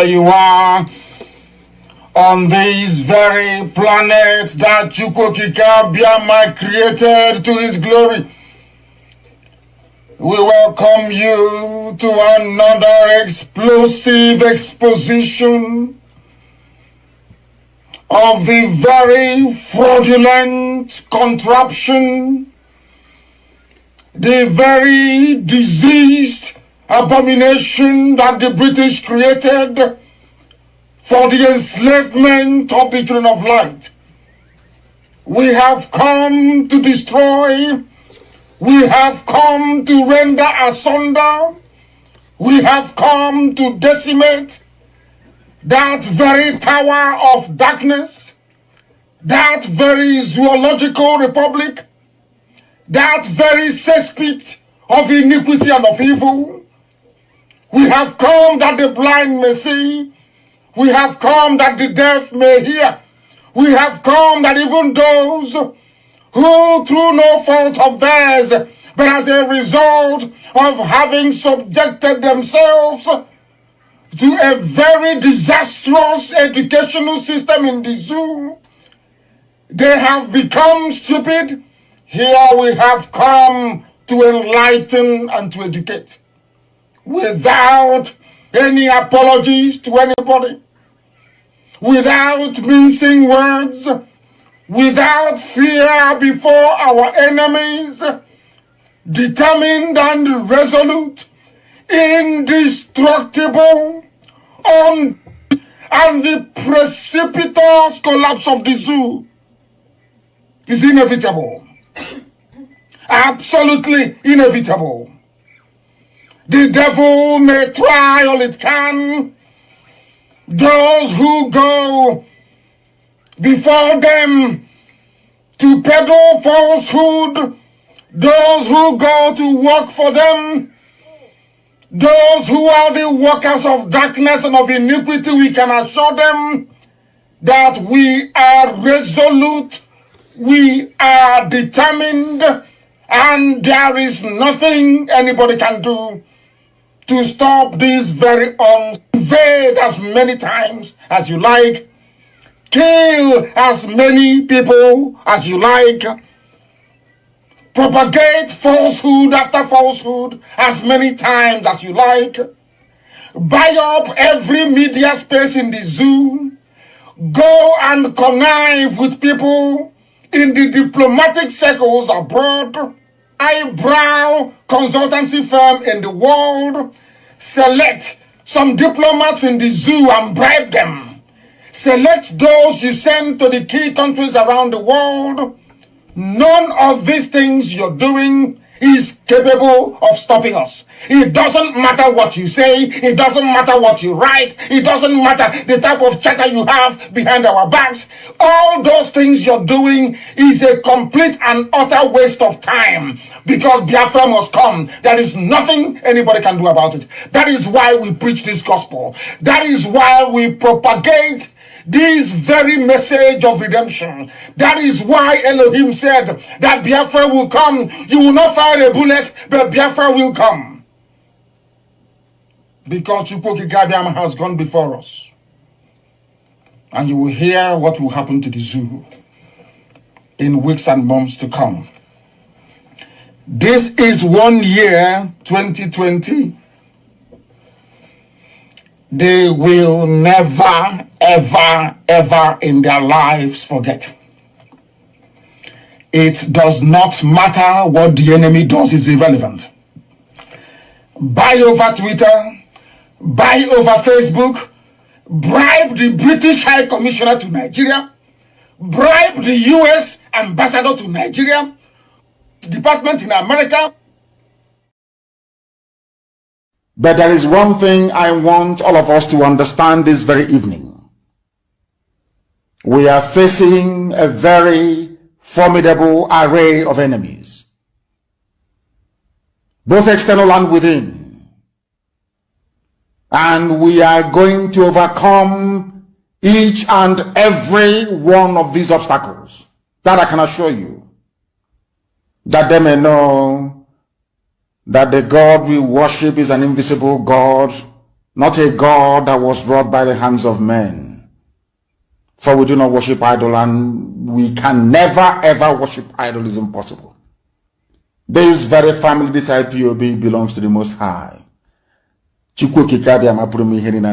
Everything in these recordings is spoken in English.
You are on this very planet that Chukwokika created to his glory. We welcome you to another explosive exposition of the very fraudulent contraption, the very diseased abomination that the British created for the enslavement of the children of light. We have come to destroy. We have come to render asunder. We have come to decimate that very tower of darkness, that very zoological republic, that very cesspit of iniquity and of evil. We have come that the blind may see. We have come that the deaf may hear. We have come that even those who through no fault of theirs, but as a result of having subjected themselves to a very disastrous educational system in the zoo, they have become stupid. Here we have come to enlighten and to educate, without any apologies to anybody, without mincing words, without fear before our enemies, determined and resolute, indestructible, and the precipitous collapse of the zoo is inevitable. Absolutely inevitable. The devil may try all it can. Those who go before them to peddle falsehood, those who go to work for them, those who are the workers of darkness and of iniquity, we can assure them that we are resolute, we are determined, and there is nothing anybody can do to stop this very invade as many times as you like, kill as many people as you like, propagate falsehood after falsehood as many times as you like, buy up every media space in the zoo, go and connive with people in the diplomatic circles abroad, eyebrow consultancy firm in the world, select some diplomats in the zoo and bribe them. Select those you send to the key countries around the world. None of these things you're doing is capable of stopping us. It doesn't matter what you say. It doesn't matter what you write. It doesn't matter the type of chatter you have behind our backs. All those things you're doing is a complete and utter waste of time, because Biafra must come. There is nothing anybody can do about it. That is why we preach this gospel. That is why we propagate this very message of redemption. That is why Elohim said that Biafra will come. You will not fire a bullet, but Biafra will come. Because Chukwokika has gone before us. And you will hear what will happen to the zoo in weeks and months to come. This is 1 year, 2020. They will never, ever, ever in their lives forget. It does not matter what the enemy does, is irrelevant. Buy over Twitter, buy over Facebook, bribe the British High Commissioner to Nigeria, bribe the US Ambassador to Nigeria, department in America. But there is one thing I want all of us to understand this very evening. We are facing a very formidable array of enemies, both external and within. And we are going to overcome each and every one of these obstacles. That I can assure you. That they may know that the God we worship is an invisible God, not a God that was wrought by the hands of men. For we do not worship idol, and we can never ever worship idol. Is impossible. This very family, this Ipob, belongs to the Most High. And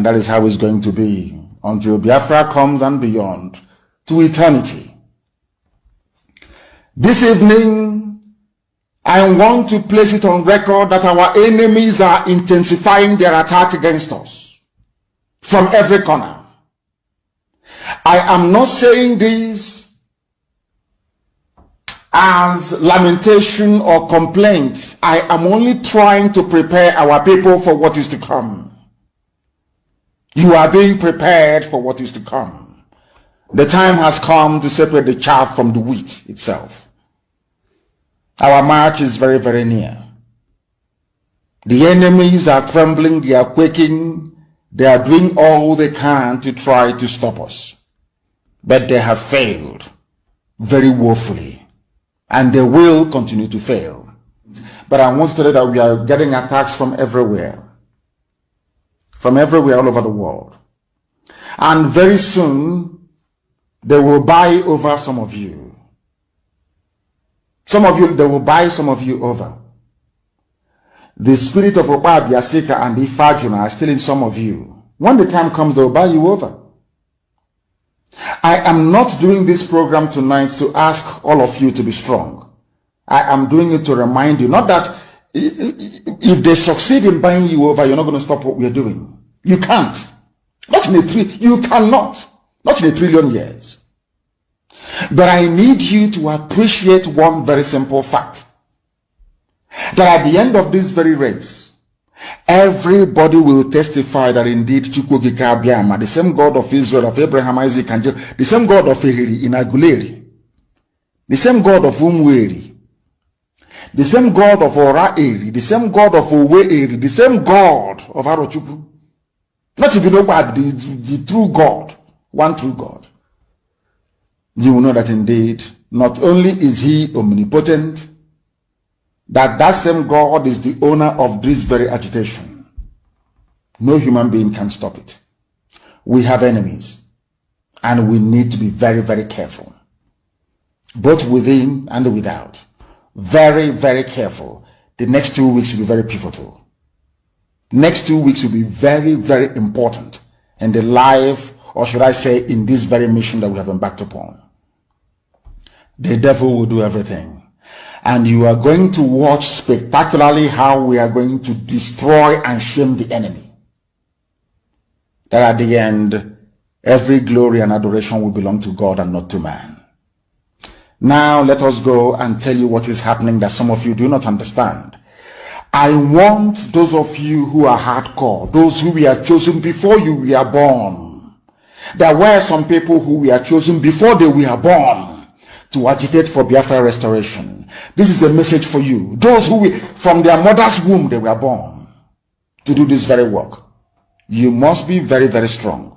that is how it's going to be until Biafra comes and beyond to eternity. This evening, I want to place it on record that our enemies are intensifying their attack against us from every corner. I am not saying this as lamentation or complaint. I am only trying to prepare our people for what is to come. You are being prepared for what is to come. The time has come to separate the chaff from the wheat itself. Our march is very, very near. The enemies are trembling, they are quaking, they are doing all they can to try to stop us. But they have failed very woefully. And they will continue to fail. But I want to tell you that we are getting attacks from everywhere. From everywhere all over the world. And very soon, they will buy over some of you. Some of you, they will buy some of you over. The spirit of Ipob, Yasika, and Ifajuna are still in some of you. When the time comes, they will buy you over. I am not doing this program tonight to ask all of you to be strong. I am doing it to remind you, not that if they succeed in buying you over, you're not going to stop what we're doing. You can't. Not in you cannot. Not in 1 trillion years. But I need you to appreciate one very simple fact. That at the end of this very race, everybody will testify that indeed Chukwuokike Abiama, the same God of Israel, of Abraham, Isaac, and Jacob, the same God of Ehiri in Aguleri, the same God of Umweri, the same God of Ora-Eri, the same God of Owe-Eri, the same God of Arochukwu. Not if you know what, the true God, one true God. You will know that indeed, not only is he omnipotent, that same God is the owner of this very agitation. No human being can stop it. We have enemies, and we need to be very, very careful, both within and without. Very, very careful. The next 2 weeks will be very pivotal. Next 2 weeks will be very, very important in the life, or should I say, in this very mission that we have embarked upon. The devil will do everything. And you are going to watch spectacularly how we are going to destroy and shame the enemy. That at the end, every glory and adoration will belong to God and not to man. Now let us go and tell you what is happening that some of you do not understand. I want those of you who are hardcore, those who were chosen before you were born. There were some people who were chosen before they were born to agitate for Biafra restoration. This is a message for you. Those who from their mother's womb they were born to do this very work. You must be very, very strong.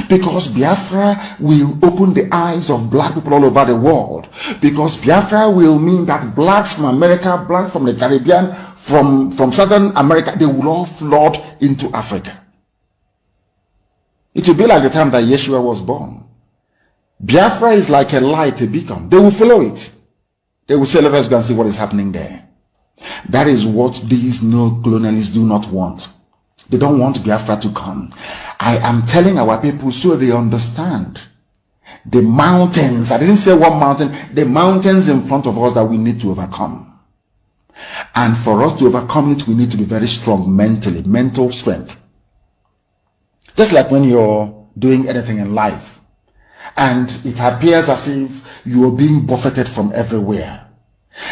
Because Biafra will open the eyes of black people all over the world. Because Biafra will mean that blacks from America, blacks from the Caribbean, from Southern America, they will all flood into Africa. It will be like the time that Yeshua was born. Biafra is like a light, a beacon. They will follow it. They will say, let us go and see what is happening there. That is what these neo-colonialists do not want. They don't want Biafra to come. I am telling our people so they understand. The mountains, I didn't say one mountain, the mountains in front of us that we need to overcome. And for us to overcome it, we need to be very strong mentally, mental strength. Just like when you're doing anything in life, and it appears as if you are being buffeted from everywhere.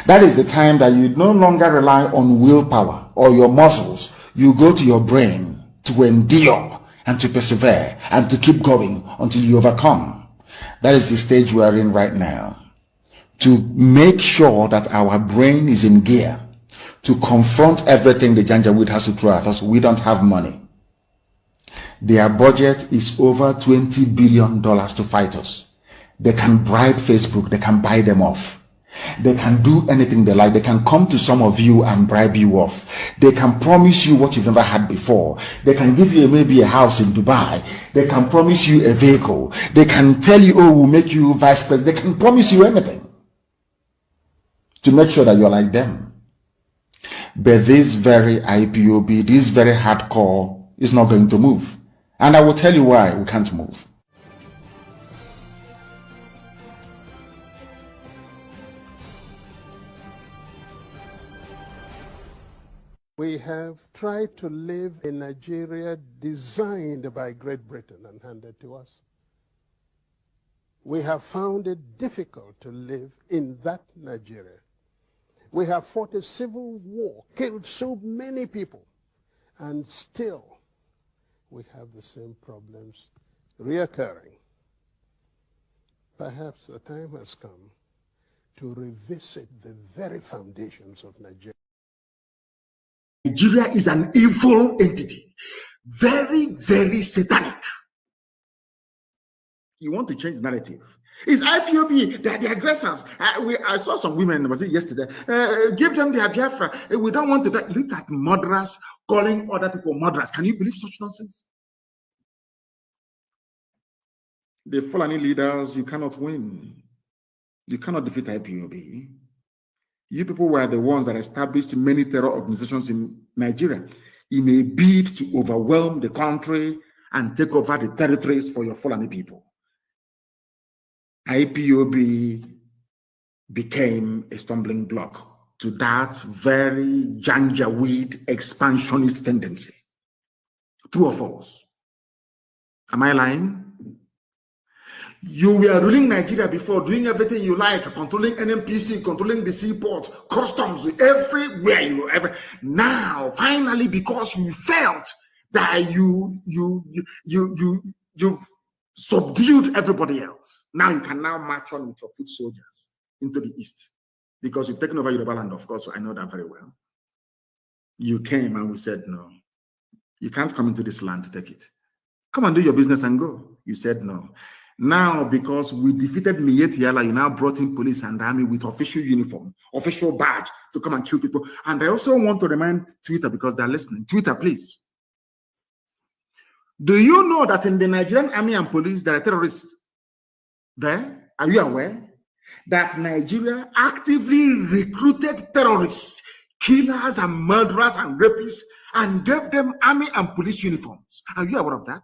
That is the time that you no longer rely on willpower or your muscles. You go to your brain to endure and to persevere and to keep going until you overcome. That is the stage we are in right now. To make sure that our brain is in gear to confront everything the Janjaweed has to throw at us. We don't have money. Their budget is over $20 billion to fight us. They can bribe Facebook. They can buy them off. They can do anything they like. They can come to some of you and bribe you off. They can promise you what you've never had before. They can give you maybe a house in Dubai. They can promise you a vehicle. They can tell you, oh, we'll make you vice president. They can promise you anything to make sure that you're like them. But this very IPOB, this very hardcore is not going to move. And I will tell you why we can't move. We have tried to live in Nigeria designed by Great Britain and handed to us. We have found it difficult to live in that Nigeria. We have fought a civil war, killed so many people, and still we have the same problems reoccurring. Perhaps the time has come to revisit the very foundations of Nigeria. Nigeria is an evil entity, very, very satanic. You want to change the narrative. It's IPOB, they're the aggressors. I saw some women, was it yesterday? Give them their Biafra. We don't want to die. Look at murderers calling other people murderers. Can you believe such nonsense? The Fulani leaders, you cannot win. You cannot defeat IPOB. You people were the ones that established many terror organizations in Nigeria in a bid to overwhelm the country and take over the territories for your Fulani people. IPOB became a stumbling block to that very janjaweed expansionist tendency. True or false? Am I lying? You were ruling Nigeria before, doing everything you like, controlling NMPC, controlling the seaport, customs, everywhere you were ever. Now, finally, because you felt that you subdued everybody else, now you can now march on with your foot soldiers into the east. Because you've taken over Yoruba land, of course, so I know that very well. You came and we said, no, you can't come into this land to take it. Come and do your business and go. You said no. Now, because we defeated Mietiala, you now brought in police and army with official uniform, official badge to come and kill people. And I also want to remind Twitter, because they're listening. Twitter, please. Do you know that in the Nigerian army and police, there are terrorists there? Are you aware that Nigeria actively recruited terrorists, killers and murderers and rapists, and gave them army and police uniforms? Are you aware of that?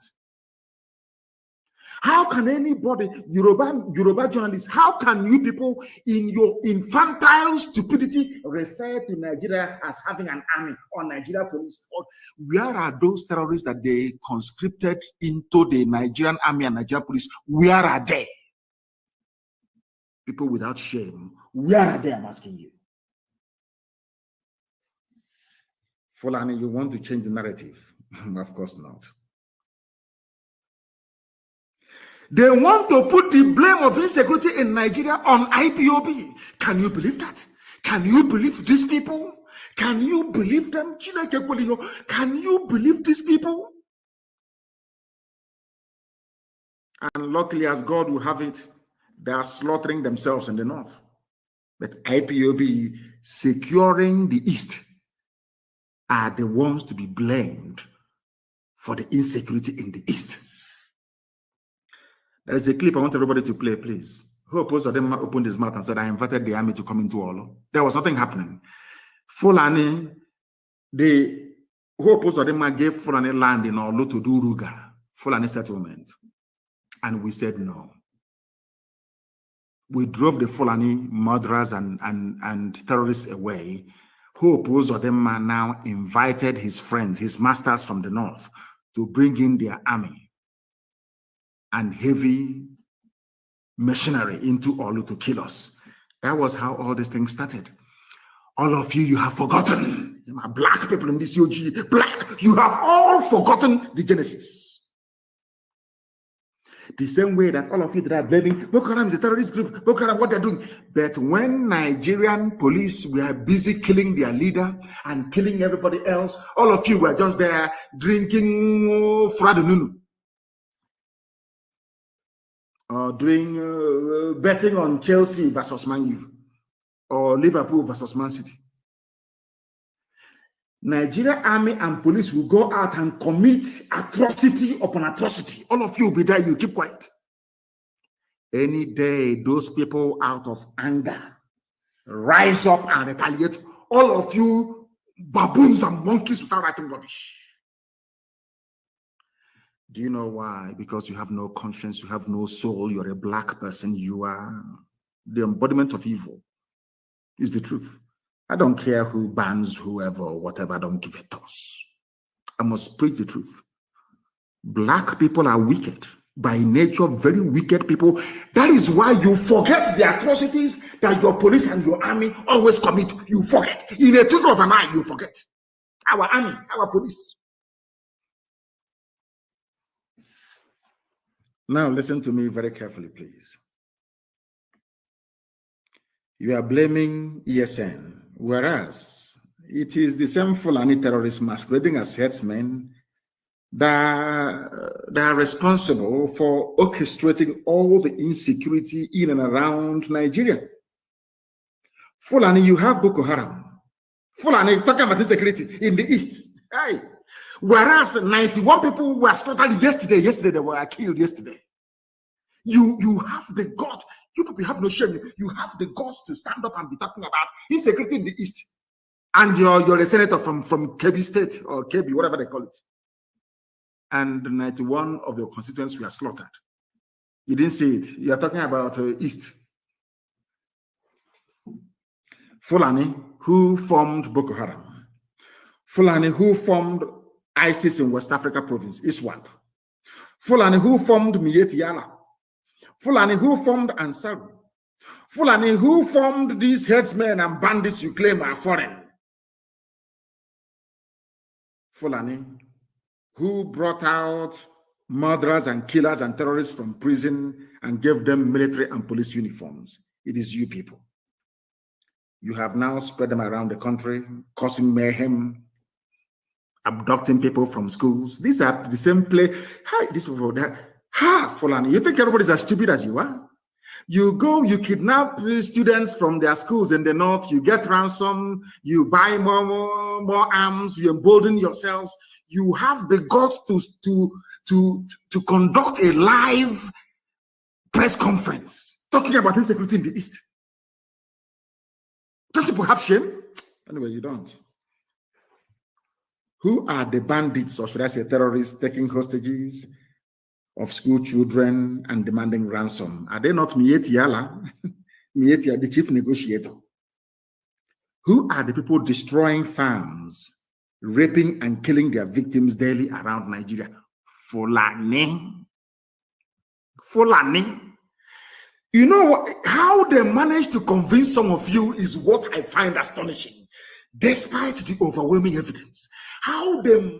How can anybody, Yoruba journalists, how can you people in your infantile stupidity refer to Nigeria as having an army or Nigeria police? Or where are those terrorists that they conscripted into the Nigerian army and Nigerian police? Where are they? People without shame, where are they? I'm asking you. Fulani, you want to change the narrative? Of course not. They want to put the blame of insecurity in Nigeria on IPOB. Can you believe that? Can you believe these people? Can you believe them? Can you believe these people? And luckily, as God will have it, they are slaughtering themselves in the north. But IPOB securing the east are the ones to be blamed for the insecurity in the east. There is a clip I want everybody to play, please. Who opposed them opened his mouth and said, I invited the army to come into Olo. There was nothing happening. Fulani, who opposed them gave Fulani land in Olo to do Ruga, Fulani settlement. And we said no. We drove the Fulani murderers and terrorists away. Who opposed them now invited his friends, his masters from the north, to bring in their army and heavy machinery into Olu to kill us. That was how all these things started. All of you, you have forgotten. Black people in this UG, black, you have all forgotten the Genesis. The same way that all of you that are blaming Boko Haram is a terrorist group, Boko Haram, what they're doing. But when Nigerian police were busy killing their leader and killing everybody else, all of you were just there drinking Fradununu. Doing betting on Chelsea versus Man U. or Liverpool versus Man City. Nigeria army and police will go out and commit atrocity upon atrocity. All of you will be there, you keep quiet. Any day, those people out of anger rise up and retaliate. All of you baboons and monkeys will start writing rubbish. Do you know why? Because you have no conscience, you have no soul, you're a black person, you are the embodiment of evil. Is the truth. I don't care who bans whoever or whatever, I don't give a toss. I must preach the truth. Black people are wicked. By nature, very wicked people. That is why you forget the atrocities that your police and your army always commit. You forget. In a twinkle of an eye, you forget. Our army, our police. Now listen to me very carefully, please. You are blaming ESN, whereas it is the same Fulani terrorists masquerading as headsmen that are responsible for orchestrating all the insecurity in and around Nigeria. Fulani, you have Boko Haram. Fulani, talking about insecurity in the east. Hey. Whereas 91 people were slaughtered yesterday. Yesterday, they were killed yesterday. You have the guts. You people have no shame. You have the guts to stand up and be talking about insecurity in the east. And you're a senator from Kebbi State or Kebbi, whatever they call it. And 91 of your constituents were slaughtered. You didn't see it. You are talking about east. Fulani, who formed Boko Haram. Fulani, who formed ISIS in West Africa province, ISWAP. Fulani, who formed Miyetti Allah. Fulani, who formed Ansar. Fulani, who formed these headsmen and bandits you claim are foreign. Fulani, who brought out murderers and killers and terrorists from prison and gave them military and police uniforms. It is you people. You have now spread them around the country, causing mayhem, abducting people from schools. These are the same play. Hi, these people that. Ha, Fulani, you think everybody's as stupid as you are? You go, you kidnap students from their schools in the north, you get ransom, you buy more arms, you embolden yourselves. You have the guts to conduct a live press conference talking about insecurity in the east. Don't people have shame? Anyway, you don't. Who are the bandits, or should I say terrorists, taking hostages of school children and demanding ransom? Are they not Miyetti Allah? Miyetti, the chief negotiator. Who are the people destroying farms, raping and killing their victims daily around Nigeria? Fulani. Fulani. You know what? How they manage to convince some of you is what I find astonishing, despite the overwhelming evidence. How they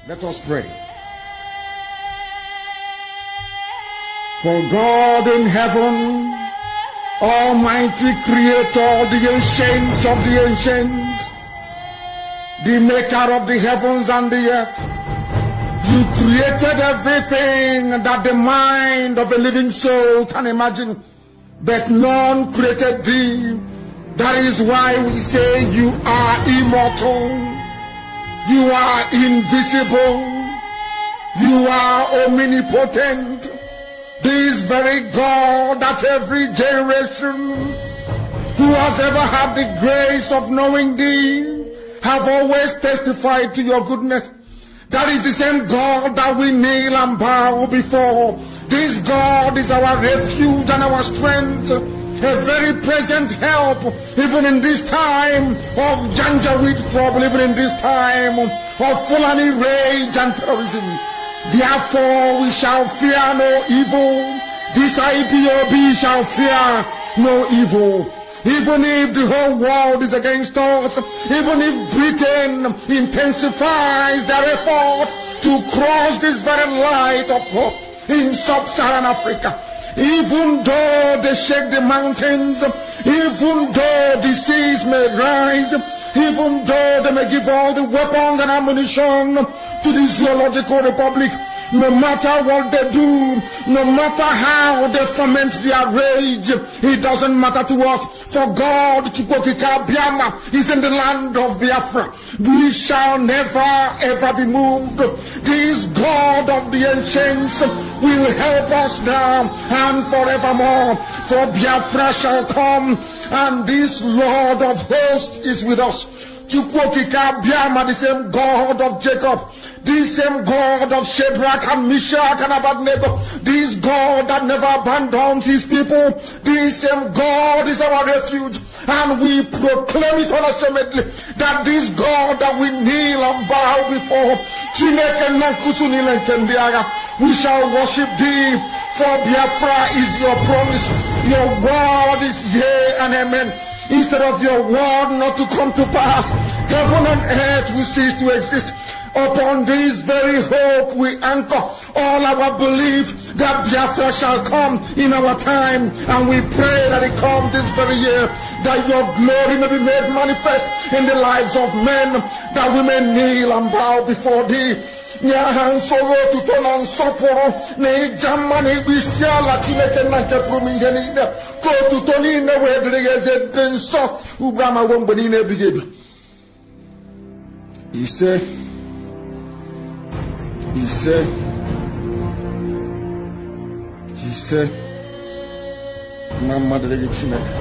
Let us pray. For God in heaven, Almighty Creator, the ancients of the ancients, the maker of the heavens and the earth, you created everything that the mind of a living soul can imagine, but none created thee. That is why we say you are immortal, you are invisible, you are omnipotent. This very God that every generation who has ever had the grace of knowing thee have always testified to your goodness. That is the same God that we kneel and bow before. This God is our refuge and our strength, a very present help, even in this time of Janjaweed trouble, even in this time of Fulani rage and terrorism. Therefore we shall fear no evil. This Ipob shall fear no evil. Even if the whole world is against us, even if Britain intensifies their effort to cross this very light of hope in sub-Saharan Africa, even though they shake the mountains, even though the seas may rise, even though they may give all the weapons and ammunition to the Zoological Republic, no matter what they do, no matter how they foment their rage, it doesn't matter to us. For God, Chukwokika Biama, is in the land of Biafra. We shall never ever be moved. This God of the ancients will help us now and forevermore. For Biafra shall come, and this Lord of hosts is with us. Chukwokika Biama, the same God of Jacob, this same God of Shadrach and Meshach and Abednego, this God that never abandons his people, this same God is our refuge, and we proclaim it unashamedly that this God that we kneel and bow before, we shall worship thee, for Biafra is your promise. Your word is yea and amen. Instead of your word not to come to pass, heaven and earth will cease to exist. Upon this very hope we anchor all our belief that Biafra shall come in our time, and we pray that it come this very year, that your glory may be made manifest in the lives of men, that we may kneel and bow before thee. Nyahan soro tutona nsoporo ne jamma ne bisia la chineke na nke prominge ni na ko tutoni na wedregeze denso ubrama wombo ni na bigebi. He said Mama drege chineke.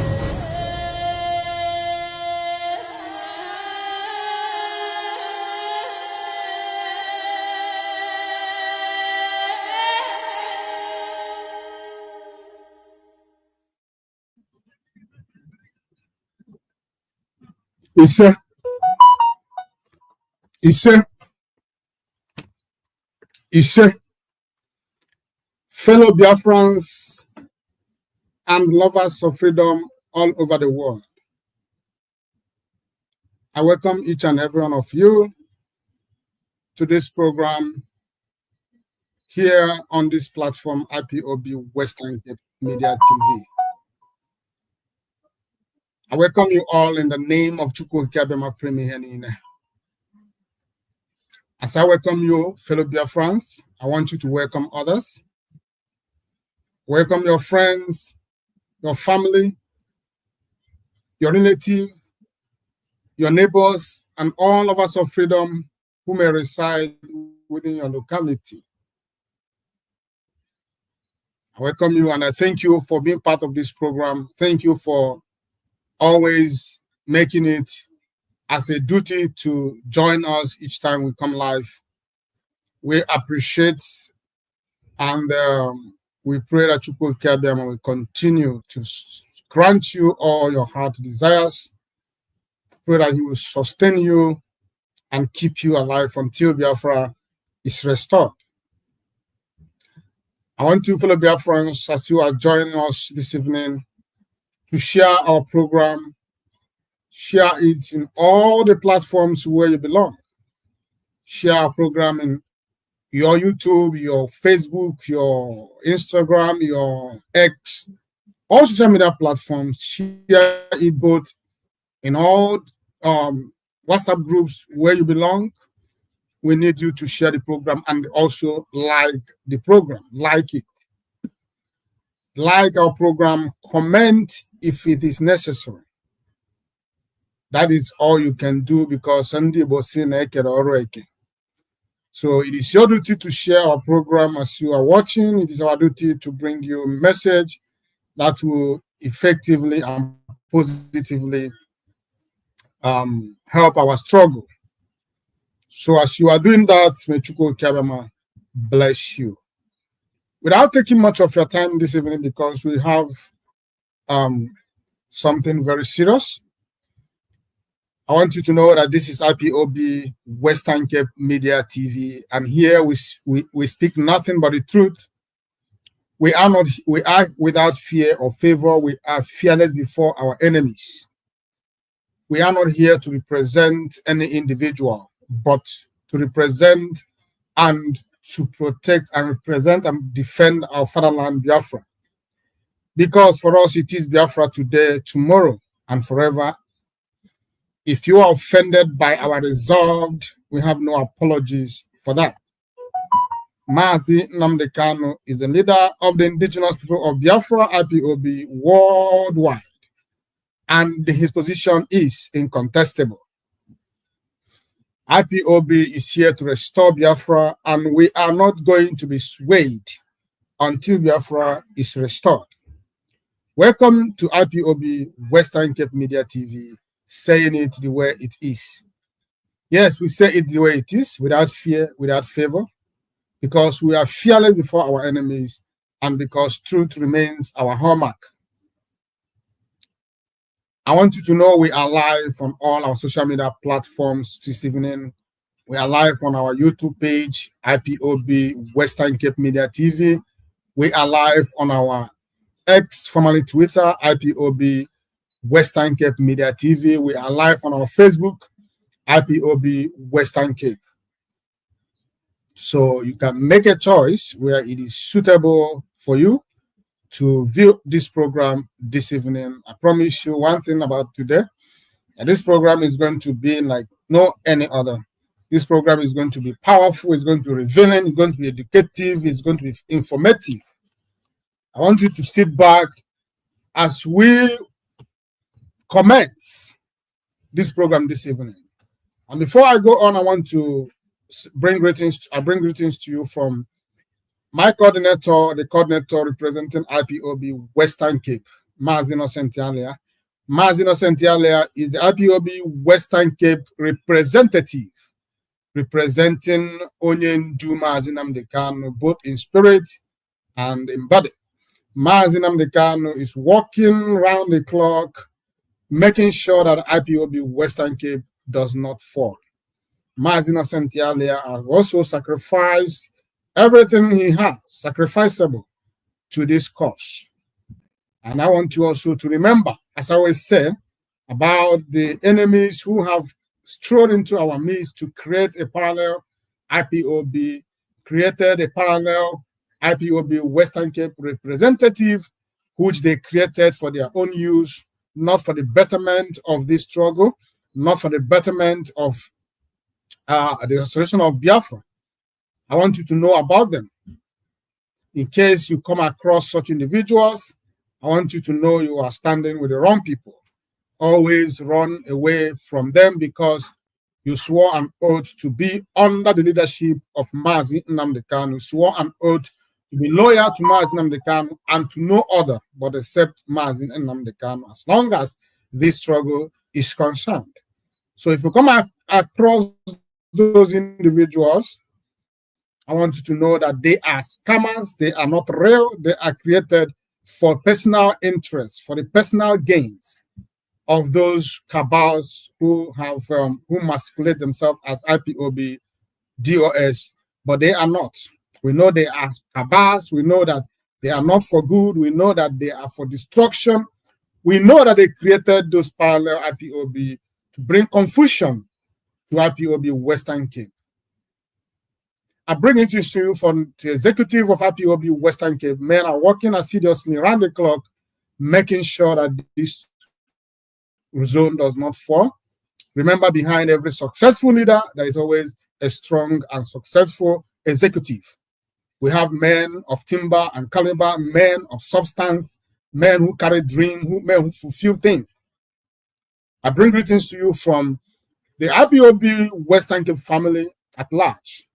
He said, fellow Biafrans and lovers of freedom all over the world, I welcome each and every one of you to this program here on this platform, IPOB Western Cape Media TV. I welcome you all in the name of Chukwokika Biama Premihenine. As I welcome you, fellow Biafrans, I want you to welcome others. Welcome your friends, your family, your relative, your neighbors, and all of us of freedom who may reside within your locality. I welcome you and I thank you for being part of this program. Thank you for always making it as a duty to join us each time we come live. We appreciate and we pray that Chukwokika Biama will continue to grant you all your heart desires. Pray that he will sustain you and keep you alive until Biafra is restored. I want to, fellow Biafrans, as you are joining us this evening, to share our program, share it in all the platforms where you belong. share our program in your YouTube, your Facebook, your Instagram, your X, all social media platforms. Share it both in all WhatsApp groups where you belong. We need you to share the program and also like the program. Like it. Like our program. Comment if it is necessary. That is all you can do, because Sunday so it is your duty to share our program as you are watching. It is our duty to bring you a message that will effectively and positively help our struggle. So as you are doing that, may Chukwu Kabama bless you. Without taking much of your time this evening, because we have something very serious, I want you to know that this is IPOB Western Cape Media TV, and here we speak nothing but the truth. We are without fear or favor. We are fearless before our enemies. We are not here to represent any individual, but to represent and to protect and represent and defend our fatherland, Biafra. Because for us, it is Biafra today, tomorrow, and forever. If you are offended by our resolve, we have no apologies for that. Mazi Nnamdi Kanu is the leader of the indigenous people of Biafra, IPOB, worldwide, and his position is incontestable. IPOB is here to restore Biafra, and we are not going to be swayed until Biafra is restored. Welcome to IPOB Western Cape Media TV, saying it the way it is. Yes, we say it the way it is, without fear, without favor, because we are fearless before our enemies and because truth remains our hallmark. I want you to know we are live on all our social media platforms this evening. We are live on our YouTube page, IPOB Western Cape Media TV. We are live on our X, formerly Twitter, IPOB Western Cape Media TV. We are live on our Facebook, IPOB Western Cape. So you can make a choice where it is suitable for you to view this program this evening. I promise you one thing about today, and this program is going to be like no any other. This program is going to be powerful, it's going to be revealing, it's going to be educative, it's going to be informative. I want you to sit back as we commence this program this evening. And before I go on, I want to bring greetings. I bring greetings to you from my coordinator, the coordinator representing IPOB Western Cape, Mazino Sentialia. Mazino Sentialia is the IPOB Western Cape representative, representing Onyen Juma Nnamdi Kanu, both in spirit and in body. Nnamdi Kanu is working round the clock, making sure that IPOB Western Cape does not fall. Mazino Sentialia has also sacrificed everything he has, sacrificable, to this cause. And I want you also to remember, as I always say, about the enemies who have strode into our midst to create a parallel IPOB, created a parallel IPOB Western Cape representative, which they created for their own use, not for the betterment of this struggle, not for the betterment of the restoration of Biafra. I want you to know about them. In case you come across such individuals, I want you to know you are standing with the wrong people. Always run away from them, because you swore an oath to be under the leadership of Mazi Nnamdi Kanu. You swore an oath to be loyal to Mazi Nnamdi Kanu and to no other but except Mazi Nnamdi Kanu, as long as this struggle is concerned. So if you come across those individuals, I want you to know that they are scammers. They are not real. They are created for personal interests, for the personal gains of those cabals who have who masquerade themselves as IPOB DOS, but they are not. We know they are cabals. We know that they are not for good. We know that they are for destruction. We know that they created those parallel IPOB to bring confusion to IPOB Western Cape. I bring it to you from the executive of Ipob Western Cape. Men are working assiduously around the clock, making sure that this zone does not fall. Remember, behind every successful leader, there is always a strong and successful executive. We have men of timber and caliber, men of substance, men who carry dreams, men who fulfill things. I bring greetings to you from the Ipob Western Cape family at large.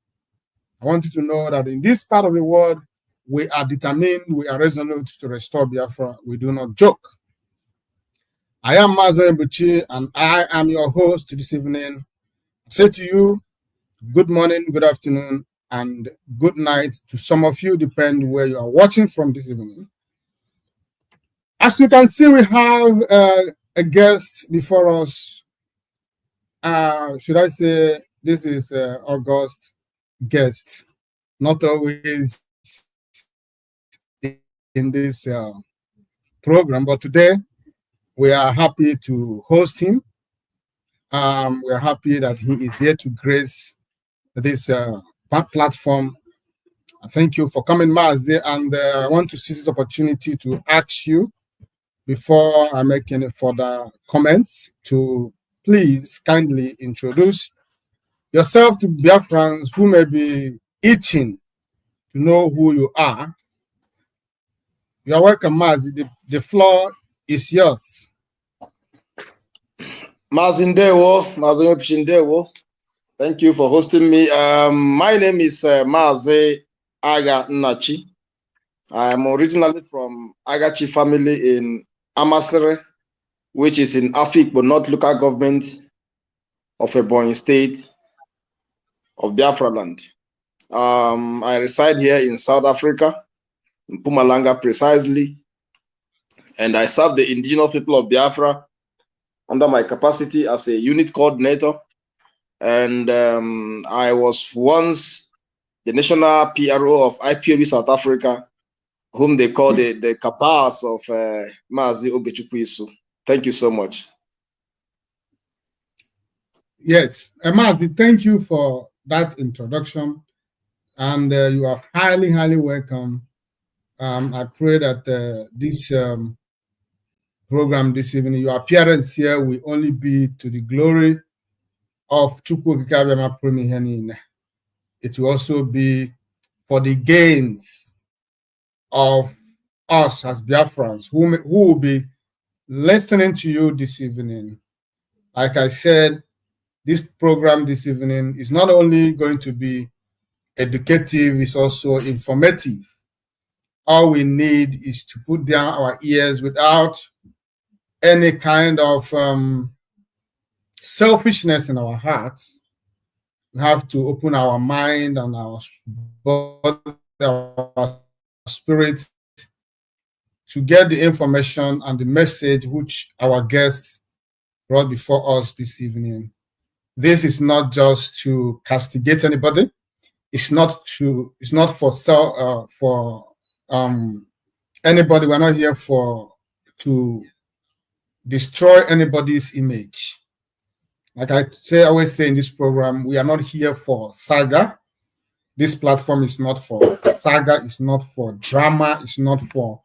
I want you to know that in this part of the world, we are determined, we are resolute to restore Biafra. We do not joke. I am Mazo Mbuchi, and I am your host this evening. I say to you, good morning, good afternoon, and good night to some of you, depending where you are watching from this evening. As you can see, we have a guest before us. Should I say this is August guest, not always in this program, but today we are happy to host him. We are happy that he is here to grace this platform. Thank you for coming, Mazi, and I want to seize this opportunity to ask you, before I make any further comments, to please kindly introduce yourself to Biafrans who may be itching to know who you are. You are welcome, Mazi. The floor is yours. Mazindewo. Thank you for hosting me. My name is Mazi Aga Nachi. I am originally from Agachi family in Amasere, which is in Afik, but not local government of Ebonyi State of Biafra land. I reside here in South Africa, in Mpumalanga precisely, and I serve the indigenous people of Biafra under my capacity as a unit coordinator. And I was once the national PRO of Ipob South Africa, whom they call the Kabas of Mazi Ogechukwu. Thank you so much. Yes, Mazi, thank you for that introduction. And you are highly, highly welcome. I pray that this program this evening, your appearance here will only be to the glory of Chukwu Kikabema Premihenine. It will also be for the gains of us as Biafrans who will be listening to you this evening. Like I said, this program this evening is not only going to be educative, it's also informative. All we need is to put down our ears without any kind of selfishness in our hearts. We have to open our mind and our body, our spirit, to get the information and the message which our guests brought before us this evening. This is not just to castigate anybody. It's not for anybody. We're not here to destroy anybody's image. Like I always say in this program, we are not here for saga. This platform is not for saga. It's not for drama. It's not for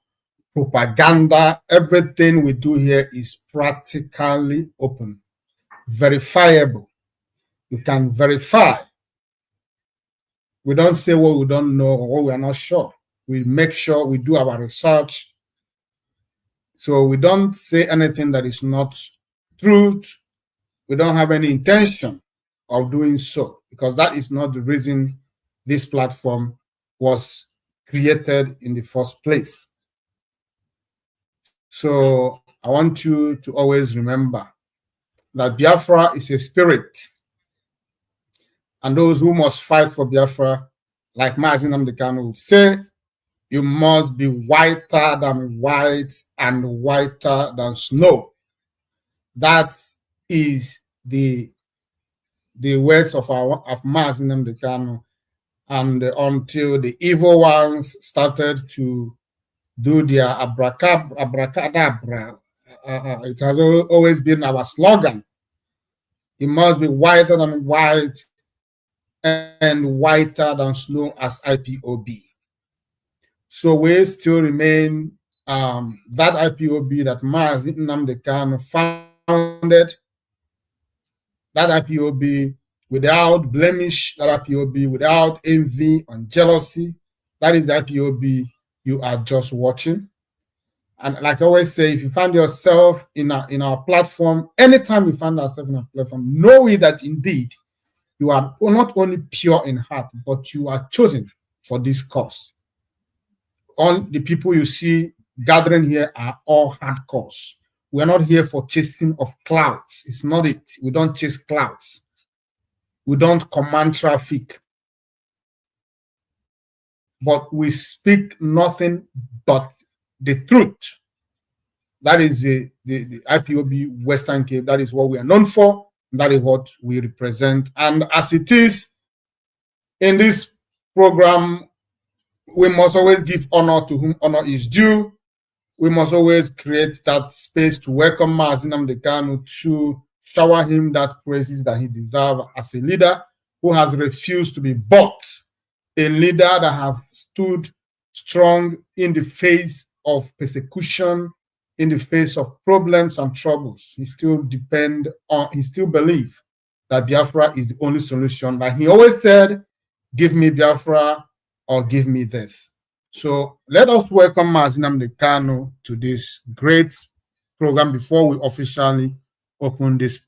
propaganda. Everything we do here is practically open, verifiable. You can verify. We don't say what we don't know or what we are not sure. We make sure we do our research. So we don't say anything that is not truth. We don't have any intention of doing so, because that is not the reason this platform was created in the first place. So I want you to always remember that Biafra is a spirit. And those who must fight for Biafra, like Mazi Nnamdi Kanu would say, you must be whiter than white and whiter than snow. That is the words of Mazi Nnamdi Kanu. And until the evil ones started to do their abracadabra, it has always been our slogan. It must be whiter than white and whiter than snow as IPOB. So we still remain that IPOB that Mazi Nnamdi Kanu founded, that IPOB without blemish, that IPOB without envy and jealousy. That is the IPOB you are just watching. And like I always say, if you find yourself in our platform, anytime you find yourself in our platform, know that indeed you are not only pure in heart, but you are chosen for this cause. All the people you see gathering here are all hardcores. We are not here for chasing of clouds. It's not it. We don't chase clouds. We don't command traffic. But we speak nothing but the truth. That is the IPOB Western Cape. That is what we are known for. That is what we represent. And as it is in this program, we must always give honor to whom honor is due. We must always create that space to welcome Mazi Nnamdi Kanu, to shower him that praises that he deserves as a leader who has refused to be bought, a leader that has stood strong in the face of persecution, in the face of problems and troubles. He still believes that Biafra is the only solution. Like he always said, give me Biafra or give me death. So let us welcome Mazi Nnamdi Kanu to this great program before we officially open this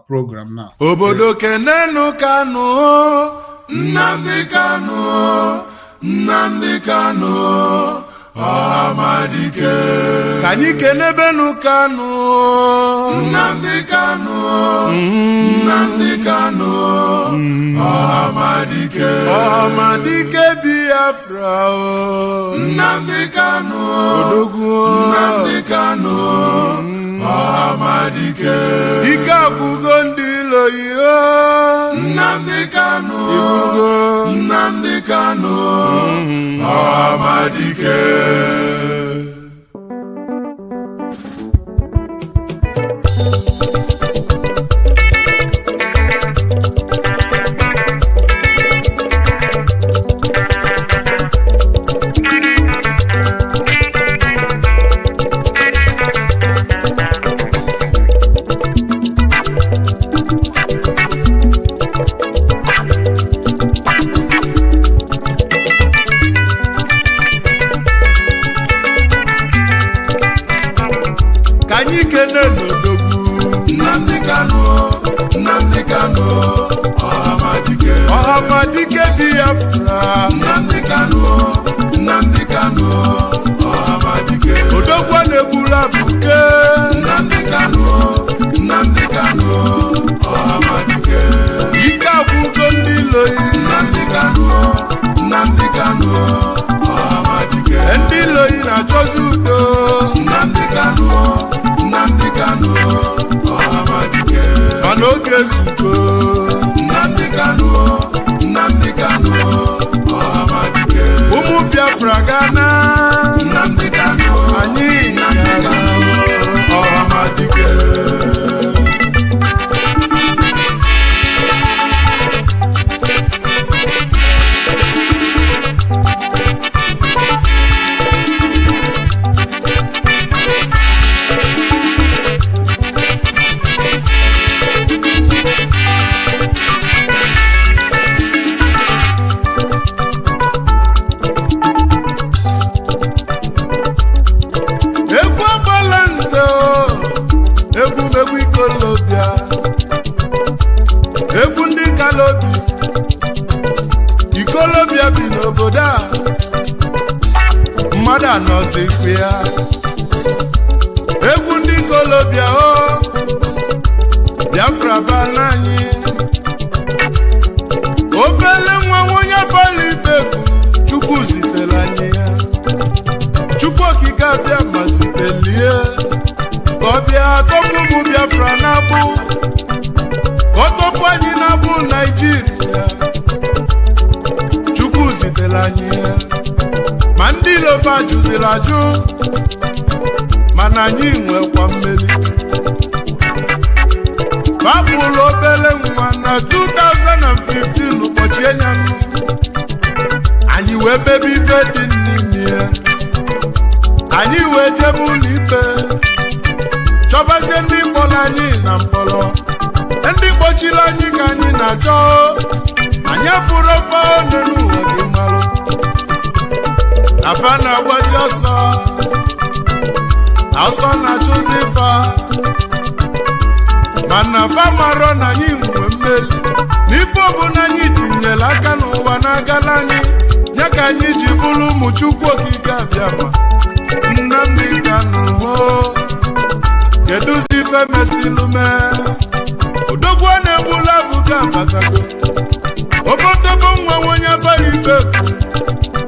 program now. Obodo kenenu Kanu, Nnamdi Kanu, Nnamdi Kanu, Amadike. Kanyi kenebenu Kanu, Nnamdi Kanu, Nnamdi Kanu, Amadike. Amadike Biafra, Nnamdi Kanu, Nnamdi Kanu, Amadike. Ika kugondilo yo, Nnamdi Kanu, Nnamdi Kanu, Amadike. Amadike Biafra, Nnamdi Kanu, Nnamdi Kanu, Amadike. Odogwa nebula buke, Nnamdi Kanu, Nnamdi Kanu, Amadike. Ika bugondilo, Nnamdi Kanu, Nnamdi Kanu, Amadike. Endilo ina chosudo, Nnamdi Kanu, Nnamdi Kanu, Amadike. Manoke suko, Nnamdi Kanu, Nnamdi Kanu, Amadike. Umu Biafra Ghana, Nnamdi Kanu, Ani Nnamdi Kanu, Amadike. Ikolobia bi n'obodo a mmadụ anọzi ikpe ya. Egwu ndị Ikolobia o Biafra bala anyị. Obele nwa onye afọ Ibeku Chukwu zitere anyị ya. Chukwu okike abịa ma zitelie ka ọ bịa tọpụ ụmụ Biafra na-abụ, ka ọ tọpụ anyị na-abụ Naịjirịa. Chukwu zitere anyị ya. Ma ndị Ilova jụziri ajụ, mana anyị nwekwa mmeri. Babụlụ obele nwa na 2015 ụbọchị kpuchie nya nụ anyị wee bebe ife dị n'ime ya anyị wee jebe ụlọ ikpe chọbazie ndị kpọrọ anyị na mkpọrọ ndị kpọchiri anyị ka anyị na-achọ anyị afụrụ ofe ọnụ n'ụwa gị mmalụ afa na-agbazi ọsọ na-achụzi fa mana fa marọ na anyị nwe mmeli n'ife ọbụla anyị tinyere aka n'ụwa na-agala anyị ya ka anyị ji bụrụ ụmụ Chukwu okike abịa ma Nnamdi Kanu kedụzi ife mesilume odogwu na-egbula abụga abatago obodobo nwa onye afara ife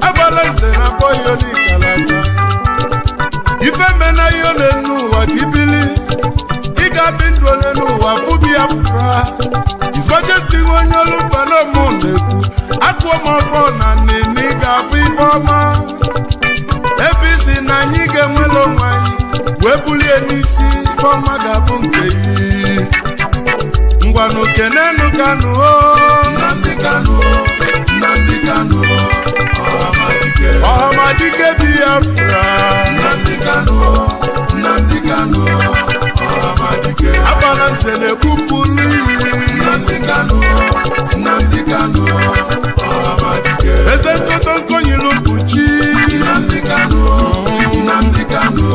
agbala nze na bọyo n'ikalata ife mena ihe ole n'ụwa ka ibili ị ga-adị ndụ ole n'ụwa fụbi afụra His Majesty onye olu mkpalomu na-ekwu akụọ m ọfọ na nini ga-afụ ife ọma ebe isi na anyị ga-enwela onwe anyị wee bulie n'isi ife ọma ga-abụ nke iyi ngwanụ kenenu Kanu Nnamdi Kanu Nnamdi Kanu Ọhamadike Biafra Nnamdi Kanu Nnamdi Kanu Ọhamadike abala nze na-ekwupụlụ iri Nnamdi Kanu Nnamdi Kanu Ọhamadike eze nkọtọ nkọnyilu mkpuchi Nnamdi Kanu Nnamdi Kanu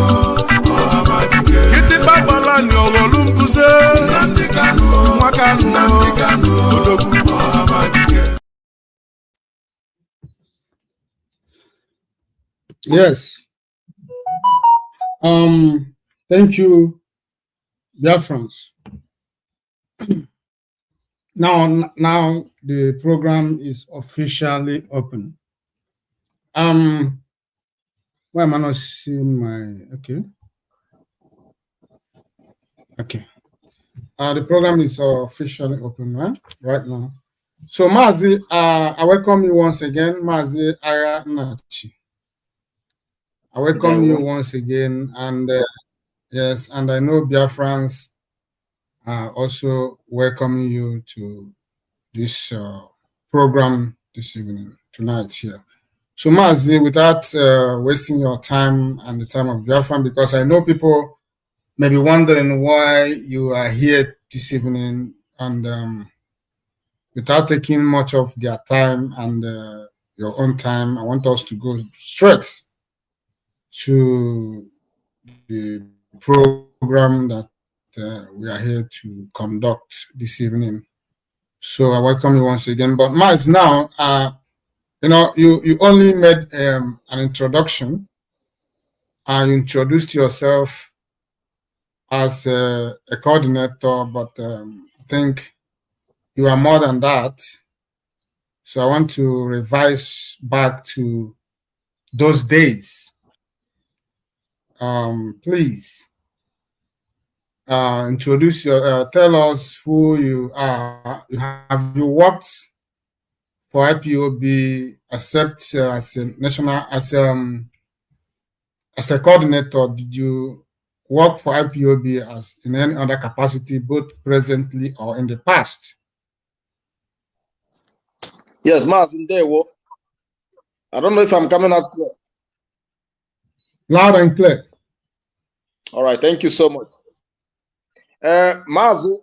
Ọhamadike kịtịkpa gbalani ọghọlụ mbuze Nnamdi Kanu nwa Kanu Nnamdi Kanu odogwu Ọhamadike. Yes. Thank you, Biafrans. Now the program is officially open. Why am I not seeing my okay. The program is officially open right now. So Mazi, I welcome you once again, Mazi Aya Nachi. I welcome you once again, and yes, and I know Biafrans are also welcoming you to this program this evening, tonight here. So Mazi, without wasting your time and the time of Biafran, because I know people may be wondering why you are here this evening, and without taking much of their time and your own time, I want us to go straight to the program that we are here to conduct this evening. So I welcome you once again. But Miles, now, you only made an introduction and you introduced yourself as a coordinator, but I think you are more than that. So I want to revise back to those days. Please introduce your, tell us who you are. Have you worked for IPOB except as a national, as a coordinator? Did you work for IPOB as in any other capacity, both presently or in the past? Yes, Martin, there. I don't know if I'm coming out clear. Loud and clear. All right, thank you so much. Mazi,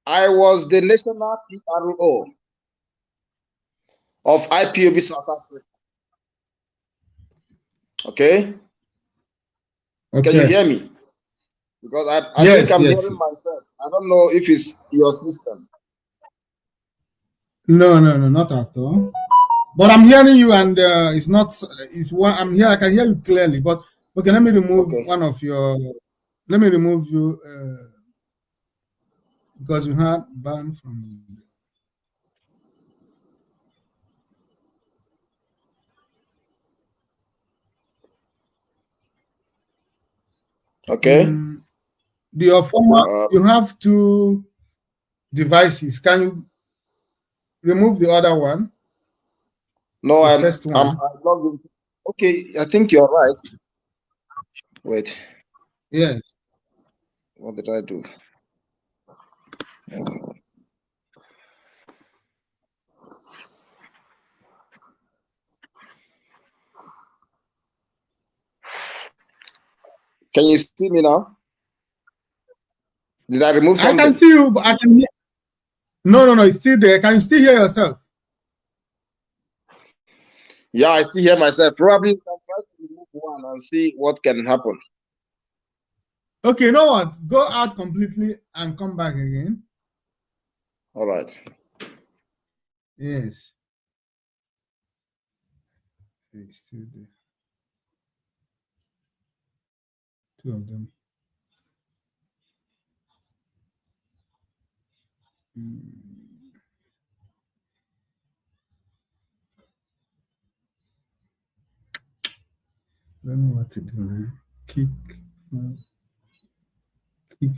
I was the national PRO of IPOB South Africa. Okay? Can you hear me? Because I think I'm hearing myself. I don't know if it's your system. No, not at all. But I'm hearing you, and it's not. It's one. I'm here. I can hear you clearly. But okay, let me remove one of your. Let me remove you because you had banned from. Okay. Your former. You have two devices. Can you remove the other one? No, I'm logged in. Okay, I think you're right. Wait. Yes. What did I do? Can you see me now? Did I remove something? I can see you, but I can hear. No, it's still there. Can you still hear yourself? Yeah, I still hear myself. Probably you can try to remove one and see what can happen. Okay, you know what? Go out completely and come back again. All right. Yes. It's still there. Two of them. Don't know what to do now. Kick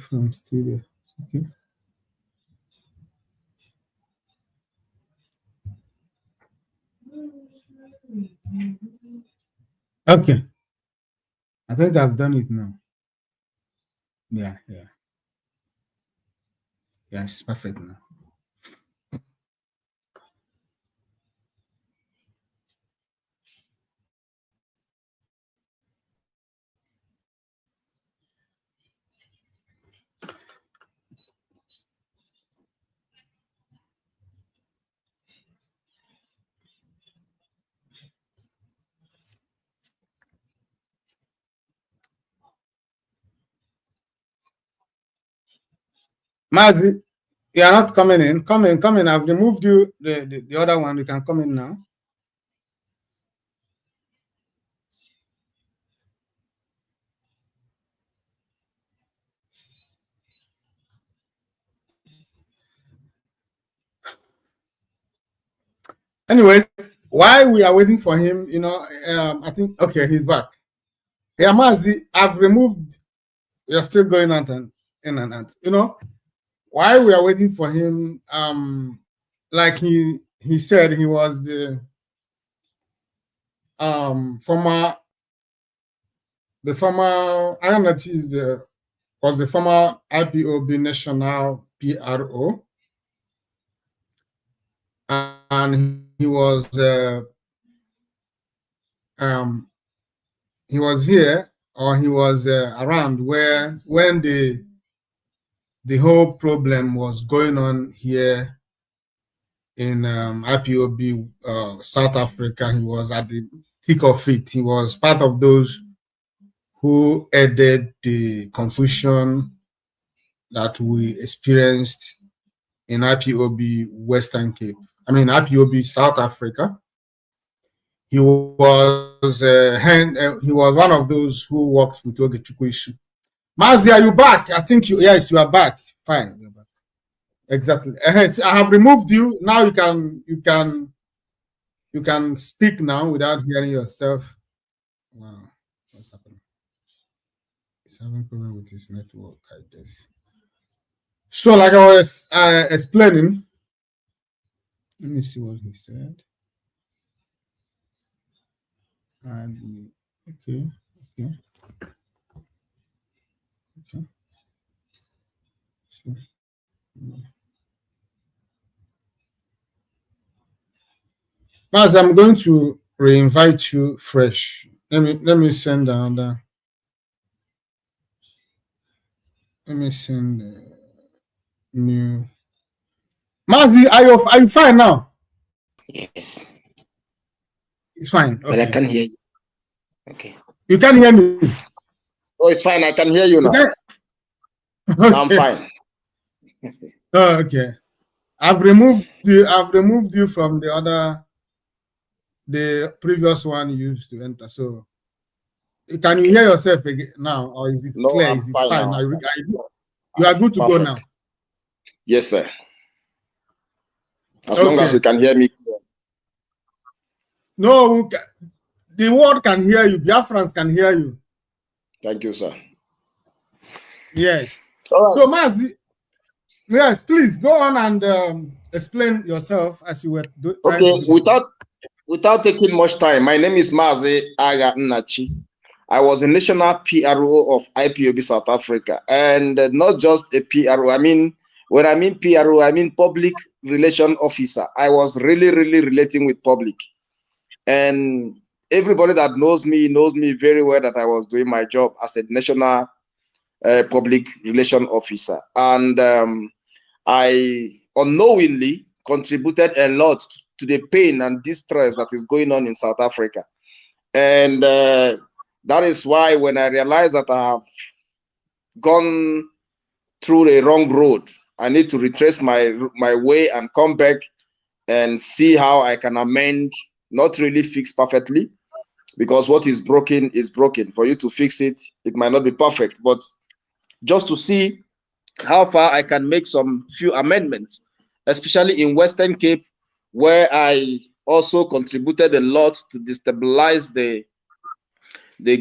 from studio. Okay. Okay. I think I've done it now. Yeah. Yes, perfect now. Mazi, you are not coming in. Come in. I've removed you the other one. You can come in now. Anyways, while we are waiting for him, I think okay, he's back. Yeah, Mazi, I've removed. You're still going out and in and out. While we are waiting for him, like he said, he was the former Anthems was the former IPOB national PRO, and he was here, or he was around when the whole problem was going on here in IPOB South Africa. He was at the thick of it. He was part of those who aided the confusion that we experienced in IPOB Western Cape. I mean IPOB South Africa. He was one of those who worked with Ogechukwu issue. Mazi, are you back? I think you are back. Fine. You're back. Exactly. I have removed you. Now you can speak now without hearing yourself. Wow. What's happening? He's having problem with his network, I guess. So like I was explaining, let me see what he said. Okay. So, Mas, I'm going to re-invite you fresh. Let me send another. Let me send new. Mazi, are you fine now? Yes. It's fine. Okay. But I can't hear you. Okay. You can hear me? Oh, it's fine. I can hear you now. Okay. I'm fine. Oh, okay. I've removed you from the previous one you used to enter. So can you hear yourself again now, or is it clear? I'm is it fine? Now? You are good to go now. Yes, sir. As long as you can hear me. No, the world can hear you. Biafrans can hear you. Thank you, sir. Yes. All right. So, Mazi, yes, please go on and explain yourself as you were trying to do. Without taking much time, my name is Mazi Aga Nnachi. I was a national PRO of IPOB South Africa, and not just a PRO. I mean, when I mean PRO, I mean public relation officer. I was really relating with public. And everybody that knows me very well that I was doing my job as a national public relation officer, and I unknowingly contributed a lot to the pain and distress that is going on in South Africa. And that is why when I realized that I have gone through the wrong road, I need to retrace my way and come back and see how I can amend, not really fix perfectly, because what is broken is broken. For you to fix it, it might not be perfect, but just to see how far I can make some few amendments, especially in Western Cape, where I also contributed a lot to destabilize the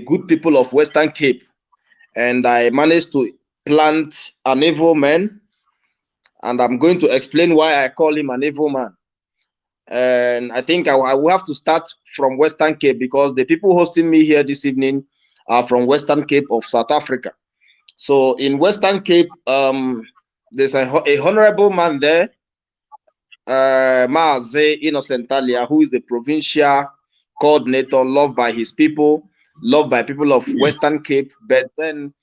good people of Western Cape. And I managed to plant an evil man, and I'm going to explain why I call him an evil man. And I think I will have to start from Western Cape, because the people hosting me here this evening are from Western Cape of South Africa. So in Western Cape, there's a honorable man there, Maaze Innocentalia, who is the provincial coordinator, loved by his people, loved by people of Western Cape. But then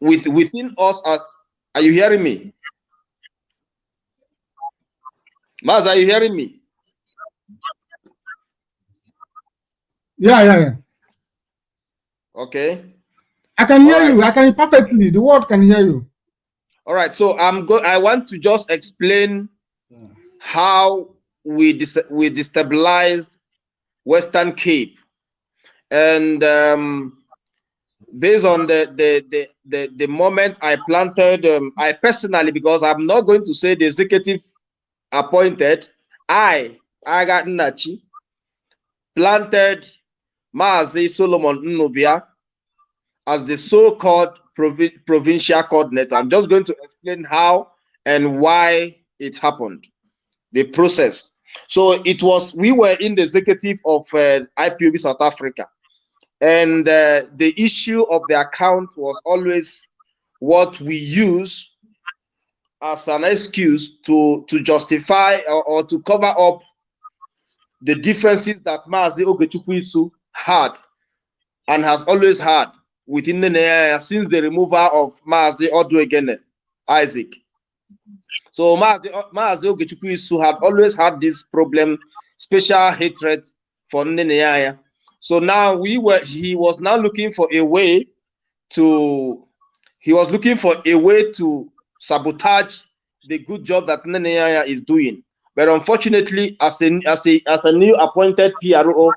within us, are you hearing me? Maz, are you hearing me? Yeah. Okay. I can hear you. I can hear perfectly. The world can hear you. All right. So I want to just explain how we destabilized Western Cape, and based on the moment I planted, I personally, because I'm not going to say the executive appointed, I got Nachi, planted Maazi Solomon Nnubia as the so-called provincial coordinator. I'm just going to explain how and why it happened, the process. So we were in the executive of Ipob South Africa, and the issue of the account was always what we use as an excuse to justify or to cover up the differences that Maazi Ogechukwu had and has always had within the area since the removal of Maazi Oduegene Isaac. So Maazi Ogechukwu had always had this problem, special hatred for Nneneaya. So now he was now looking for a way to sabotage the good job that Nneneaya is doing. But unfortunately, as a new appointed PRO,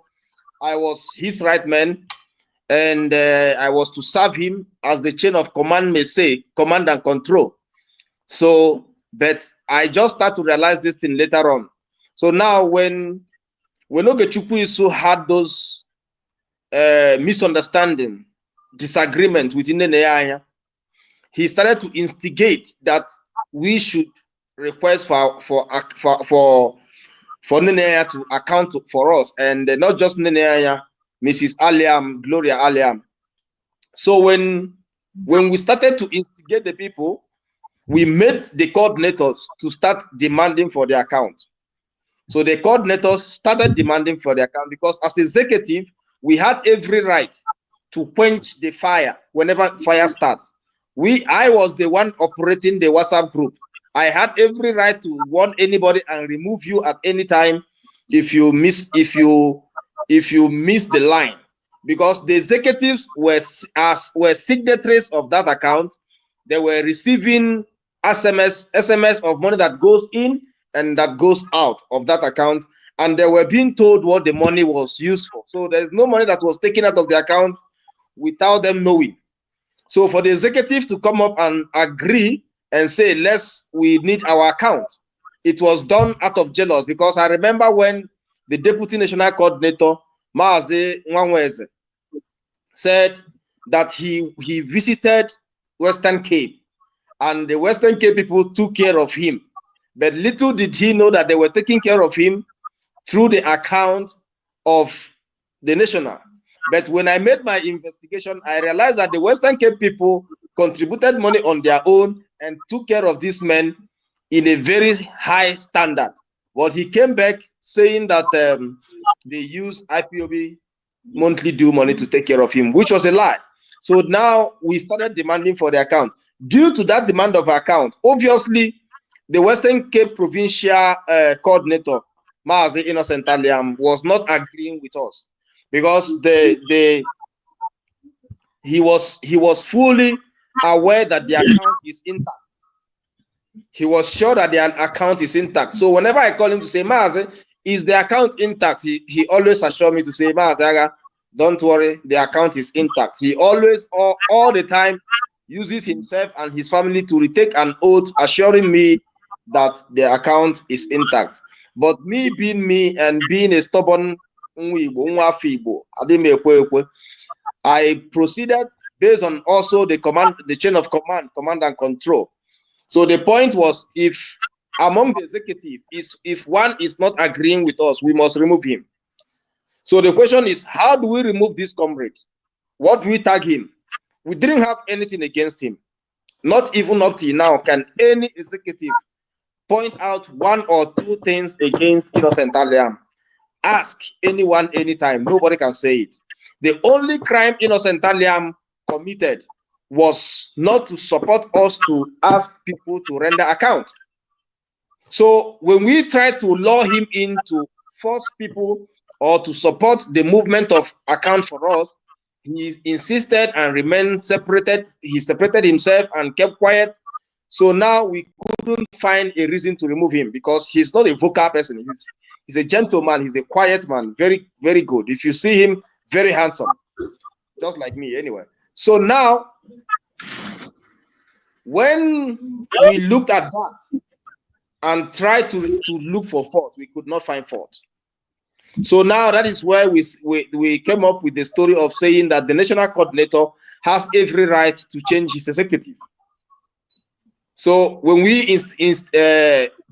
I was his right man, and I was to serve him as the chain of command may say, command and control. So, but I just started to realize this thing later on. So now when Ogechukwu had those misunderstanding, disagreement within the Nneneaya, he started to instigate that we should request for Nneneaya to account for us, and not just Nneneaya, Mrs. Aliam, Gloria Aliam. So when we started to instigate the people, we made the coordinators to start demanding for the account. So the coordinators started demanding for the account, because as executive, we had every right to quench the fire whenever fire starts. I was the one operating the WhatsApp group. I had every right to warn anybody and remove you at any time if you miss the line, because the executives were signatories of that account. They were receiving SMS of money that goes in and that goes out of that account, and they were being told what the money was used for. So there's no money that was taken out of the account without them knowing. So for the executive to come up and agree and say, we need our account, it was done out of jealousy. Because I remember when the deputy national coordinator, Maazi Nwanweze, said that he visited Western Cape, and the Western Cape people took care of him. But little did he know that they were taking care of him through the account of the national. But when I made my investigation, I realized that the Western Cape people contributed money on their own and took care of this man in a very high standard. But he came back saying that they use IPOB monthly due money to take care of him, which was a lie. So now we started demanding for the account. Due to that demand of account, obviously, the Western Cape Provincial coordinator, Maazi Innocent Aliam, was not agreeing with us because he was fully aware that the account is intact. He was sure that the account is intact. So whenever I call him to say, Maazi, is the account intact? He always assure me to say, Maazi, don't worry, the account is intact. He always, all the time, uses himself and his family to retake an oath, assuring me that the account is intact. But me being me and being a stubborn, I proceeded based on also the chain of command and control. So the point was, if among the executive, if one is not agreeing with us, we must remove him. So the question is, how do we remove this comrade? What do we tag him? We didn't have anything against him. Not even up till now can any executive point out one or two things against Innocent Aliam. Ask anyone anytime. Nobody can say it. The only crime Innocent Aliam committed was not to support us to ask people to render account. So when we try to lure him in to force people or to support the movement of account for us, he insisted and remained separated. He separated himself and kept quiet. So now we couldn't find a reason to remove him because he's not a vocal person. He's a gentleman. He's a quiet man. Very, very good. If you see him, very handsome. Just like me anyway. So now, when we looked at that and tried to look for fault, we could not find fault. So now that is where we came up with the story of saying that the national coordinator has every right to change his executive. So when we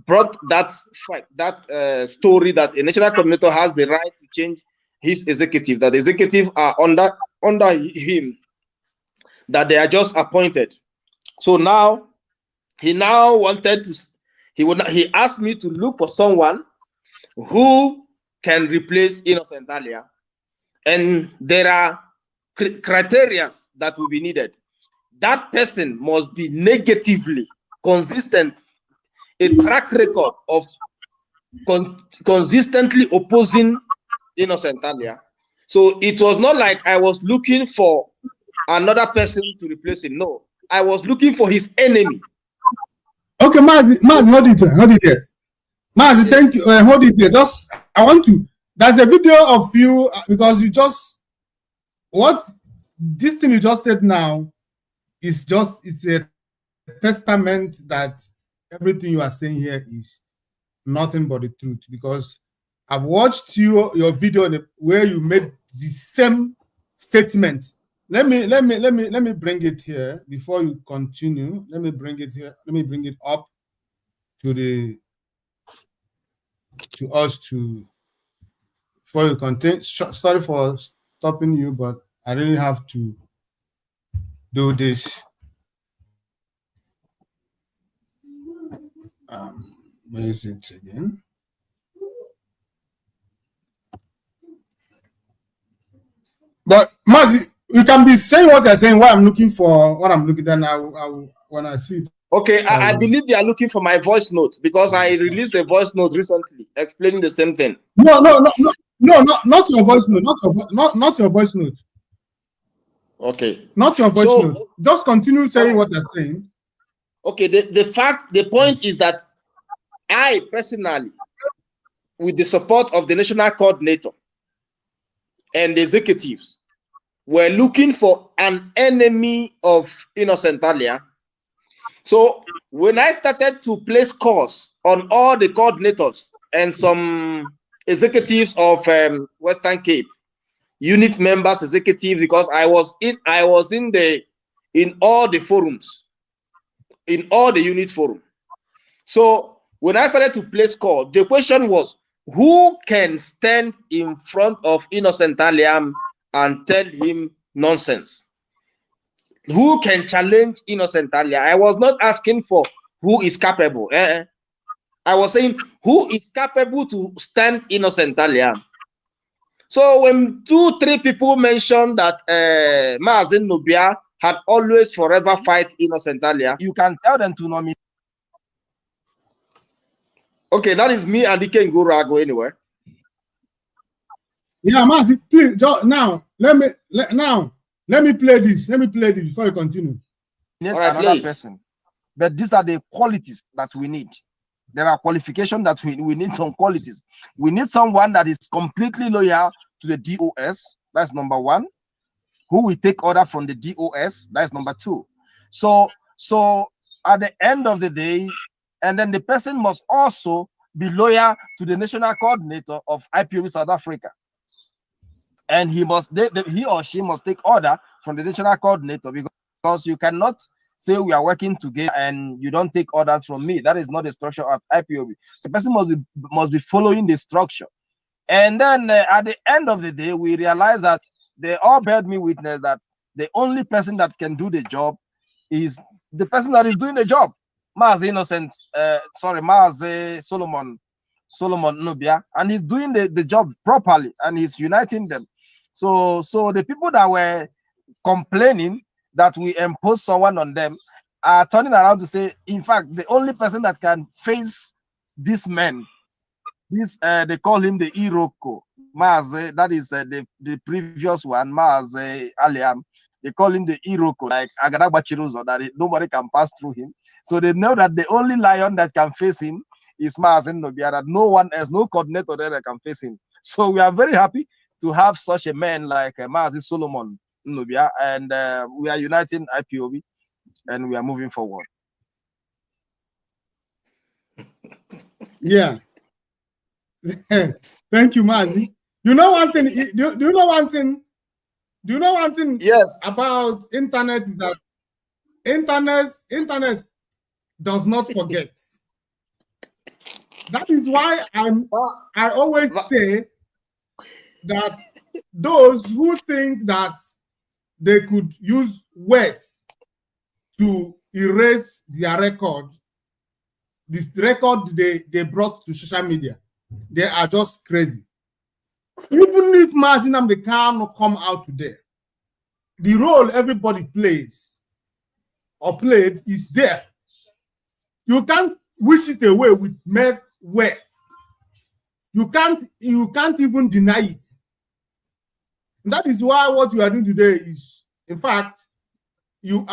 brought that story that a national coordinator has the right to change his executive, that the executive are under him, that they are just appointed. So now he wanted to, he asked me to look for someone who can replace Innocent Alia, and there are criteria that will be needed. That person must be negatively consistent, a track record of consistently opposing Innocent Alia. So it was not like I was looking for another person to replace him. No, I was looking for his enemy. Okay, Maazi, hold it there. Maazi, thank you. Hold it there. Just, I want to. There's a video of you because you just this thing you just said now is it's a testament that everything you are saying here is nothing but the truth. Because I've watched your video where you made the same statement. Let me bring it here before you continue. Let me bring it here. Let me bring it up to us to before you continue. Sorry for stopping you, but I really have to do this. Where is it again? But Maazi, you can be saying what you're saying. What I'm looking for, what I'm looking at now, when I see it. Okay, I believe they are looking for my voice note because I released a voice note recently explaining the same thing. No, not your voice note, not your voice note. Okay. Not your voice note. Just continue saying what you're saying. Okay, the point is that I personally, with the support of the national coordinator and the executives, were looking for an enemy of Innocent Alia. So when I started to place calls on all the coordinators and some executives of Western Cape, unit members, executives, because I was in all the forums, in all the unit forum. So when I started to place call, the question was, who can stand in front of Innocent Aliam and tell him nonsense? Who can challenge Innocent Alia? I was not asking for who is capable. I was saying, who is capable to stand innocent Aliam? So when 2-3 people mentioned that Maazin Nubia had always forever fight innocent Aliam, you can tell them to nominate. Okay, that is me and Ike Ngurago anyway. Yeah, Mazi, please, now let me play this. Let me play this before you continue. All right, another person. But these are the qualities that we need. There are qualifications that we need, some qualities. We need someone that is completely loyal to the DOS. That's number one. Who will take order from the DOS. That's number two. So at the end of the day, and then the person must also be loyal to the national coordinator of IPOB South Africa. And he or she must take order from the national coordinator, because you cannot say we are working together and you don't take orders from me. That is not the structure of IPOB. The person must be following the structure. And then at the end of the day, we realize that they all bear me witness that the only person that can do the job is the person that is doing the job. Maaz Solomon Nubia, and he's doing the job properly, and he's uniting them. So the people that were complaining that we impose someone on them are turning around to say, in fact, the only person that can face this man, they call him the Iroko. Maaz, that is the previous one, Maaz Aliam. They call him the Iroko, like Agadagba Chiruzo, that nobody can pass through him. So they know that the only lion that can face him is Maazin Nubia, that no one else, no coordinator there that can face him. So we are very happy to have such a man like Maazin Solomon Nubia, and we are uniting IPOB, and we are moving forward. Yeah. Thank you, Mazi. You know one thing? Do you know one thing? Do you know one thing? Yes. About internet is that internet does not forget. That is why I always say that those who think that they could use words to erase their record, this record they brought to social media, they are just crazy. Even if Mazinam they cannot come out today, the role everybody plays or played is there. You can't wish it away with mere words. You can't even deny it. And that is why what you are doing today is, in fact, you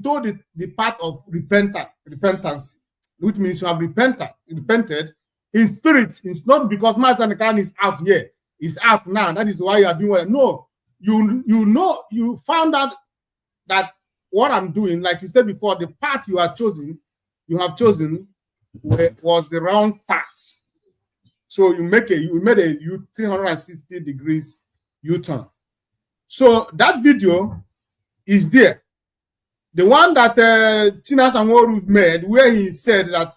told the part of repentance, which means you have repented in spirit. It's not because Master Nakan is out here. It's out now. That is why you are doing well. No, you found out that what I'm doing, like you said before, the path you have chosen was the wrong path. So you made a 360 degrees U-turn. So that video is there. The one that China Sanworu made, where he said that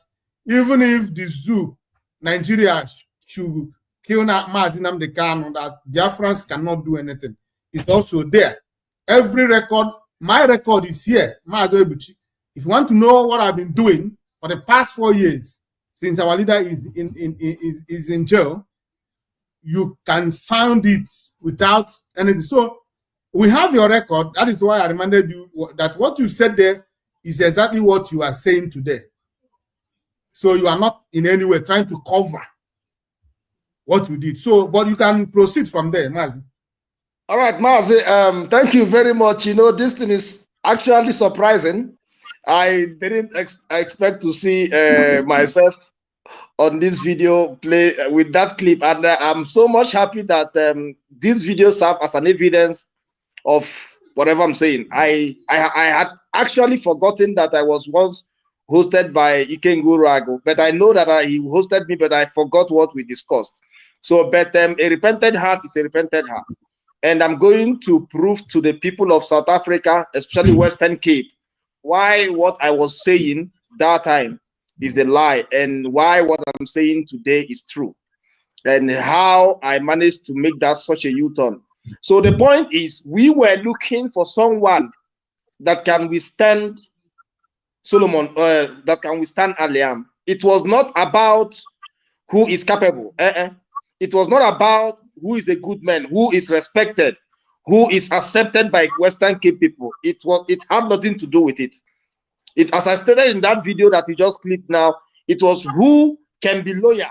even if the zoo, Nigeria should kill Mazi Nnamdi Kanu, that Biafrans cannot do anything, is also there. Every record, my record is here. If you want to know what I've been doing for the past 4 years, since our leader is in jail, you can find it without anything. So we have your record. That is why I reminded you that what you said there is exactly what you are saying today. So you are not in any way trying to cover what you did. So, but you can proceed from there, Mazi. All right, Mazi, thank you very much. You know, this thing is actually surprising. I didn't expect to see myself on this video play with that clip, and I'm so much happy that this video serves as an evidence of whatever I'm saying. I had actually forgotten that I was once hosted by Ike Ngurago, but I know that he hosted me, but I forgot what we discussed. So, but a repentant heart is a repentant heart. And I'm going to prove to the people of South Africa, especially Western Cape, why what I was saying that time is a lie, and why what I'm saying today is true, and how I managed to make that such a U-turn. So the point is, we were looking for someone that can withstand Solomon, that can withstand Aliam. It was not about who is capable. It was not about who is a good man, who is respected, who is accepted by Western Cape people. It had nothing to do with it. As I stated in that video that you just clipped now, it was who can be loyal,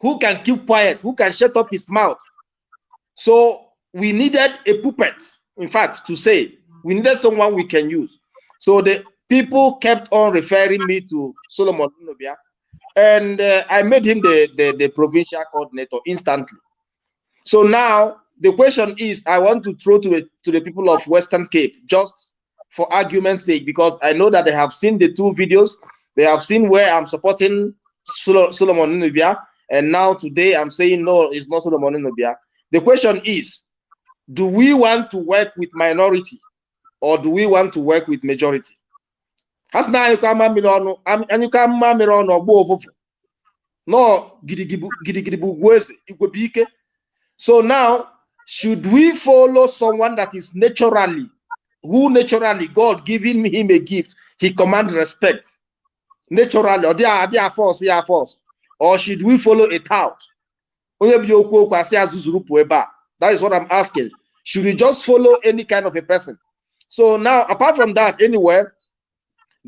who can keep quiet, who can shut up his mouth. So we needed a puppet, in fact, to say, we needed someone we can use. So the people kept on referring me to Solomon Nobia, and I made him the provincial coordinator instantly. So now the question is, I want to throw to the people of Western Cape, just for argument's sake, because I know that they have seen the two videos. They have seen where I'm supporting Solomon Nobia, and now today I'm saying no, it's not Solomon Nobia. The question is, do we want to work with minority or do we want to work with majority? So now, should we follow someone that is naturally, God giving him a gift, he commands respect naturally, or they are force, or should we follow a tout? That is what I'm asking. Should we just follow any kind of a person? So now, apart from that, anyway,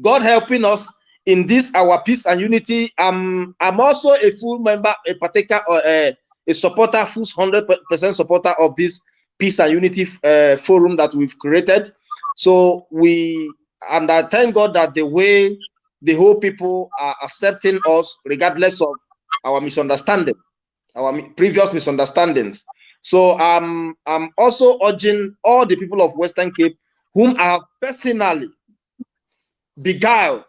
God helping us in this our peace and unity. I'm also a full member, a partaker, or a supporter, who's 100% supporter of this peace and unity forum that we've created. So I thank God that the way the whole people are accepting us, regardless of our misunderstanding, our previous misunderstandings. So I'm also urging all the people of Western Cape whom I have personally beguiled,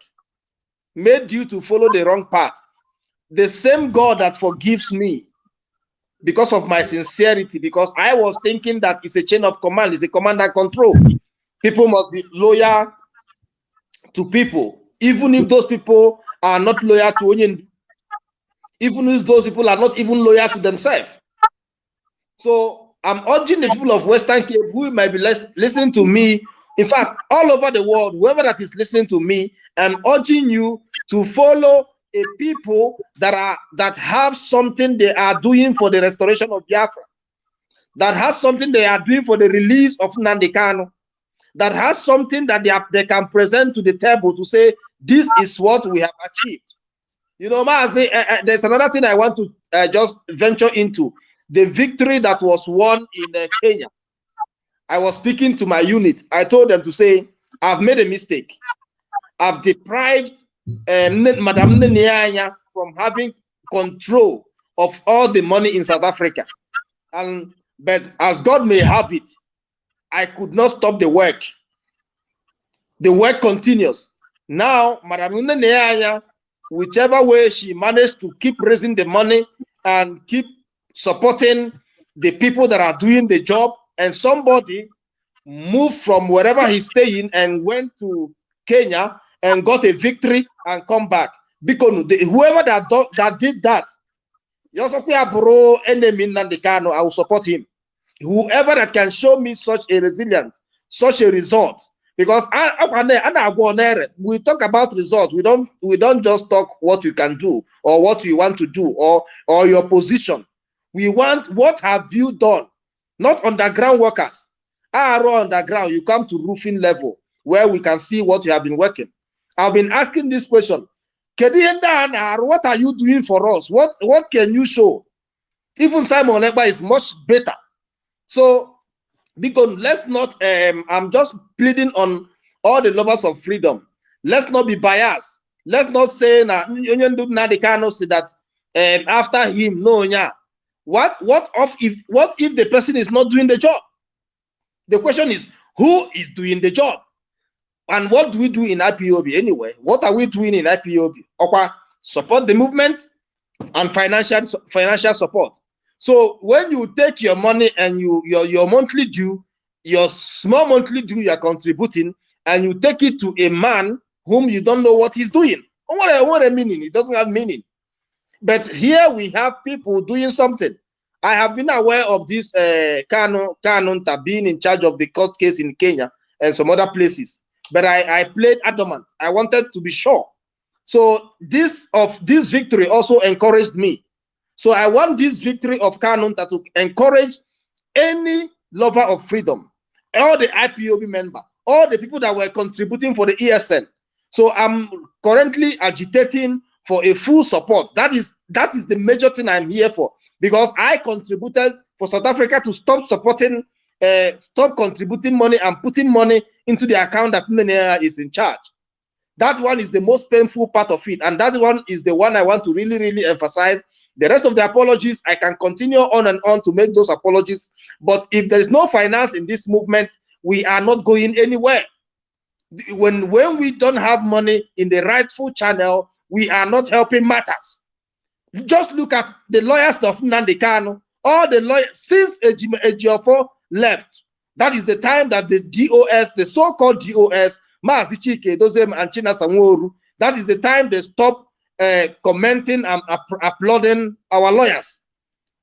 made you to follow the wrong path. The same God that forgives me because of my sincerity, because I was thinking that it's a chain of command, it's a command and control. People must be loyal to people, even if those people are not loyal to Onyendu, even if those people are not even loyal to themselves. So I'm urging the people of Western Cape who might be listening to me, in fact, all over the world, whoever that is listening to me, I'm urging you to follow a people that have something they are doing for the restoration of Biafra, that has something they are doing for the release of Nnamdi Kanu, that has something that they can present to the table to say, this is what we have achieved. You know, there's another thing I want to just venture into. The victory that was won in Kenya. I was speaking to my unit. I told them to say, I've made a mistake. I've deprived Madam Nyanya from having control of all the money in South Africa. But as God may have it, I could not stop the work. The work continues. Now, Madam Nyanya, whichever way she managed to keep raising the money and keep supporting the people that are doing the job, and somebody moved from wherever he's staying and went to Kenya and got a victory and come back. Because whoever that did that, I will support him. Whoever that can show me such a resilience, such a result, because we talk about results. We don't just talk what you can do or what you want to do or your position. We want what have you done, not underground workers. Underground, you come to roofing level where we can see what you have been working. I've been asking this question. What are you doing for us? What can you show? Even Simon Ekpa is much better. So, because let's not, I'm just pleading on all the lovers of freedom. Let's not be biased. Let's not say that after him, no, yeah. What if the person is not doing the job? The question is, who is doing the job? And what do we do in IPOB anyway? What are we doing in IPOB? Okay, support the movement and financial support. So when you take your money and your monthly due, your small monthly due you're contributing, and you take it to a man whom you don't know what he's doing. What a meaning? It doesn't have meaning. But here we have people doing something. I have been aware of this Kanunta being in charge of the court case in Kenya and some other places. But I played adamant. I wanted to be sure So this victory also encouraged me. So I want this victory of Kanunta to encourage any lover of freedom, all the IPOB member, all the people that were contributing for the ESN. So I'm currently agitating for a full support. That is the major thing I'm here for, because I contributed for South Africa to stop contributing money and putting money into the account that Nenea is in charge. That one is the most painful part of it, and that one is the one I want to really, really emphasize. The rest of the apologies, I can continue on and on to make those apologies, but if there is no finance in this movement, we are not going anywhere. When we don't have money in the rightful channel, we are not helping matters. Just look at the lawyers of Nnamdi Kanu. All the lawyers, since Ejiofor left, that is the time that the DOS, the so-called DOS, Mazi Chike Dozem and Chinasa Nworu, that is the time they stopped commenting and applauding our lawyers.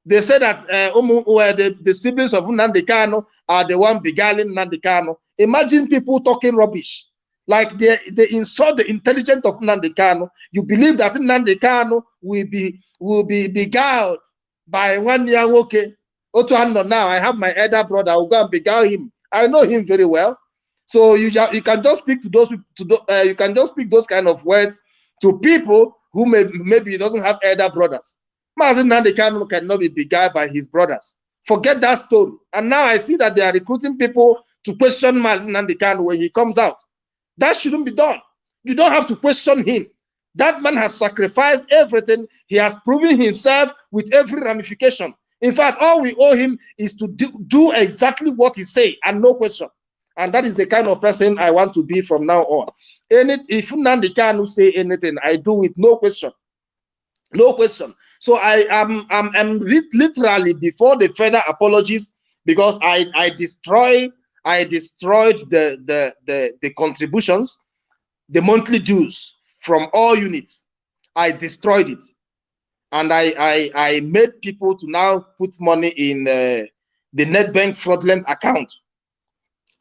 They say that the siblings of Nnamdi Kanu are the one beguiling Nnamdi Kanu. Imagine people talking rubbish. Like they insult the intelligence of Nnamdi Kanu. You believe that Nnamdi Kanu will be beguiled by one young okay. Now I have my elder brother. I will go and beguile him. I know him very well. So you can just speak to those you can just speak those kind of words to people who maybe doesn't have elder brothers. Mazi Nnamdi Kanu cannot be beguiled by his brothers. Forget that story. And now I see that they are recruiting people to question Mazi Nnamdi Kanu when he comes out. That shouldn't be done. You don't have to question him. That man has sacrificed everything. He has proven himself with every ramification. In fact, all we owe him is to do exactly what he says and no question. And that is the kind of person I want to be from now on. If Nnamdi Kanu say anything, I do it, no question. No question. So I'm literally before the further apologies, because I destroyed the contributions, the monthly dues from all units. I destroyed it, and I made people to now put money in the NetBank fraudulent account.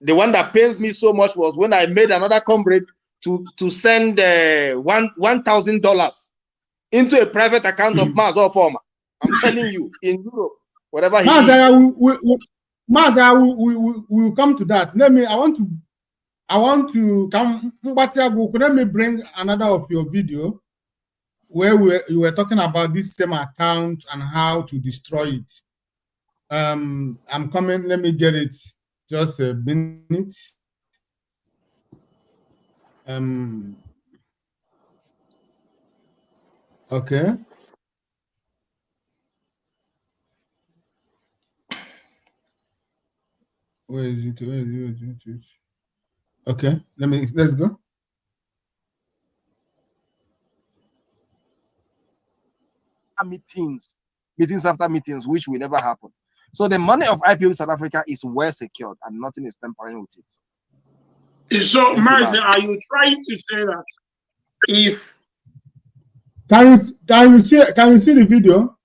The one that pains me so much was when I made another comrade to send $1,000 into a private account of Maz or former. I'm telling you, in Europe, whatever he is. Maza, we will come to that. I want to come. Let me bring another of your video where you were talking about this same account and how to destroy it. I'm coming. Let me get it. Just a minute. Okay. Where is it? Okay, let's go. Meetings after meetings, which will never happen. So the money of IPO in South Africa is well secured and nothing is tampering with it. So, Martin, are you trying to say that if can you see the video?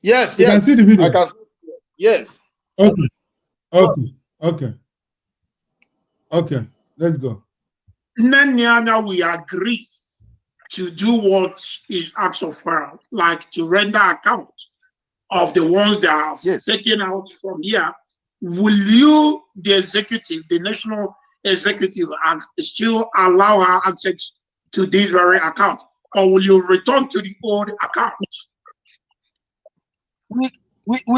Yes, you can see the video. I can see it. Yes. Okay. Let's go. Nanyana, we agree to do what is asked of her, like to render account of the ones that are taken out from here. Will you, the executive, the national executive, still allow her access to this very account, or will you return to the old account? We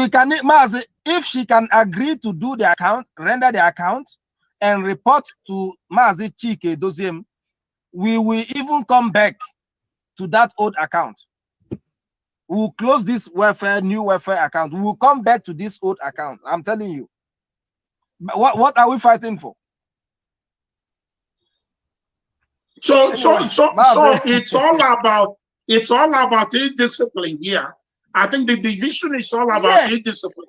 can, Mazi, if she can agree to do the account, render the account, and report to Mazi Chike Doziem, we will even come back to that old account. We will close this new welfare account. We will come back to this old account. I'm telling you. What are we fighting for? So it's all about indiscipline here. I think the division is all about indiscipline.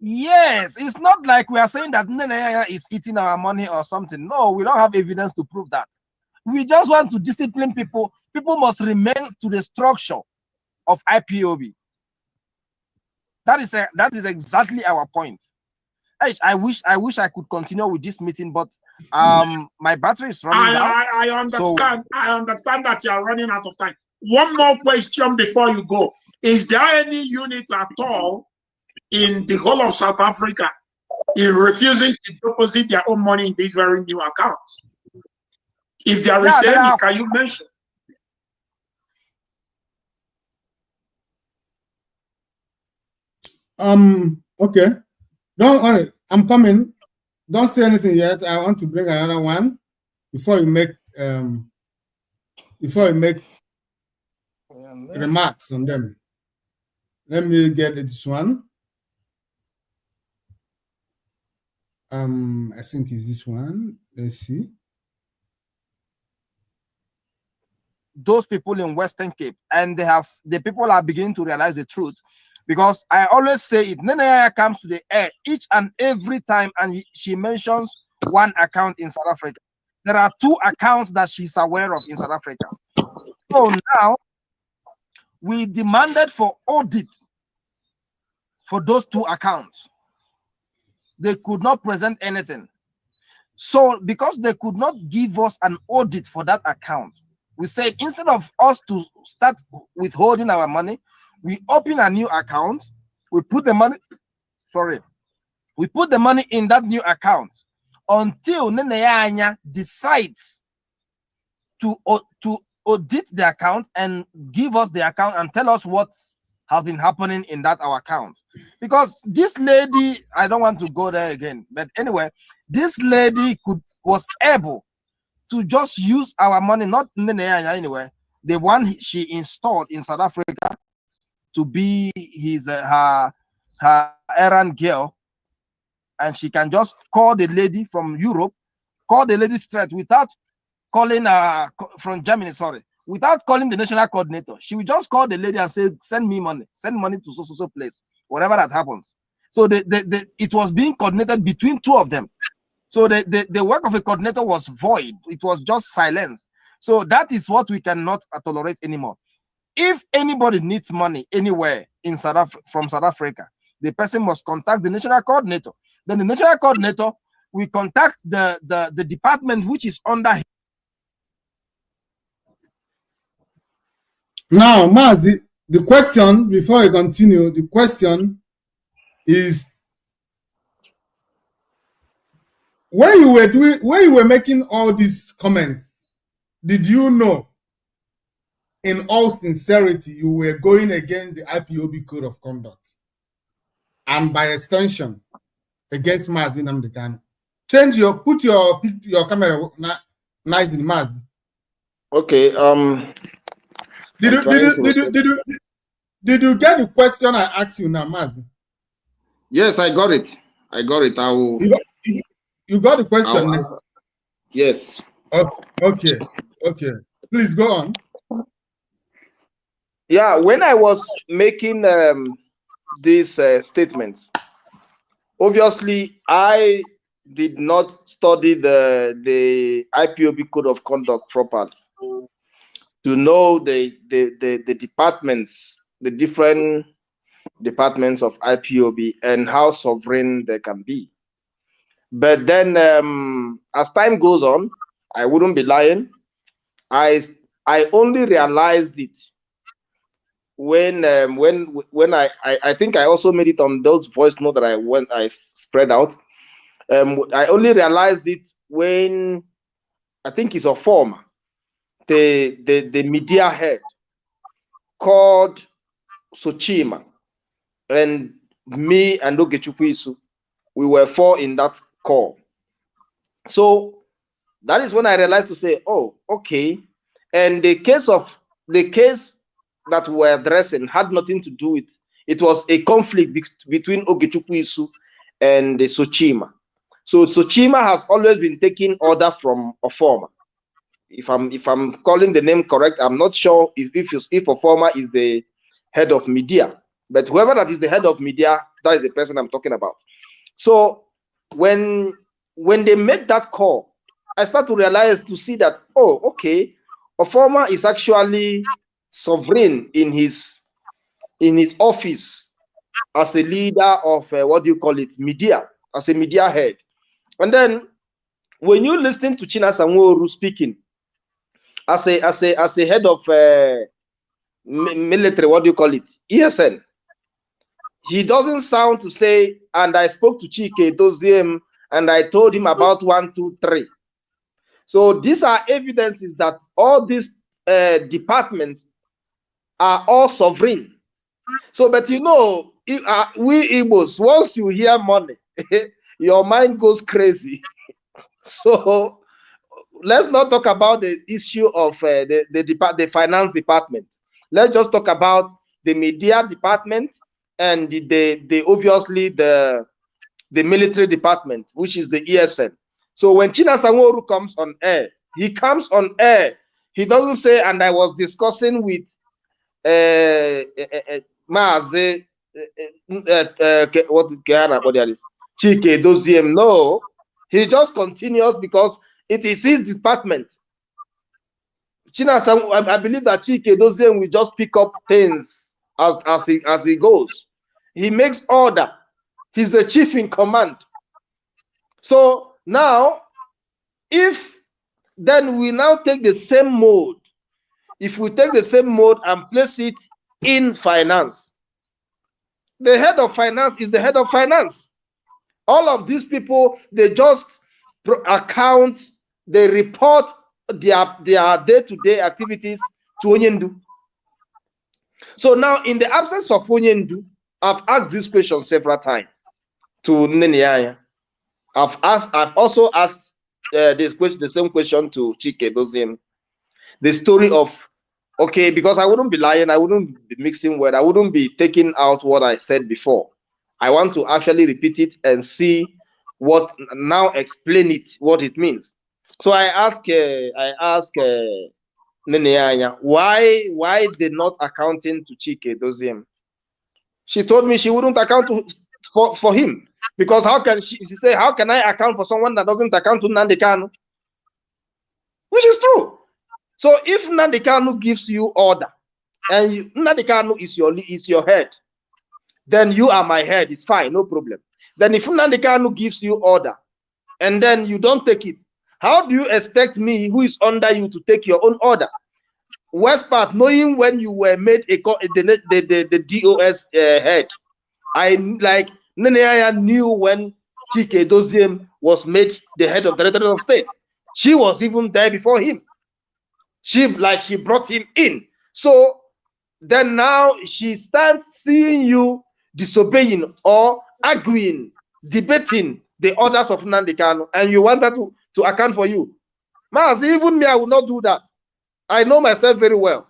Yes, it's not like we are saying that Nenea is eating our money or something. No, we don't have evidence to prove that. We just want to discipline people. People must remain to the structure of IPOB. That is exactly our point. I wish I could continue with this meeting, but my battery is running down. I understand. I understand that you are running out of time. One more question before you go. Is there any unit at all in the whole of South Africa in refusing to deposit their own money in these very new accounts? If there is any, can you mention? Okay. Don't worry, I'm coming. Don't say anything yet. I want to bring another one before you make remarks on them. Let me get this one. I think it's this one. Let's see. Those people in Western Cape, and the people are beginning to realize the truth, because I always say it. Nenea comes to the air each and every time, and she mentions one account in South Africa. There are 2 accounts that she's aware of in South Africa. So now we demanded for audit for those 2 accounts. They could not present anything. So because they could not give us an audit for that account, we said instead of us to start withholding our money, we open a new account. We put the money, we put the money in that new account until Nenea decides to audit the account and give us the account and tell us what has been happening in that our account. Because this lady, I don't want to go there again, but anyway, this lady was able to just use our money, not Nenea anyway, the one she installed in South Africa to be her errand girl, and she can just call the lady from Europe, call the lady straight without calling from Germany, without calling the national coordinator. She will just call the lady and say, send me money, send money to so place, whatever that happens. So it was being coordinated between 2 of them. So the work of a coordinator was void. It was just silence. So that is what we cannot tolerate anymore. If anybody needs money anywhere in from South Africa, the person must contact the national coordinator. Then the national coordinator will contact the department which is under him. Now, Mazi, the question, before I continue, the question is, when you were making all these comments, did you know, in all sincerity, you were going against the IPOB code of conduct, and by extension, against Mazi Nnamdi Kanu? Put your camera nice in Mazi. Okay. Did you get the question I asked you now, Mazi? Yes, I got it. I will. You got the question? Yes. Okay. Please go on. Yeah, when I was making these statements, obviously I did not study the IPOB code of conduct properly to know the departments, the different departments of IPOB and how sovereign they can be. But then as time goes on, I wouldn't be lying, I only realized it when I think I also made it on those voice notes that I spread out. I only realized it when I think it's a former, the media head called Sochima, and me and Ogechukwu Isu, we were 4 in that call. So that is when I realized to say, oh, okay. And the case that we were addressing had nothing to do with it. Was a conflict between Ogechukwu Isu and the Sochima. So Sochima has always been taking order from Ofoma. If I'm calling the name correct, I'm not sure if Ofoma is the head of media, but whoever that is the head of media, that is the person I'm talking about. So when they made that call, I start to realize, to see that, oh, okay, Ofoma is actually sovereign in his office as the leader of media. as a media head. And then when you listen to Chinasa Nworu speaking as a head of military, what do you call it? ESN. He doesn't sound to say, and I spoke to Chike Doziem and I told him about 1, 2, 3. So these are evidences that all these departments are all sovereign. So, but you know, we Igbos, once you hear money, your mind goes crazy. So let's not talk about the issue of the finance department. Let's just talk about the media department and the obviously the military department, which is the ESN. So when Chinasa Nworu comes on air, he comes on air. He doesn't say, and I was discussing with Maaze, Chike Doziem. No, he just continues because it is his department. Chinasa, I believe that Chike Doziem will just pick up things as he goes. He makes order. He's the chief in command. So now, if then we now take the same mode, if we take the same mode and place it in finance, the head of finance is the head of finance. All of these people, they just account, they report their day-to-day activities to Onyendu. So now, in the absence of Onyendu, I've asked this question several times to Neniaya. I've also asked the same question to Chike Doziem. The story of, okay, because I wouldn't be lying, I wouldn't be mixing words, I wouldn't be taking out what I said before. I want to actually repeat it and see what, now explain it, what it means. So I ask Nenianya, why they not accounting to Chike Doziem? She told me she wouldn't account for him, because how can she say, how can I account for someone that doesn't account to Nnamdi Kanu? Which is true. So if Nnamdi Kanu gives you order, and Nnamdi Kanu is your head, then you are my head. It's fine, no problem. Then if Nnamdi Kanu gives you order, and then you don't take it, how do you expect me, who is under you, to take your own order? Worst part, knowing when you were made the DOS head, Neniaya knew when Chike Doziem was made the head of the Directorate of State. She was even there before him. She brought him in. So then now she starts seeing you disobeying or arguing, debating the orders of Nnamdi Kanu, and you want her to account for you. Mas, even me, I will not do that. I know myself very well.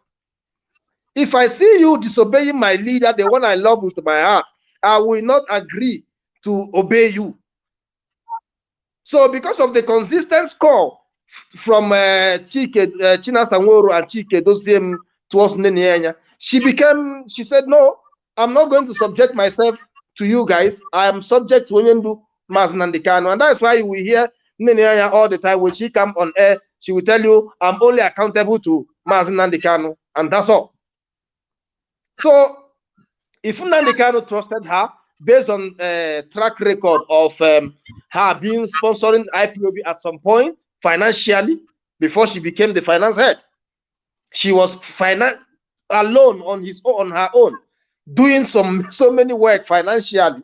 If I see you disobeying my leader, the one I love with my heart, I will not agree to obey you. So because of the consistent call from Chinasa Nworu and Chike Doziem towards Nenianya, she said, no, I'm not going to subject myself to you guys. I am subject to Onyendu Mas Nnamdi Kanu. And that's why you will hear Nenianya all the time. When she comes on air, she will tell you, I'm only accountable to Mas Nnamdi Kanu, and that's all. So if Nnamdi Kanu trusted her, based on track record of her being sponsoring IPOB at some point financially, before she became the finance head, she was alone on her own, doing so many work financially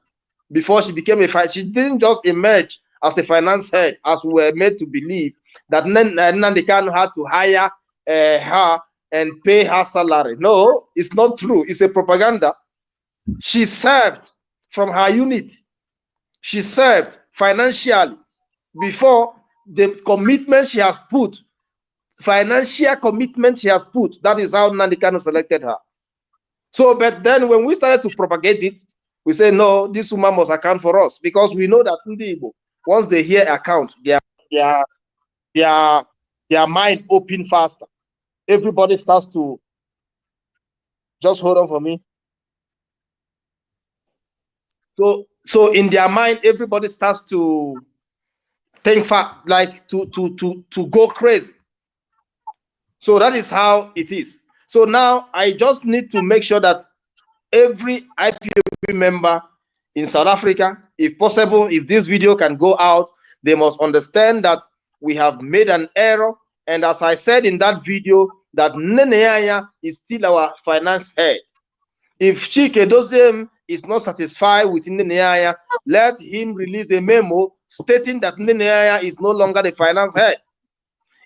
before she became she didn't just emerge as a finance head, as we were made to believe that Nnamdi Kanu had to hire her and pay her salary. No, it's not true. It's a propaganda. She served from her unit. She served financially before the commitment she has put, financial commitment she has put. That is how Nnamdi Kanu selected her. So, but then when we started to propagate it, we say, no, this woman must account for us, because we know that Ndi Igbo, once they hear account, their mind open faster. Everybody starts to, just hold on for me. So in their mind, everybody starts to think like to go crazy. So that is how it is. So now I just need to make sure that every IPOB member in South Africa. If possible, if this video can go out, they must understand that we have made an error. And as I said in that video, that Nene is still our finance head. If Chike Dozem is not satisfied with Nene, let him release a memo stating that Nene is no longer the finance head.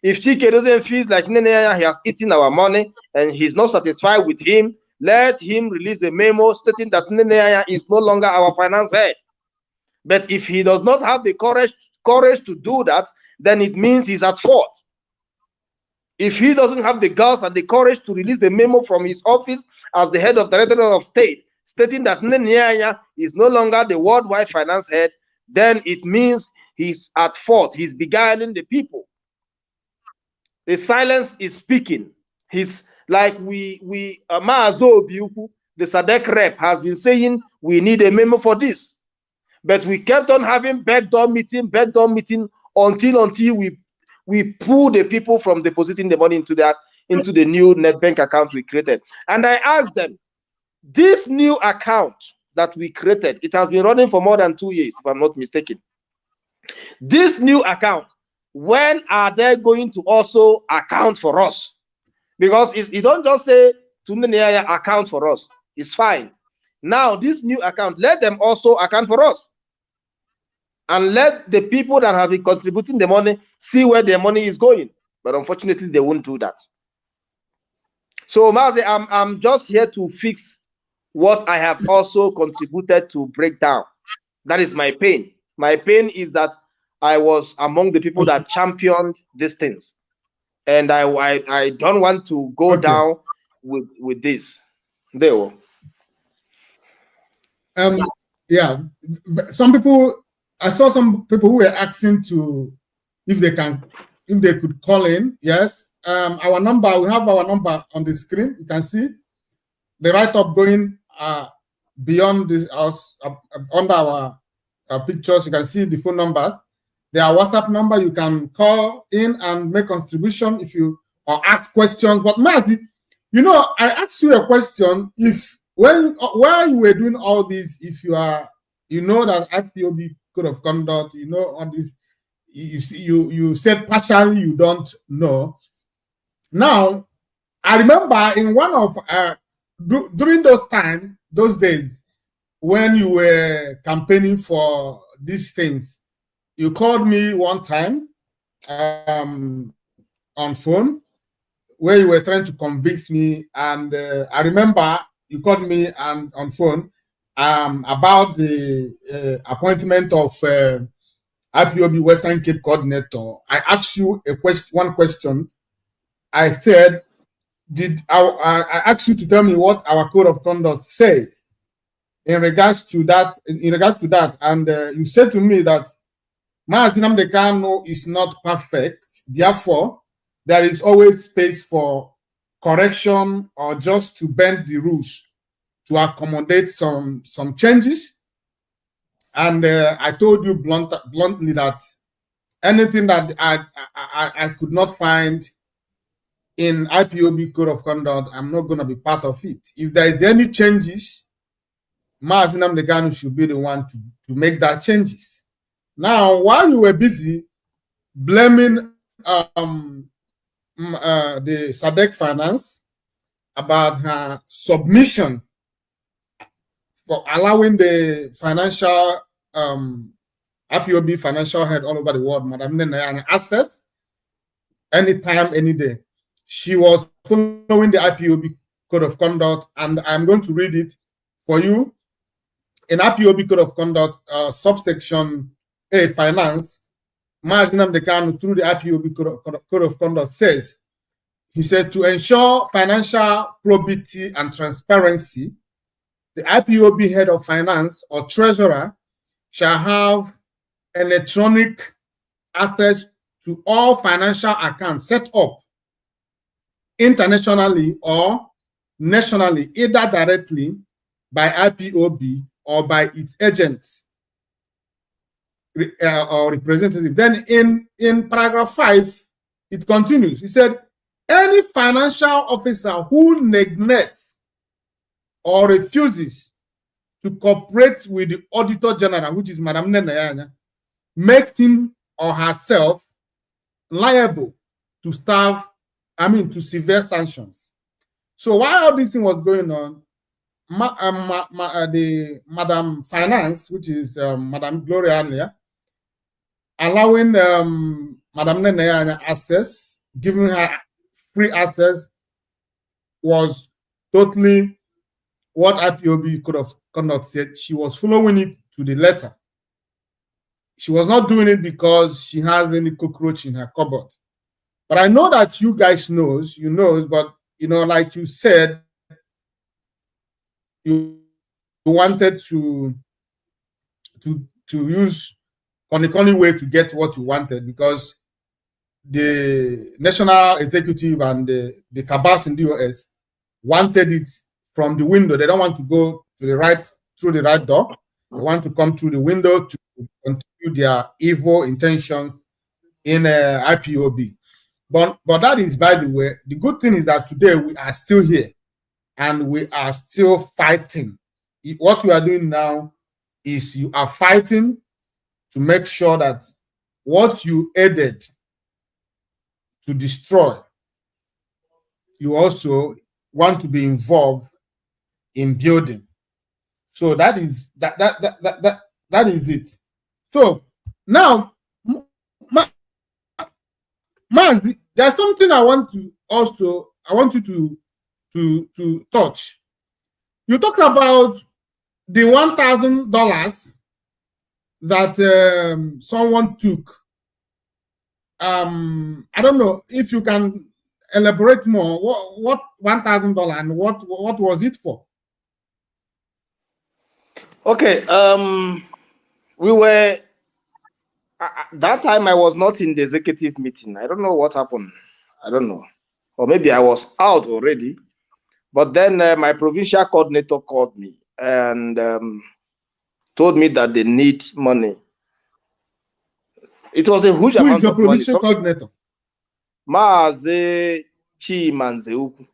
If Chike doesn't feel like Nene he has eaten our money and he's not satisfied with him, let him release a memo stating that Nene is no longer our finance head. But if he does not have the courage to do that, then it means he's at fault. If he doesn't have the guts and the courage to release the memo from his office as the head of the Directorate of State, stating that Nene is no longer the worldwide finance head, then it means he's at fault. He's beguiling the people. The silence is speaking. He's like Maazo Obiukwu, the SADC rep, has been saying we need a memo for this. But we kept on having backdoor meeting until we pull the people from depositing the money into the new net bank account we created. And I asked them, this new account that we created, it has been running for more than 2 years, if I'm not mistaken. This new account, when are they going to also account for us? Because you don't just say to Nene account for us. It's fine. Now, this new account, let them also account for us. And let the people that have been contributing the money see where their money is going. But unfortunately, they won't do that. So, Mazi, I'm just here to fix what I have also contributed to break down. That is my pain. My pain is that I was among the people that championed these things. And I don't want to go down with this. There. Yeah, some people, I saw some people who were asking if they could call in. Yes, our number, we have our number on the screen. You can see the write-up going beyond this house, under our pictures. You can see the phone numbers. There are WhatsApp number. You can call in and make contribution or ask questions. But Matthew, I asked you a question. While you were doing all this, if you know that IPOB code of conduct, all this, you said partially you don't know. Now, I remember in one of during those days when you were campaigning for these things, you called me one time on phone where you were trying to convince me, and I remember you called me on phone about the appointment of IPOB Western Cape coordinator. I asked you one question. I said, I asked you to tell me what our code of conduct says in regards to that, and you said to me that Mazi Nnamdi Kanu is not perfect, therefore there is always space for correction or just to bend the rules to accommodate some changes. And I told you bluntly that anything that I could not find in IPOB code of conduct, I'm not going to be part of it. If there is any changes, Mazi Nnamdi Kanu should be the one to make that changes. Now, while you were busy blaming the SADC finance about her submission for allowing the financial IPOB financial head all over the world, Madam Nene, access anytime, any day. She was following the IPOB code of conduct, and I'm going to read it for you. In IPOB code of conduct, subsection A, finance, Mazi Nnamdi Kanu through the IPOB code of conduct says, he said, to ensure financial probity and transparency, the IPOB head of finance or treasurer shall have electronic access to all financial accounts set up internationally or nationally, either directly by IPOB or by its agents or representative. Then in paragraph 5, it continues. He said, any financial officer who neglects or refuses to cooperate with the Auditor General, which is Madam Nenayanya, makes him or herself liable to to severe sanctions. So while all this thing was going on, the Madam Finance, which is Madam Gloria Ania, allowing Madam Nenayanya access, giving her free access, was totally what IPOB could have conducted. She was following it to the letter. She was not doing it because she has any cockroach in her cupboard. But I know that you guys knows, but like you said, you wanted to use the way to get what you wanted, because the national executive and the cabals in the US wanted it from the window. They don't want to go to the right, through the right door. They want to come through the window to continue their evil intentions in IPOB. But that is, by the way, the good thing is that today we are still here and we are still fighting. What we are doing now is you are fighting to make sure that what you aided to destroy, you also want to be involved in building. So that is that is it. So now, Maz, there's something I want you to touch. You talked about the $1,000 that someone took. I don't know if you can elaborate more. What $1,000 and what was it for? Okay. We were that time I was not in the executive meeting. I don't know what happened. I don't know, or maybe I was out already. But then my provincial coordinator called me and told me that they need money. It was a huge amount of money. Who is your provincial coordinator? Maaze Chimanzeuku.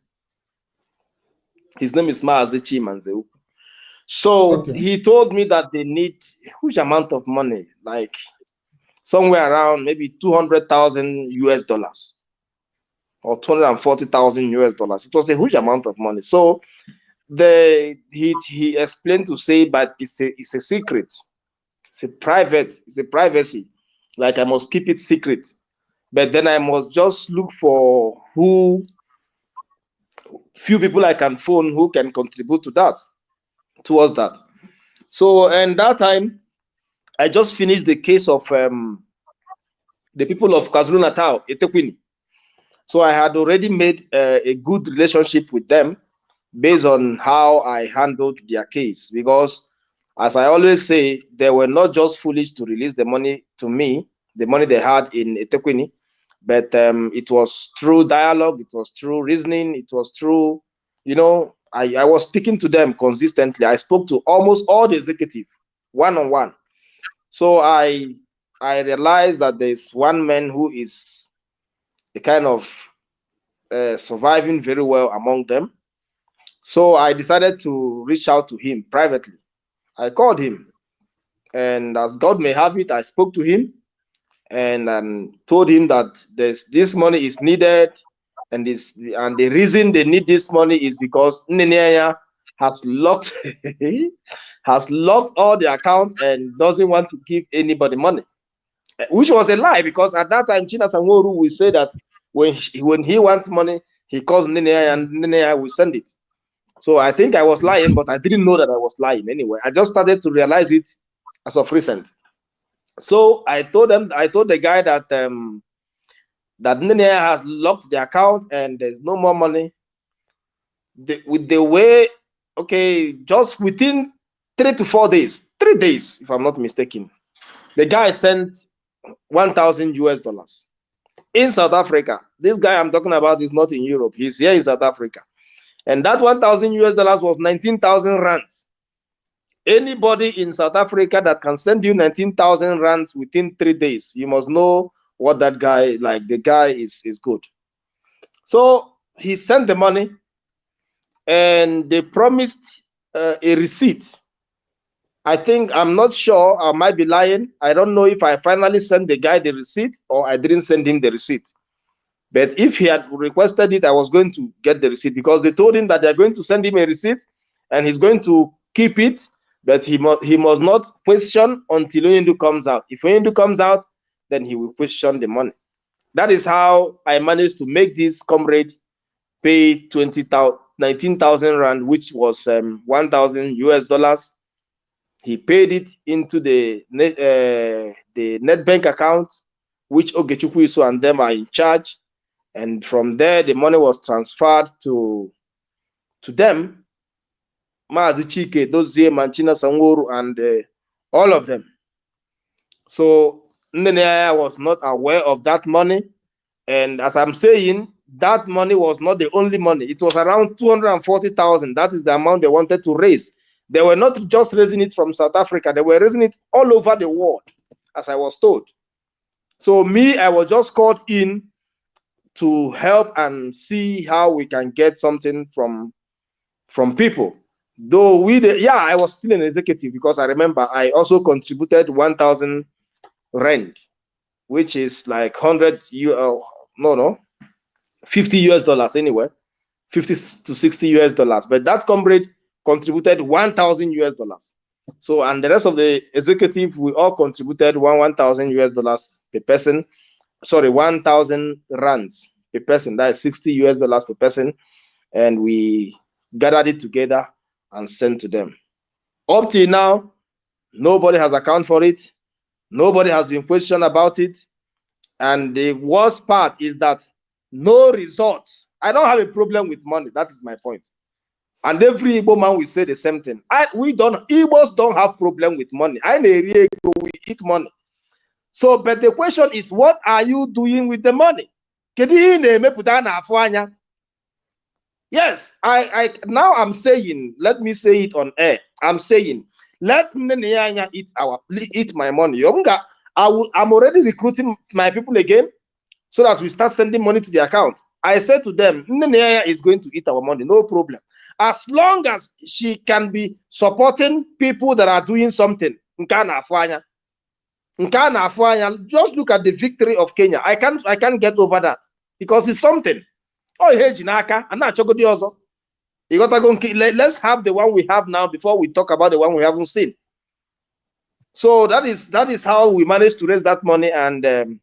His name is Maaze Chimanzeuku. So he told me that they need a huge amount of money, like somewhere around maybe $200,000 or $240,000. It was a huge amount of money. So he explained to say, but it's a secret. It's a privacy. Like I must keep it secret. But then I must just look for few people I can phone who can contribute towards that. So, and that time, I just finished the case of the people of KwaZulu-Natal, Etequini. So I had already made a good relationship with them based on how I handled their case. Because, as I always say, they were not just foolish to release the money to me, the money they had in Etequini, but it was through dialogue, it was through reasoning, it was through, I was speaking to them consistently. I spoke to almost all the executive one-on-one. So I realized that there's one man who is a kind of surviving very well among them. So I decided to reach out to him privately. I called him, and as God may have it, I spoke to him and told him that this money is needed, and the reason they need this money is because Nenea has locked all the accounts and doesn't want to give anybody money, which was a lie, because at that time China Sanworu will say that when he wants money, he calls Nenea and Nenea will send it. So I think I was lying, but I didn't know that I was lying anyway. I just started to realize it as of recent. So I told the guy that that Nenea has locked the account and there's no more money. With the way, just within 3 to 4 days, 3 days, if I'm not mistaken, the guy sent $1,000 in South Africa. This guy I'm talking about is not in Europe. He's here in South Africa. And that $1,000 was 19,000 rands. Anybody in South Africa that can send you 19,000 rands within 3 days, you must know what that guy, like the guy is good. So he sent the money and they promised a receipt I think, I'm not sure, I might be lying. I don't know if I finally sent the guy the receipt or I didn't send him the receipt. But if he had requested it, I was going to get the receipt because they told him that they're going to send him a receipt and he's going to keep it, but he must not question until Oyindu comes out. If Oyindu comes out, then he will question the money. That is how I managed to make this comrade pay 19,000 rand, which was 1,000 US dollars. He paid it into the net bank account, which Ogechukwu Isu and them are in charge. And from there, the money was transferred to them, Maazi Chike, Dozie, Manchina Sangoru, and all of them. So Nneneaya was not aware of that money. And as I'm saying, that money was not the only money. It was around 240,000. That is the amount they wanted to raise. They were not just raising it from South Africa. They were raising it all over the world, as I was told. So me, I was just called in to help and see how we can get something from people. Though I was still an executive because I remember I also contributed 1,000 rand, which is like 50 US dollars anyway, 50 to 60 US dollars. But that comrade contributed 1,000 US dollars. So, and the rest of the executive, we all contributed 1,000 US dollars per person. Sorry, 1,000 rands per person. That is 60 US dollars per person. And we gathered it together and sent to them. Up till now, nobody has accounted for it. Nobody has been questioned about it. And the worst part is that no results. I don't have a problem with money. That is my point. And every Igbo man will say the same thing. Igbos don't have problem with money. We eat money. So, but the question is, what are you doing with the money? Yes, now I'm saying, let me say it on air. I'm saying, let Nneneanya eat my money. I'm already recruiting my people again so that we start sending money to the account. I said to them, Nneneanya is going to eat our money, no problem. As long as she can be supporting people that are doing something. Just look at the victory of Kenya. I can't get over that because it's something. Oh, hey, Jinaka, and not Chogodi also. Let's have the one we have now before we talk about the one we haven't seen. So that is how we managed to raise that money, and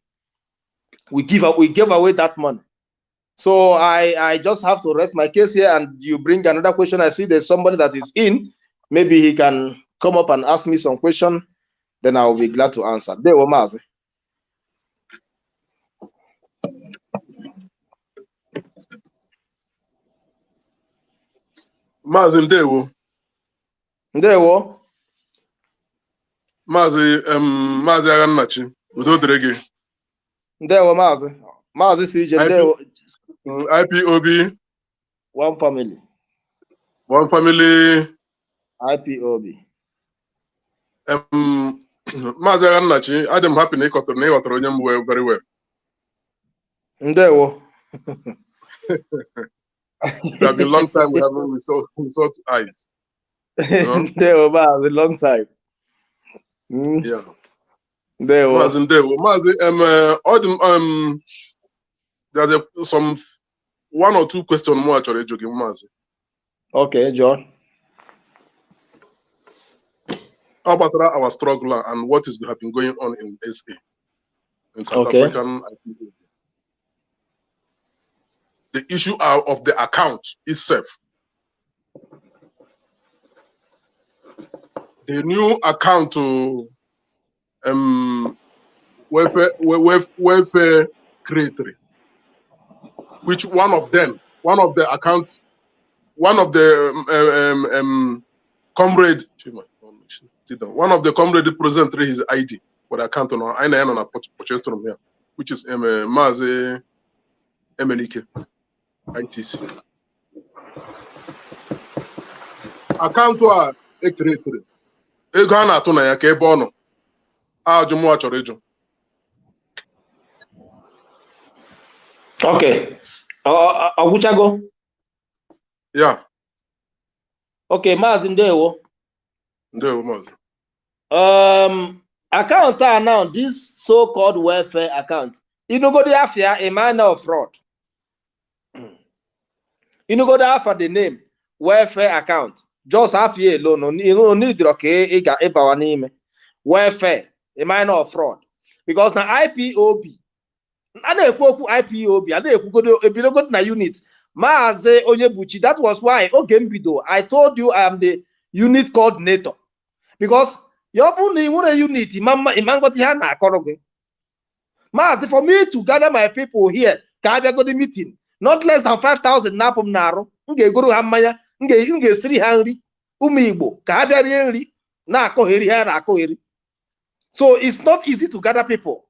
we gave away that money. So I just have to rest my case here, and you bring another question. I see there's somebody that is in. Maybe he can come up and ask me some question. Then I will be glad to answer. There were Mazi. Mazi Ndewo. Ndewo. Mazi Agannachi. Udo dịrị gị. Ndewo Mazi. Mazi CJ Ndewo. IPOB. One family. One family. IPOB. Mazi Agannachi, I'm happy na ịghọtara onye m very well. Ndewo. It has been a long time we haven't resort eyes. Ndewo, Mazi, long time. Yeah. Ndewo. Mazi Ndewo. Mazi, there's some one or two questions more actually joking, Mazi. Okay, John. How about our struggle and what is happening going on in SA, in South African IPOB? The issue of the account itself. The new account to welfare creatory, which one of the comrade, one of the comrade present his ID for the account on I know purchase from here, which is Mazi Emenike ITC. Account to a creatory. Ego a na-atụ na ya ka ebe ọ nọ ajụ mụ chọrọ ịjụ. Okay. Ọgwụchago? Yeah. Okay, Maazị Ndewo. Ndewo, Maazị. Account are now this so-called welfare account. You know, go there for a manner of fraud. You know, go there for the name welfare account. Just half year alone. You don't need to name welfare, a minor of fraud. Because now IPOB, I know IPOB, I know if you go to unit. Maaze Onyebuchi, that was why I told you I am the unit coordinator. Because you want a unit, Maaze, for me to gather my people here, can I go to the meeting? Not less than 5,000 napum naro. Nge guru hamaya, nge sri hanri, umibo, kabia henri, na koheri hera koheri. So it's not easy to gather people.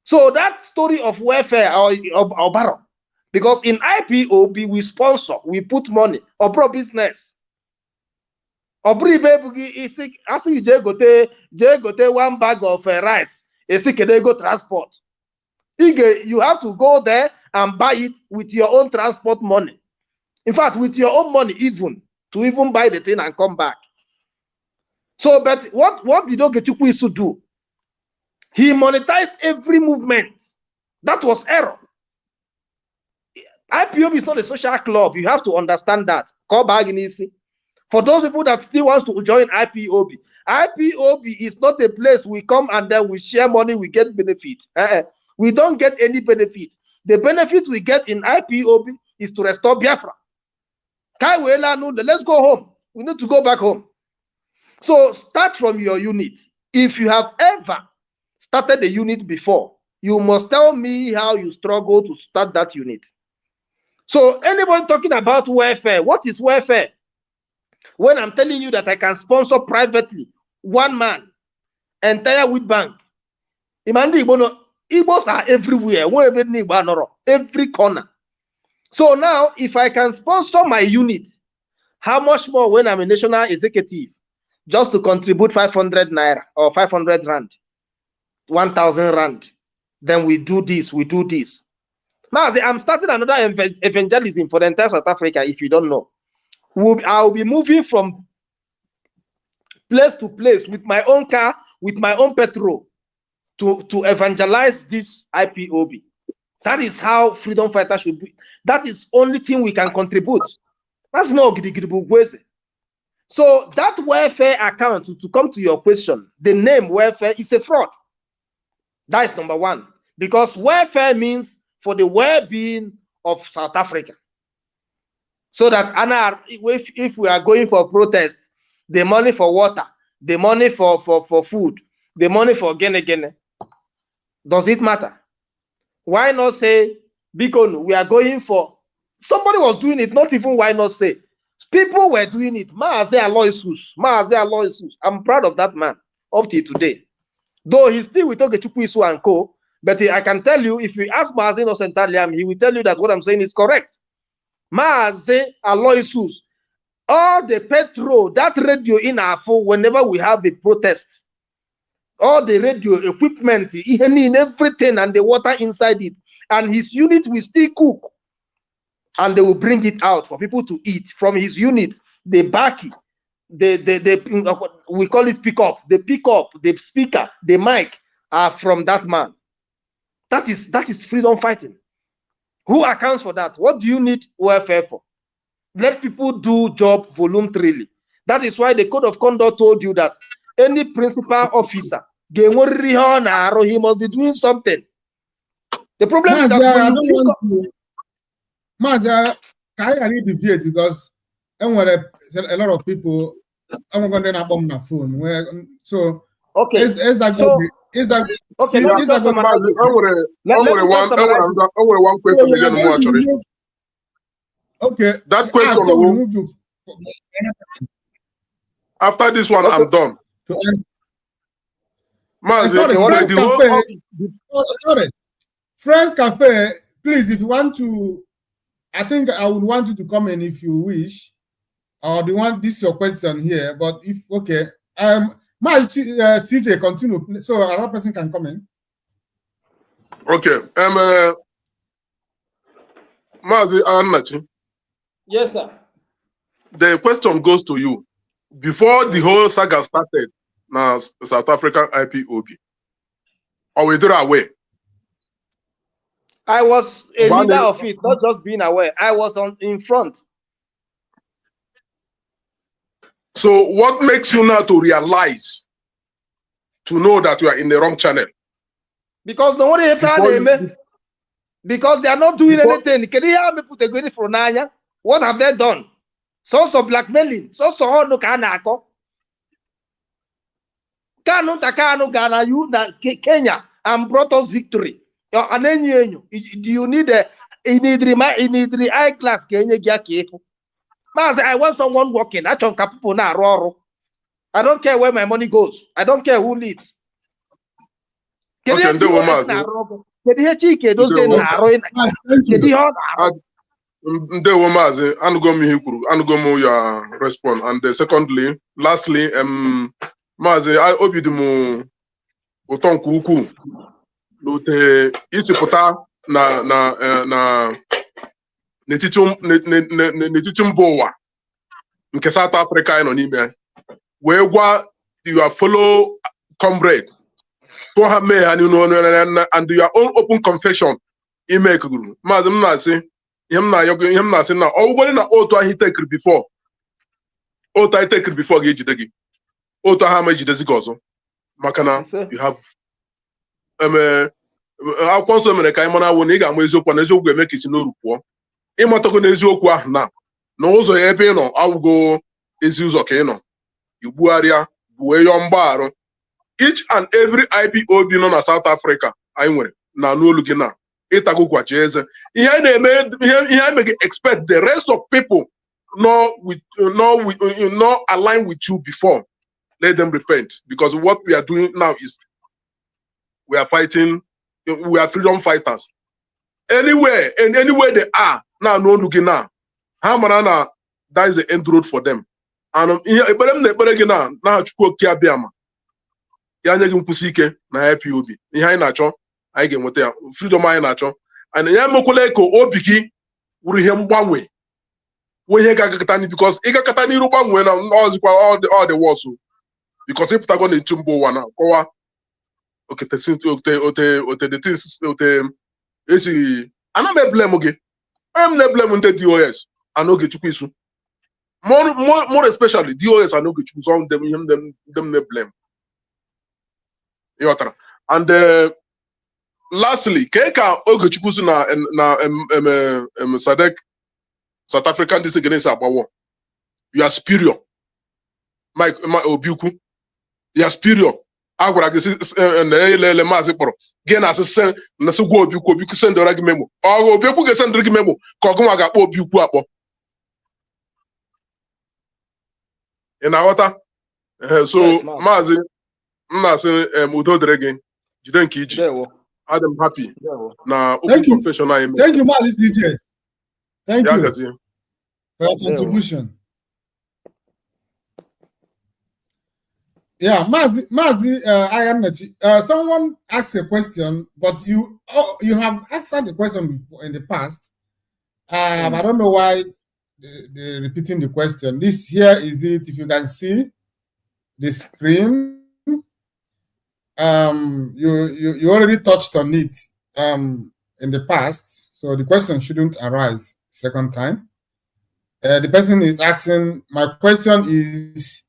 So that story of welfare or barrel, because in IPOB we sponsor, we put money or pro business. Or is as you gote 1 bag of rice, go transport. You have to go there and buy it with your own transport money. In fact, with your own money, even to buy the thing and come back. So, but what did Ogechukwu do? He monetized every movement. That was error. IPOB is not a social club. You have to understand that. For those people that still want to join IPOB, IPOB is not a place we come and then we share money, we get benefit. We don't get any benefit. The benefit we get in IPOB is to restore Biafra. Let's go home. We need to go back home. So start from your unit. If you have ever started a unit before, you must tell me how you struggle to start that unit. So anybody talking about welfare, what is welfare? When I'm telling you that I can sponsor privately, one man, entire wheat bank. Igbos are everywhere, every corner. So now, if I can sponsor my unit, how much more when I'm a national executive? Just to contribute 500 naira or 500 rand, 1,000 rand. Then we do this, we do this. Now, I'm starting another evangelism for the entire South Africa, if you don't know. I'll be moving from place to place with my own car, with my own petrol to evangelize this IPOB. That is how freedom fighters should be. That is only thing we can contribute. That's not Gidigidibugweze. So that welfare account, to come to your question, the name welfare is a fraud. That is number one. Because welfare means for the well-being of South Africa. So that if we are going for protest, the money for water, the money for food, the money for gene, does it matter? Why not say, because we are going for, somebody was doing it, not even why not say, people were doing it. I'm proud of that man up till today. Though he's still with Ogechukwu Isu and co, but I can tell you, if you ask Maaze Nosentaliam, he will tell you that what I'm saying is correct. Maaze Aloysus, all the petrol, that radio in our phone, whenever we have a protest, all the radio equipment, everything, and the water inside it, and his unit will still cook, and they will bring it out for people to eat from his unit. The baki, we call it pickup, the speaker, the mic are from that man. That is freedom fighting. Who accounts for that? What do you need welfare for? Let people do job voluntarily. That is why the code of conduct told you that any principal officer, he must be doing something. The problem is that I need to deviate because a lot of people I'm going to bomb my phone. So okay, one question again more actually. Okay. That question after this one, I'm done. Sorry. Friends Cafe, please, if you want to, I think I would want you to come in if you wish. Or do you want this your question here? But if okay, CJ, continue so another person can come in. Okay. Maazi Anachi. Yes, sir. The question goes to you. Before the whole saga started, now South African IPOB. Or we do away. I was a leader of it, not just being aware. I was in front. So what makes you now to realize, to know that you are in the wrong channel? Because no one because they are not doing anything. Can you help me put a good for Nanya? What have they done? So blackmailing. So no kanako. Takano Ghana, you Kenya, and brought us victory. Do you need the high class Kenya? I want someone working. I don't care where my money goes. I don't care who leads. Okay, your response. And secondly, lastly, Mazi, I obidumu utonku uku lote isi puta na netichum bowa nke South Africa ino n'ime wee gwa your fellow comrade to ha mee ha n'inu and your own open confession ime kuguru Mazi m na-asị ihe m na-asị na ọgwụgwọ na otu ahụ take before ga-ejide gị otu ahụ ama ejidezi gị ọzọ maka na you have akwụkwọ nsọ mere ka anyị mara awụ na ị ga-ama eziokwu na eziokwu ga-eme ka isi n'oru pụọ ịmatago na eziokwu ahụ na ụzọ ya ebe ị nọ awụgo ezi ụzọ ka ị nọ igbugharịa buo yọọ mgbagharụ each and every IPOB nọ na South Africa anyị nwere na n'olu gị na ịtago gwachi eze ihe anyị na-eme gị expect the rest of people not align with you before. Let them repent, because what we are doing now is we are fighting, we are freedom fighters. Anywhere and anywhere they are now, no looking now. How manana that is the end road for them. And now chukwu kia biama. Yanya gimpusike na IPOB. Ihe nacho, I get what freedom I nacho. And yamokoleko obiki uri hem bangwe. When katani because ika katani rubangwe na all the wars. Because if tagon in chumbo wana kowa okay the things esi ana me blame oge I'm not blame the DOS I no get chukwu more especially DOS I no get chukwu some them ne blame and lastly keka oge chukwu na Sadek South African this against Abawo you are superior Mike Obiuku you are superior agwara gị na maazị kpọrọ gị na asịsị na sị gwa Obiuku sendora gị memo ọ Obiuku ga-esendịrị gị memo ka ọ gụnwa ga-akpọ Obiuku akpọ ị na-aghọta so maazị m na-asị udo dịrị gị jide nke iji I'm happy na open confession anyị thank you maazị CJ thank you for your contribution. Yeah, Mazi, someone asked a question, but you have answered the question before in the past. I don't know why they're repeating the question. This here is it. If you can see the screen, you already touched on it in the past, so the question shouldn't arise second time. The person is asking. My question is,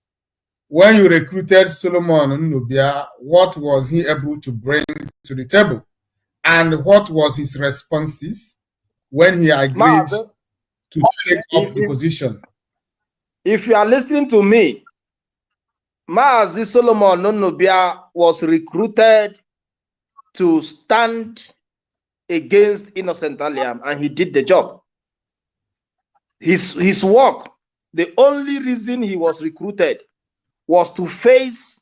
when you recruited Solomon Nubia, what was he able to bring to the table? And what was his responses when he agreed to take up the position? If you are listening to me, Maazi Solomon Nubia was recruited to stand against Innocent Aliam, and he did the job. His work, the only reason he was recruited was to face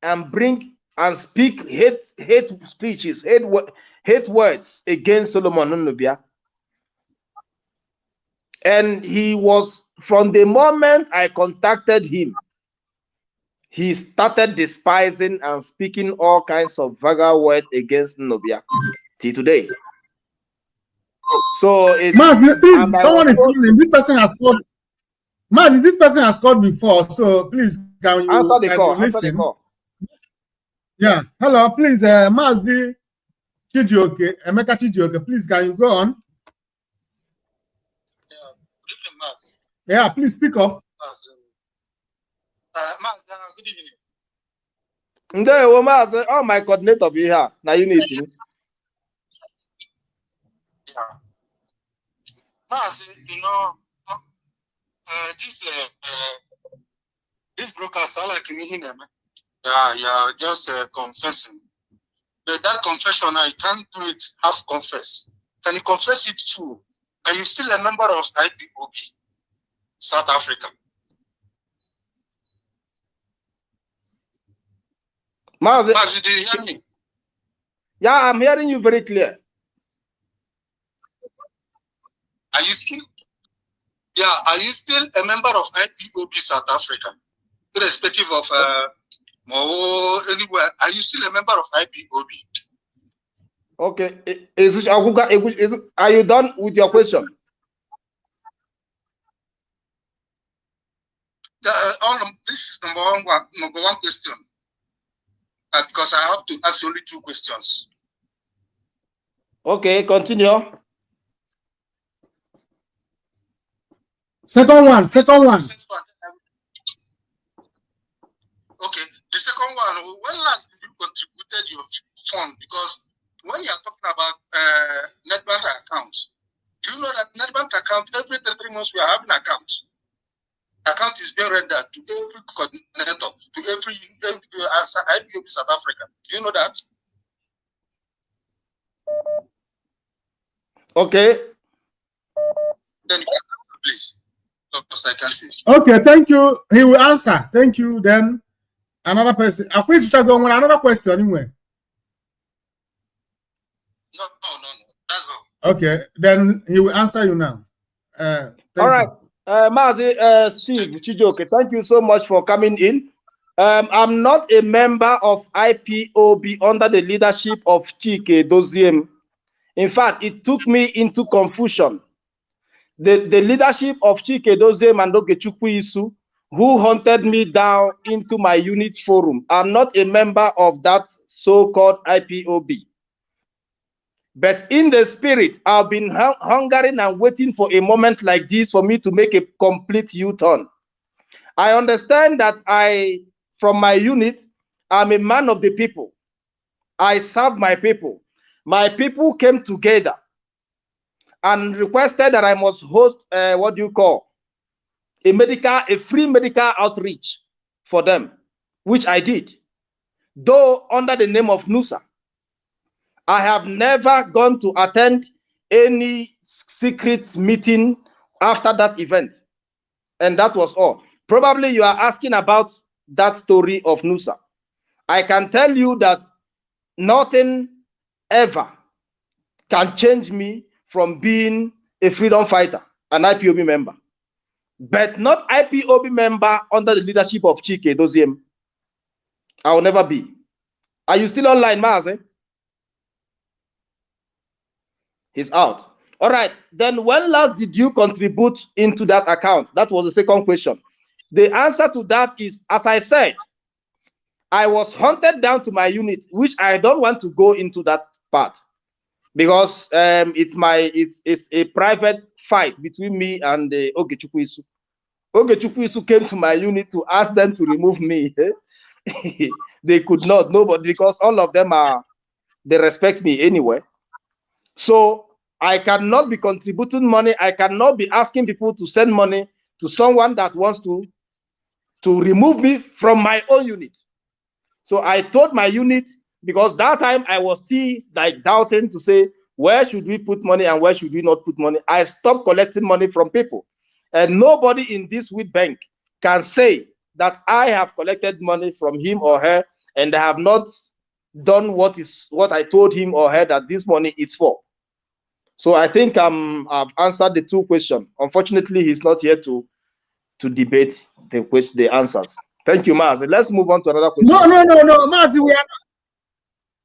and bring and speak hate speeches, hate words against Solomon Nubia. And he was, from the moment I contacted him, he started despising and speaking all kinds of vulgar words against Nubia till today. So someone is calling. This person has called. This person has called before, so please can you answer the call? Listen? Yeah. Hello, please, Mazi Chijioke, Emeka Chijioke, please, can you go on? Yeah, please speak up. Good evening. Oh, my coordinator be here. Now you need to. You know, this broadcast, I like me. Yeah, just confessing. But that confession, I can't do it half confess. Can you confess it full? Are you still a member of IPOB, South Africa? Mazi, do you hear me? Yeah, I'm hearing you very clear. Are you still? Yeah, are you still a member of IPOB South Africa, irrespective of anywhere? Are you still a member of IPOB? Okay, are you done with your question? This is number one question, because I have to ask only 2 questions. Okay, continue. Second one. Okay, the second one, when last did you contributed your fund? Because when you are talking about NetBank accounts, do you know that NetBank account, every 3 months we are having accounts. Account is being rendered to every coordinator, to every IPOB South Africa. Do you know that? Okay. Then you can answer, please. Because I can see. Okay, thank you. He will answer. Thank you. Then another person. I think you should go with another question anyway. No. That's all. Okay, then he will answer you now. All right. Mazi, Steve Chijioke, thank you so much for coming in. I'm not a member of IPOB under the leadership of Chike Doziem. In fact, it took me into confusion. The leadership of Chike Doziem and Ogechukwu Isu, who hunted me down into my unit forum. I'm not a member of that so-called IPOB. But in the spirit, I've been hungering and waiting for a moment like this for me to make a complete U-turn. I understand that from my unit, I'm a man of the people. I serve my people. My people came together and requested that I must host, a free medical outreach for them, which I did, though under the name of NUSA. I have never gone to attend any secret meeting after that event. And that was all. Probably you are asking about that story of NUSA. I can tell you that nothing ever can change me from being a freedom fighter, an IPOB member. But not IPOB member under the leadership of Chike Doziem. I will never be. Are you still online, Mazi? He's out. All right. Then when last did you contribute into that account? That was the second question. The answer to that is, as I said, I was hunted down to my unit, which I don't want to go into that part because it's a private fight between me and Ogechukwu Isu. Ogechukwu Isu came to my unit to ask them to remove me. They could not, nobody, because all of them they respect me anyway. So I cannot be contributing money. I cannot be asking people to send money to someone that wants to remove me from my own unit. So I told my unit, because that time I was still like doubting to say, where should we put money and where should we not put money? I stopped collecting money from people. And nobody in this wheat bank can say that I have collected money from him or her and I have not done what I told him or her that this money is for. So I think I've answered the 2 questions. Unfortunately, he's not here to debate the answers. Thank you, Mazi. Let's move on to another question. No,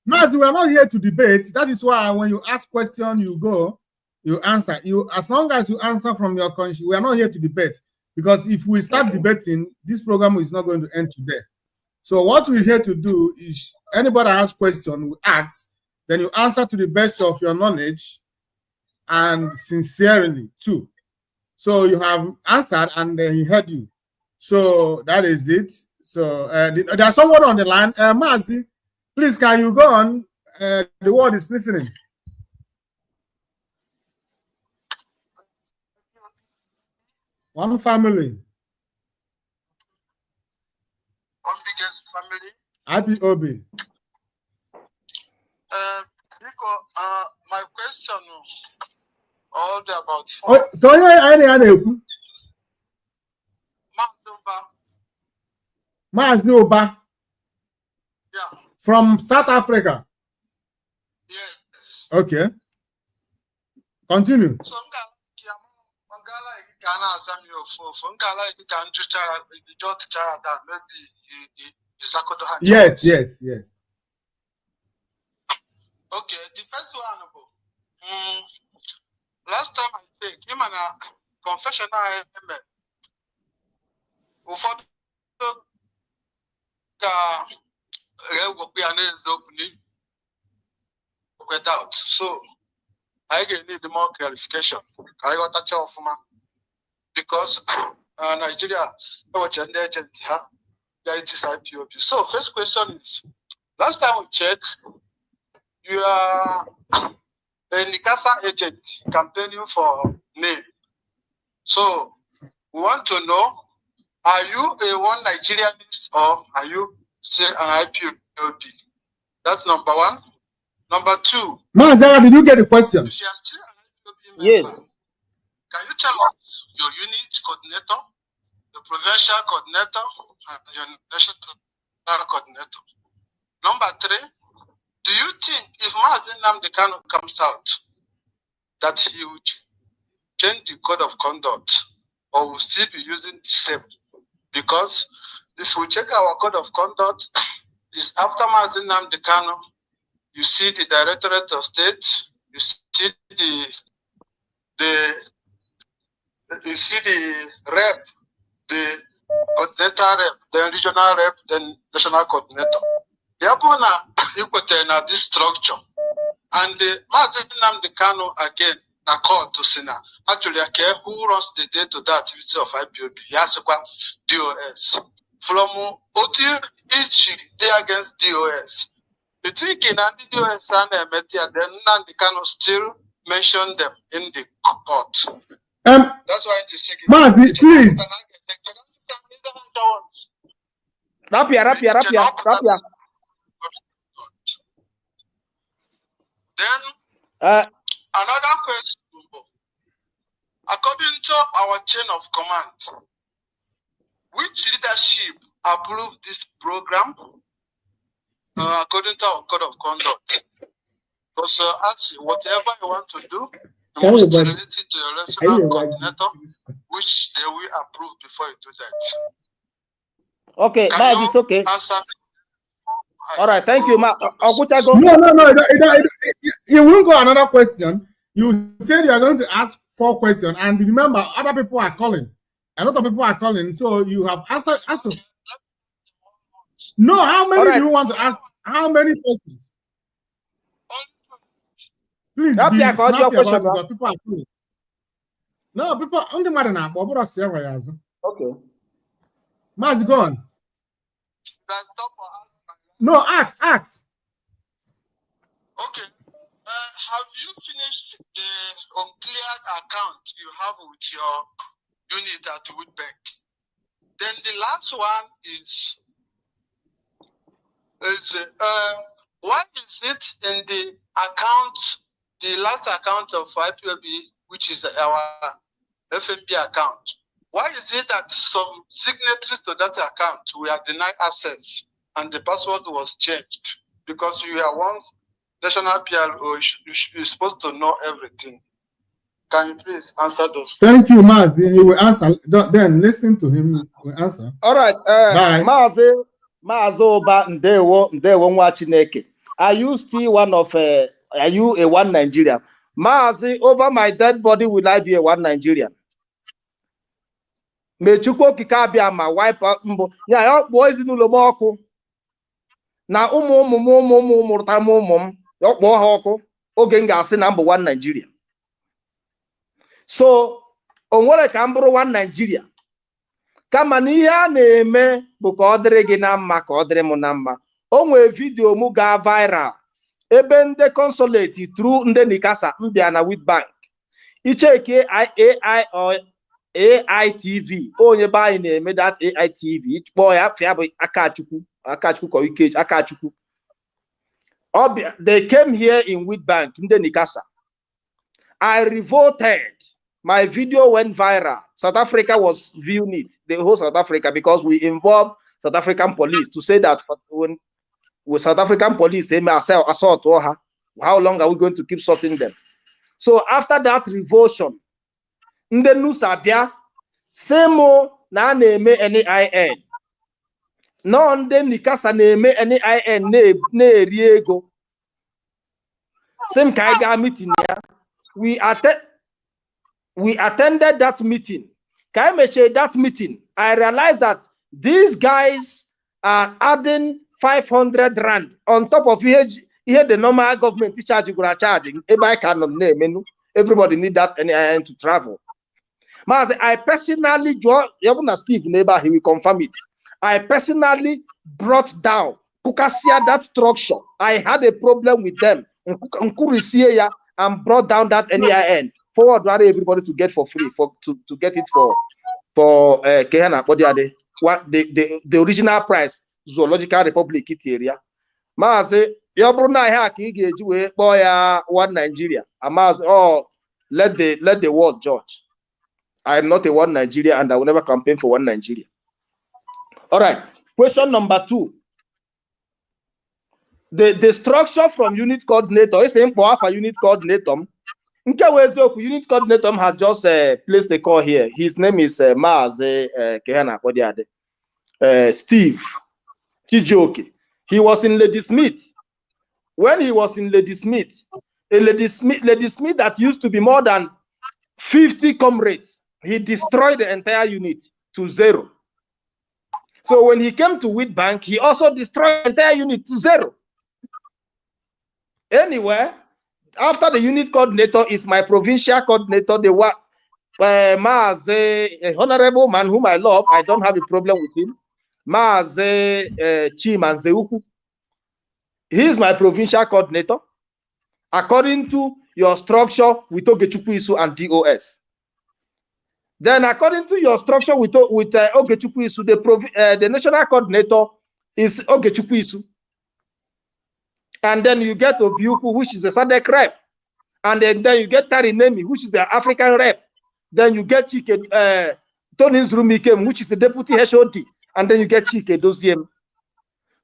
Mazi, we are not here to debate. That is why when you ask question, you answer. As long as you answer from your conscience, we are not here to debate. Because if we start debating, this program is not going to end today. So what we're here to do is anybody has question, we ask, then you answer to the best of your knowledge and sincerely too. So you have answered and he heard you. So that is it. So there's someone on the line. Mazi, please can you go on? The world is listening. One family. One biggest family. Ipob. My question all about Mazi Oba. Yeah. From South Africa. Yes. Okay. Continue. So yes, yes, yes. Okay, the first one, last time I think, him and a confession I met. Without. So I need more clarification. I got a child for because Nigeria, agent, it is Ipob. So first question is, last time we checked, you are a Nikasa agent campaigning for name. So we want to know, are you a one Nigerianist or are you still an Ipob? That's number one. Number two. Mazara, did you get the question? If you are still an Ipob Yes. member, can you tell us your unit coordinator, the provincial coordinator, and your national coordinator? Number three, do you think if Mazi Nnamdi Kanu comes out, that he would change the code of conduct or will still be using the same? Because if we check our code of conduct, is after Mazi Nnamdi Kanu, you see the Directorate of State, you see the rep, the coordinator rep, then regional rep, then national coordinator. They are going to this structure. And the Mazi Nnamdi Kanu again, a call to Sina. Actually, I care who runs the day to that activity of Ipob. Yasukwa DOS. From OTU each day against DOS. The thinking and the DOS and Metia, then Nnamdi Kanu still mention them in the court. That's why they say Mazi, please. Rapia. Then another question. According to our chain of command, which leadership approved this program? According to our code of conduct. Because whatever you want to do, you must relate it to your national coordinator, which they will approve before you do that. Okay, Mazi, it's okay. All right, thank you, Ma. No. You won't go another question. You said you are going to ask 4 questions, and remember, other people are calling. A lot of people are calling, so you have answered. No, how many do you want to ask? How many questions? Please be snappy about it because people are calling. No, people on the matter now. Okay. Mazi, go on. No, ask. Okay. Have you finished the uncleared account you have with your unit at Wood Bank? Then the last one is what is it in the account, the last account of Ipob, which is our FNB account? Why is it that some signatories to that account were denied access and the password was changed? Because you are once national PRO, you're supposed to know everything. Can you please answer those questions? Thank you, Maz. He will answer. Then listen to him. He will answer. All right. Bye. Mazi Oba Ndewo Nwa Chineke. Are you still are you a one Nigerian? Mazi, over my dead body, will I be a one Nigerian? Mechukwu Kikabia, my wife, boys in Ulomoku. na ụmụ ọkpọ ha ọkụ oge m ga-asị na mbụ one Nigeria. So o nwere ka m bụrụ one Nigeria kama na ihe a na-eme bụ ka ọ dịrị gị na mma ka ọ dịrị m na mma. O nwee vidio m ga viral ebe ndị consulate through ndị Nikasa mbịa na Witbank icheke AITV onye be anyị na-eme that AITV kpọọ ya afọ ya bụ Akachukwu ka Ike Akachukwu. They came here in Witbank in the Nikasa. I revolted. My video went viral. South Africa was viewing it, the whole South Africa, because we involved South African police to say that when South African police say assault her, how long are we going to keep sorting them? So after that revulsion, in the news abia, same na name any IN. No, then Nikasa name any IN ne riego. Same Kaiga meeting here. We attended that meeting. Kaimeche that meeting. I realized that these guys are adding 500 rand on top of here the normal government charging. Everybody need that NIN to travel. I personally, even Steve neighbor, he will confirm it. I personally brought down Kukasia that structure. I had a problem with them and brought down that NIN. Forward everybody to get for free to get it for Kehana. What the original price Zoological Republic area. Maze Yabruna Haki boy one Nigeria. Oh, let the world judge. I am not a one Nigeria and I will never campaign for one Nigeria. All right. Question number 2. The structure from unit coordinator is important for unit coordinator. Unit coordinator has just placed a call here. His name is Steve Kijoki. He was in Lady Smith. When he was in Lady Smith, Lady Smith that used to be more than 50 comrades, he destroyed the entire unit to 0. So when he came to Witbank, he also destroyed the entire unit to 0. Anyway, after the unit coordinator is my provincial coordinator, the a honorable man whom I love. I don't have a problem with him. Chimanzeuku. He is my provincial coordinator. According to your structure with Ogechukwu and DOS. Then according to your structure with Ogechukwu, the national coordinator is Ogechukwu. And then you get Obiuku, which is the SADC rep. And then you get Tarinemi, which is the African rep. Then you get Chike, Tony's Rumikem, which is the deputy HOD. And then you get Chike Doziem.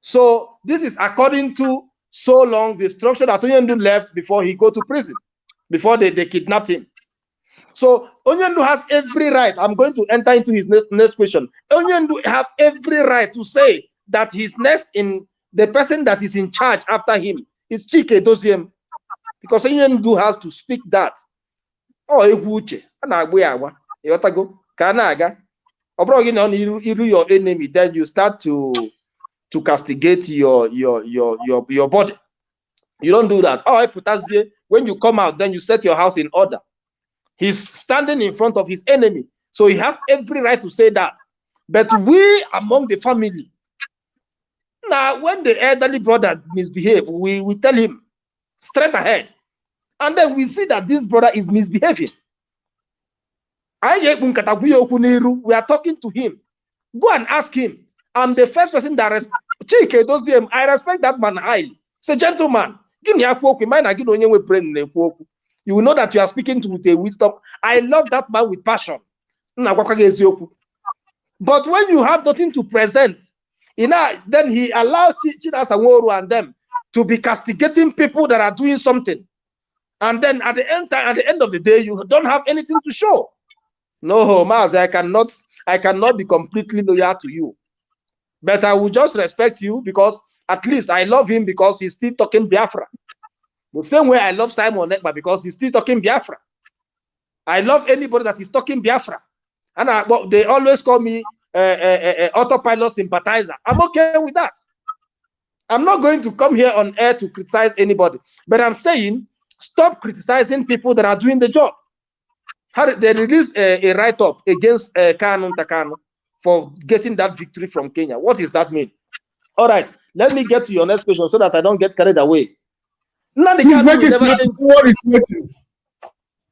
So this is according to so long the structure that Onyendu left before he go to prison, before they kidnapped him. So Onyendu has every right. I'm going to enter into his next question. Onyendu have every right to say that his next in the person that is in charge after him is Chike Doziem, because Onyendu has to speak that. Oh, Eguche, Anagweawa, Yotago, Kanaga. Your enemy, then you start to castigate your body. You don't do that. Oh, when you come out, then you set your house in order. He's standing in front of his enemy, so he has every right to say that. But we among the family, now when the elderly brother misbehave, we tell him straight ahead, and then we see that this brother is misbehaving. We are talking to him. Go and ask him. I'm the first person that Chike Doziem. I respect that man highly. Say, gentleman, you will know that you are speaking with a wisdom. I love that man with passion. But when you have nothing to present, then he allowed Chinas and them to be castigating people that are doing something. And then at the end of the day, you don't have anything to show. No, Maz, I cannot be completely loyal to you. But I will just respect you because at least I love him because he's still talking Biafra. The same way I love Simon Ekpa because he's still talking Biafra. I love anybody that is talking Biafra. And they always call me autopilot sympathizer. I'm okay with that. I'm not going to come here on air to criticize anybody, but I'm saying stop criticizing people that are doing the job. They released a write-up against Kanu Takano for getting that victory from Kenya. What does that mean? All right, let me get to your next question so that I don't get carried away. Nnamdi Kanu will never change.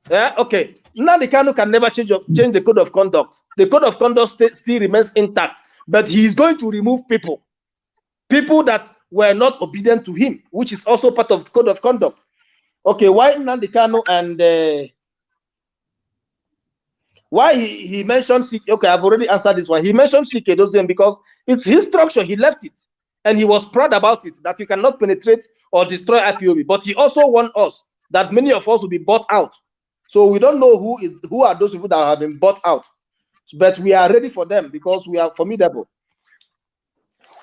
Yeah, okay. Nnamdi Kanu can never change the code of conduct. The code of conduct still remains intact, but he is going to remove people that were not obedient to him, which is also part of the code of conduct. Okay, why Nnamdi Kanu and why he mentioned CK? Okay, I've already answered this one. He mentioned CK Doziem because it's his structure. He left it, and he was proud about it, that you cannot penetrate or destroy IPOB. But he also warned us that many of us will be bought out. So we don't know who are those people that have been bought out, but we are ready for them because we are formidable.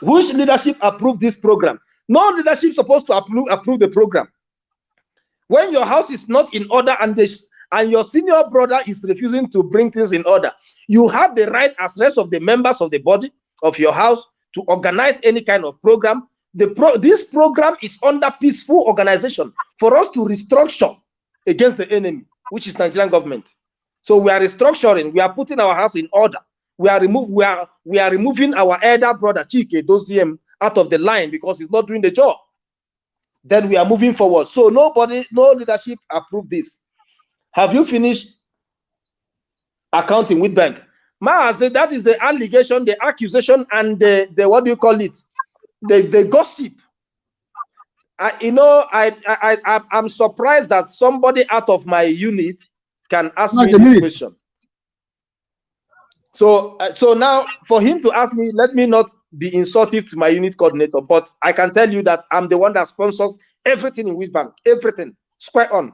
Which leadership approved this program? No leadership is supposed to approve the program. When your house is not in order and your senior brother is refusing to bring things in order, you have the right as rest of the members of the body of your house to organize any kind of program. This program is under peaceful organization for us to restructure against the enemy, which is Nigerian government. So we are restructuring. We are putting our house in order. We are removing our elder brother Chike Doziem out of the line because he's not doing the job. Then we are moving forward. So no leadership approved this. Have you finished accounting with bank? That is the allegation, the accusation, and the what do you call it? The gossip. I'm surprised that somebody out of my unit can ask me this question. So now for him to ask me, let me not be insultive to my unit coordinator, but I can tell you that I'm the one that sponsors everything in Wheatbank, everything, square on,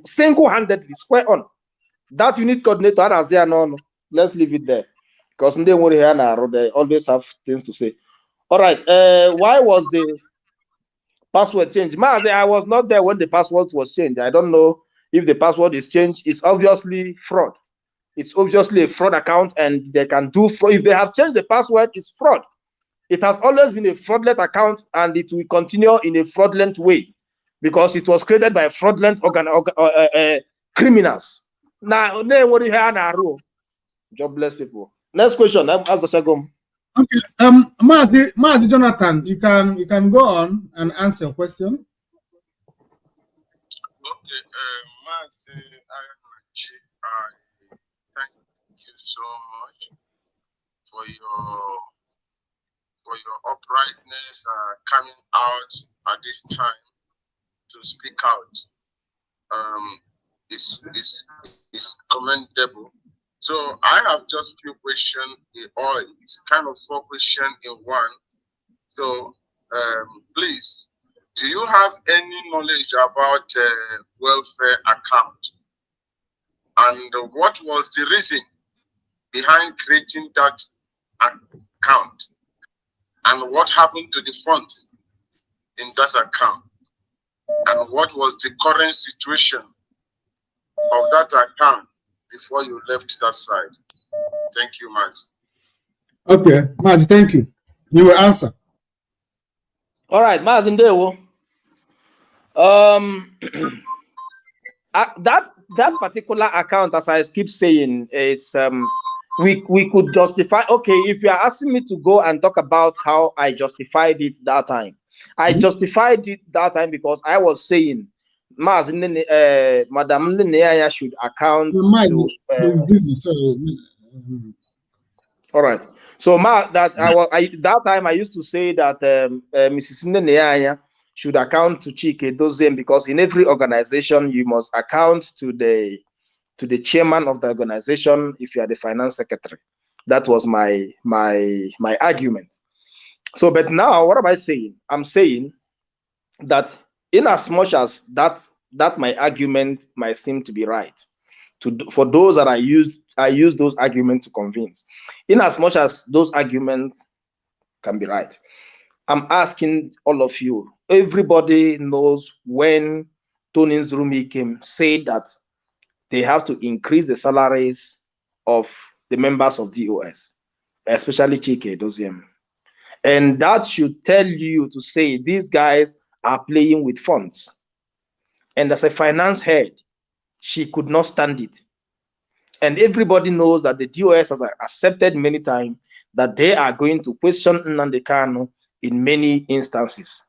single-handedly, square on. That unit coordinator, let's leave it there, because they always have things to say. All right, why was the password changed? I was not there when the password was changed. I don't know if the password is changed. It's obviously fraud. It's obviously a fraud account, and they can do fraud. If they have changed the password, it's fraud. It has always been a fraudulent account, and it will continue in a fraudulent way because it was created by fraudulent criminals. Now, jobless people. Next question. Okay, Mazi Jonathan, you can go on and answer your question. Okay, Mazi, thank you so much for your uprightness coming out at this time to speak out. It's commendable. So I have just few questions, or it's kind of 4 questions in one. So please, do you have any knowledge about welfare account? And what was the reason behind creating that account? And what happened to the funds in that account? And what was the current situation of that account before you left that side? Thank you, Maz. Okay, Maz, thank you. You will answer. All right, Maz Ndewo. That particular account, as I keep saying, it's we could justify. Okay, if you are asking me to go and talk about how I justified it that time, I justified it that time because I was saying, Madam Lineaya should account to. He's busy, sorry. All right. So that time I used to say that Mrs. Lineaya should account to Chike Doziem because in every organization you must account to the chairman of the organization if you are the finance secretary. That was my argument. So, but now what am I saying? I'm saying that in as much as that my argument might seem to be right, for those that I use those arguments to convince. In as much as those arguments can be right, I'm asking all of you. Everybody knows when Tony Nzurumi came, said that they have to increase the salaries of the members of DOS, especially Chike Doziem. And that should tell you to say these guys are playing with funds. And as a finance head, she could not stand it. And everybody knows that the DOS has accepted many times that they are going to question Nnamdi Kanu in many instances.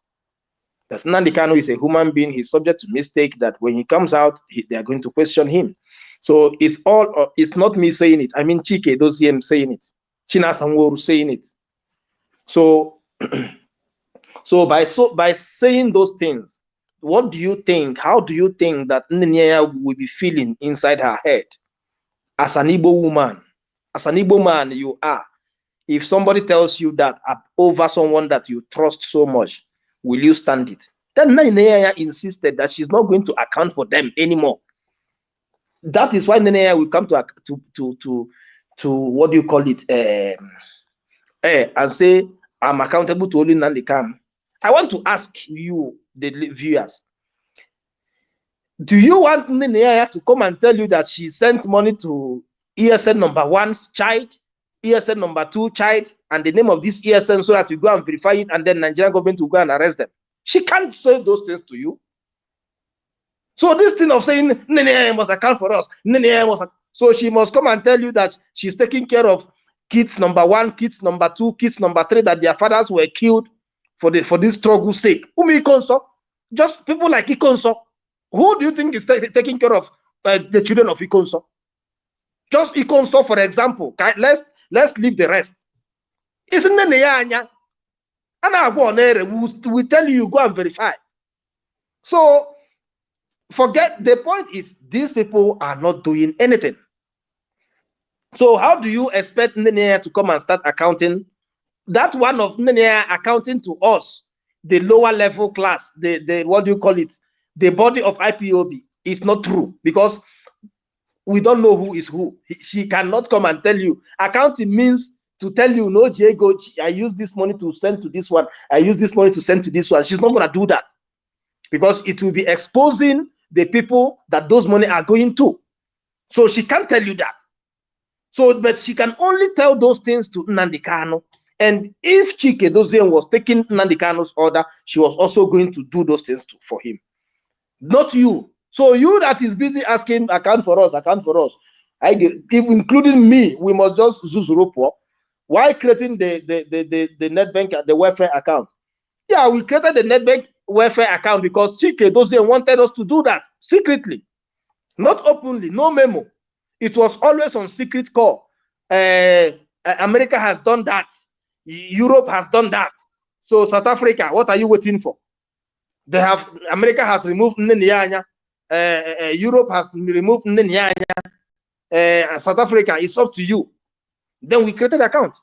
That Nnamdi Kanu is a human being, he's subject to mistake, that when he comes out, they are going to question him. So it's not me saying it. I mean, Chike Doziem saying it. China Sanworu saying it. So, by saying those things, what do you think? How do you think that Nnenya will be feeling inside her head? As an Igbo woman, as an Igbo man you are, if somebody tells you that over someone that you trust so much, will you stand it? Then Nnenya insisted that she's not going to account for them anymore. That is why Nnenya will come to what do you call it, and say, I'm accountable to only Nnamdi Kanu. I want to ask you, the viewers, do you want Nnenya to come and tell you that she sent money to ESN number 1 child, ESN number 2 child, and the name of this ESN so that you go and verify it, and then Nigerian government will go and arrest them? She can't say those things to you. So this thing of saying Nnenya must account for us, Nnenya must, so she must come and tell you that she's taking care of kids number 1, kids number 2, kids number 3, that their fathers were killed for this struggle's sake. Just people like Ikonso. Who do you think is taking care of the children of Ikonso? Just Ikonso, for example. Let's leave the rest. Isn't Nnenya? We tell you go and verify. So forget, the point is these people are not doing anything. So how do you expect Nnenya to come and start accounting? That one of Nnenya accounting to us, the lower level class, the what do you call it, the body of IPOB, is not true, because we don't know who is who. She cannot come and tell you. Accounting means to tell you, no, Diego, I use this money to send to this one, I use this money to send to this one. She's not going to do that, because it will be exposing the people that those money are going to. So she can't tell you that. So, but she can only tell those things to Nnamdi Kanu. And if Chike Dozien was taking Nnamdi Kanu's order, she was also going to do those things for him. Not you. So you that is busy asking, account for us, including me, we must just zuzurupo. Why creating the net bank, the welfare account? Yeah, we created the net bank welfare account because Chike Dozien wanted us to do that secretly, not openly, no memo. It was always on secret call. America has done that. Europe has done that. So South Africa, what are you waiting for? America has removed Nnenya. Europe has removed Nnenya. South Africa, it's up to you. Then we created an account,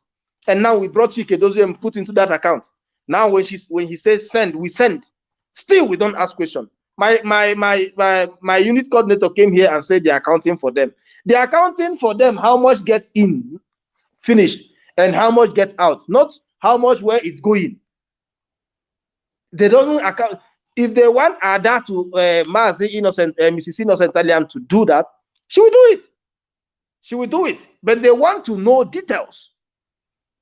and now we brought Chike Dozien and put into that account. Now when he says send, we send. Still, we don't ask questions. My unit coordinator came here and said they're accounting for them. They're accounting for them how much gets in, finished, and how much gets out, not how much where it's going. They don't account. If they want Ada to Mrs. Innocent Italian to do that, she will do it. She will do it. But they want to know details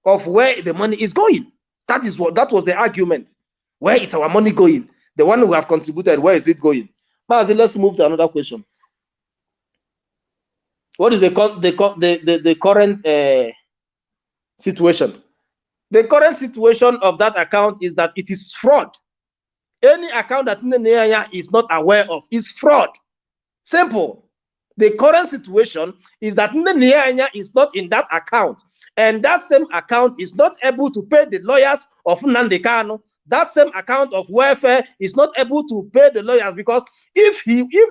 of where the money is going. That was the argument. Where is our money going? The one who have contributed, where is it going? Mazi, let's move to another question. What is the current situation? The current situation of that account is that it is fraud. Any account that Nnenya is not aware of is fraud. Simple. The current situation is that Nnenya is not in that account, and that same account is not able to pay the lawyers of Nnamdi Kanu. That same account of welfare is not able to pay the lawyers, because if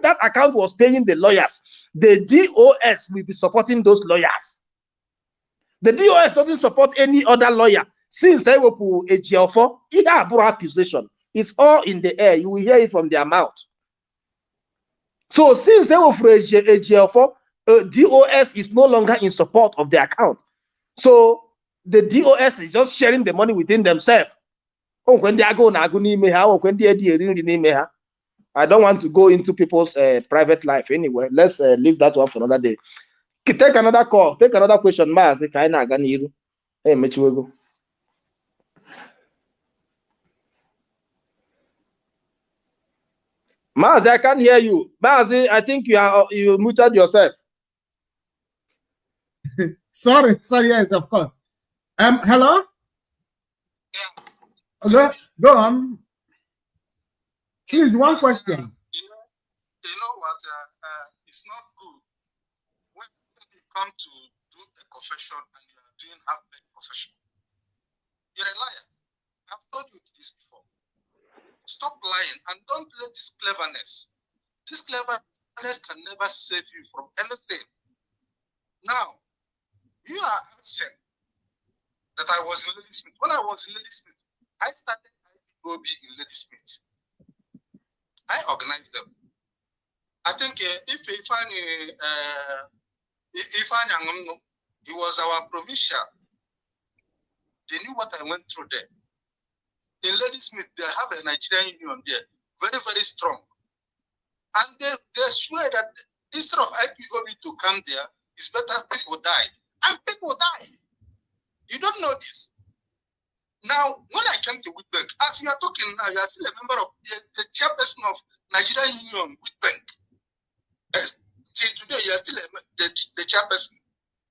that account was paying the lawyers, the DOS will be supporting those lawyers. The DOS doesn't support any other lawyer. Since I will put a GL4, it has accusation. It's all in the air. You will hear it from their mouth. So since they will for a GL4, DOS is no longer in support of the account. So the DOS is just sharing the money within themselves. I don't want to go into people's private life anyway. Let's leave that one for another day. Take another call. Take another question. Mazi, I can't hear you. Mazi, I think you muted yourself. Sorry, yes, of course. Hello? Yeah. Go on. Please, one question. You know what? It's not good when you come to do a confession and you are doing half-baked confession. You're a liar. I've told you this before. Stop lying and don't play this cleverness. This cleverness can never save you from anything. Now, you are asking that I was in Ladysmith. When I was in Ladysmith, I started Ipob in Ladysmith. I organized them. I think if he was our provincial, they knew what I went through there. In Ladysmith, they have a Nigerian union there, very, very strong. And they swear that instead of Ipob to come there, it's better people die. And people die. You don't know this. Now, when I came to Wheatbank, as you are talking now, you are still a member of the chairperson of Nigerian Union Wheatbank. Today, you are still the chairperson.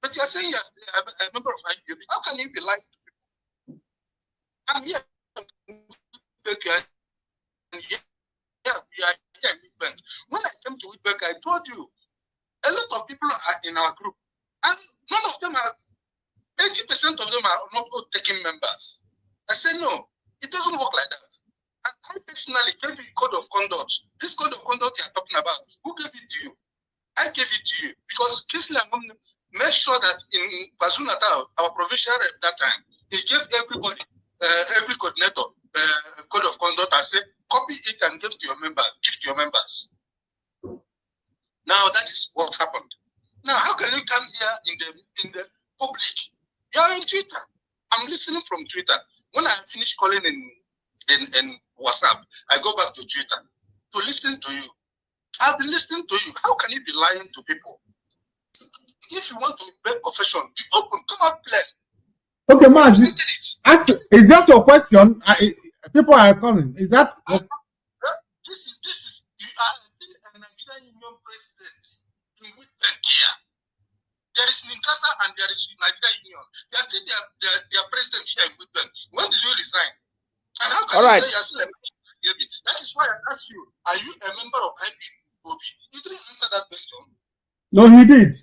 But you are saying you are still a member of Ipob. How can you be lying to people? I'm here. When I came to Wheatbank, I told you, a lot of people are in our group. And none of them are, 80% of them are not taking members. I said, no, it doesn't work like that. And I personally gave you code of conduct. This code of conduct you are talking about, who gave it to you? I gave it to you because Kisley made sure that in KwaZulu-Natal, our provincial rep that time, he gave everybody, every coordinator, code of conduct and said, copy it and give to your members. Give to your members. Now that is what happened. Now, how can you come here in the public? You are on Twitter. I'm listening from Twitter. When I finish calling in WhatsApp, I go back to Twitter to listen to you. I've been listening to you. How can you be lying to people? If you want to make confession, be open. Come out plain. Okay, man. Is that your question? People are calling. Is that? This is. You are still a Nigerian Union president in Wheatbank here. There is Ninkasa and there is Nigerian Union. They are still their president here in Wheatbank. When did you resign? And how can you say you are still a member of Ipob? That is why I asked you, are you a member of Ipob? You didn't answer that question. No, he did.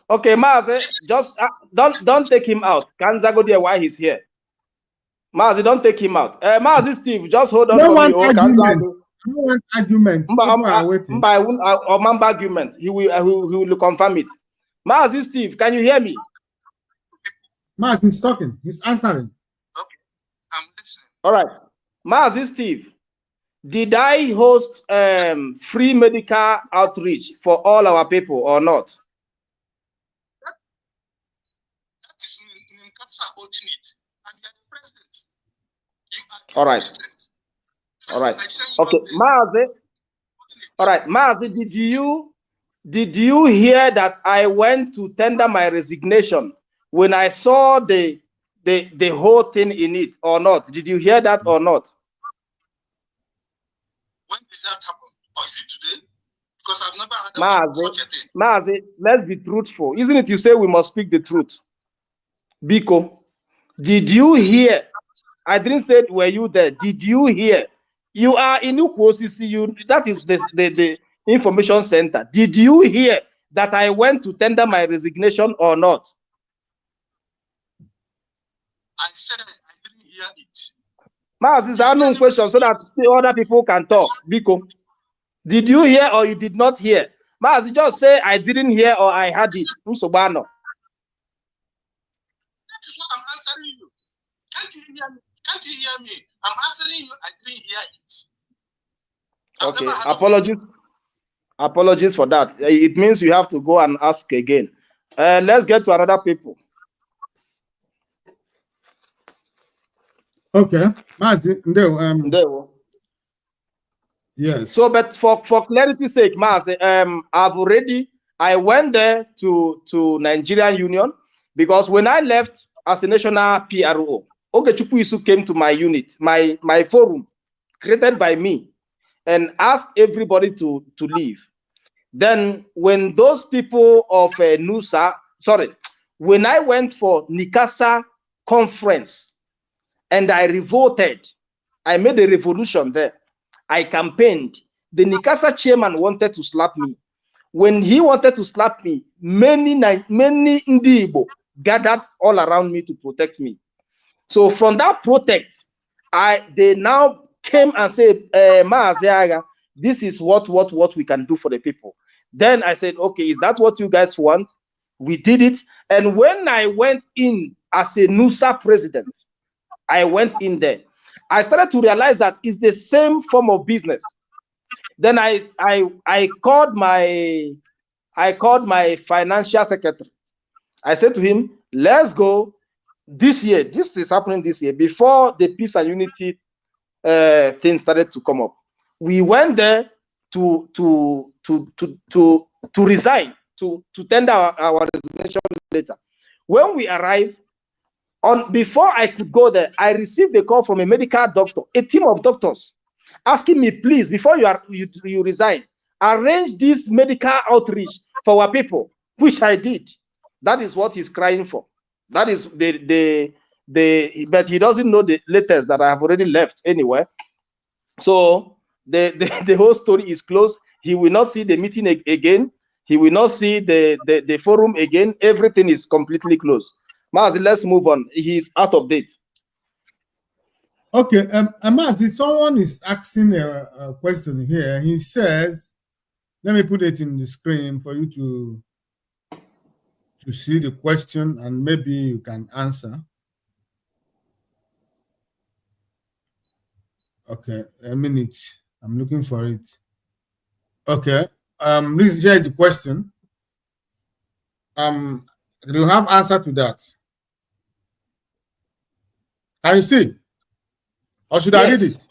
Okay, Mazi, just don't take him out. Kanza go there while he's here. Mazi, don't take him out. Mazi Steve, just hold on for me. No one argument. Argument. He will confirm it. Mazi Steve, can you hear me? Mazi, he's talking. He's answering. Okay, I'm listening. All right. Mazi Steve, did I host free medical outreach for all our people or not? That is Ninkasa holding it. And the president. You are all right. President. All right. Okay, Mazi. All right, Mazi, did you hear that I went to tender my resignation when I saw the whole thing in it or not? Did you hear that or not? When did that happen? Or is it today? Because I've never heard of thing. Mazi, let's be truthful. Isn't it you say we must speak the truth? Biko, did you hear? I didn't say were you there. Did you hear? You are in UKOCCU. That is the information center. Did you hear that I went to tender my resignation or not? I said I didn't hear it. Mazi, is that no question so that other people can talk? Biko, did you hear or you did not hear? Mazi, just say I didn't hear or I had it. That is what I'm answering you. Can't you hear me? Can't you hear me? I'm answering you. I didn't hear it. Okay, apologies. Apologies for that. It means you have to go and ask again. Let's get to another people. Okay, Mazi, yes. So, but for clarity's sake, Mazi, I went there to Nigerian Union because when I left as a national PRO, Ogechukwu Isu came to my unit, my forum created by me. and asked everybody to leave. Then when those people of Nusa, sorry, when I went for Nikasa conference and I revolted, I made a revolution there. I campaigned. The Nikasa chairman wanted to slap me. When he wanted to slap me, many Ndibo gathered all around me to protect me. So from that protect, they now came and said, Maaziaga, this is what we can do for the people. Then I said, okay, is that what you guys want? We did it. And when I went in as a NUSA president, I went in there. I started to realize that it's the same form of business. Then I called my financial secretary. I said to him, let's go this year. This is happening this year before the peace and unity thing started to come up. We went there to resign, to tender our resignation letter. When we arrived, before I could go there, I received a call from a medical doctor, a team of doctors, asking me, please, before you resign, arrange this medical outreach for our people, which I did. That is what he's crying for. That is but he doesn't know the letters that I have already left anywhere. So the whole story is closed. He will not see the meeting again. He will not see the forum again. Everything is completely closed. Mazi, let's move on. He's out of date. Okay, Mazi, someone is asking a question here. He says, let me put it in the screen for you to see the question and maybe you can answer. Okay, a minute. I'm looking for it. Okay, please share the question. Do you have answer to that? Can you see? Or should I read it?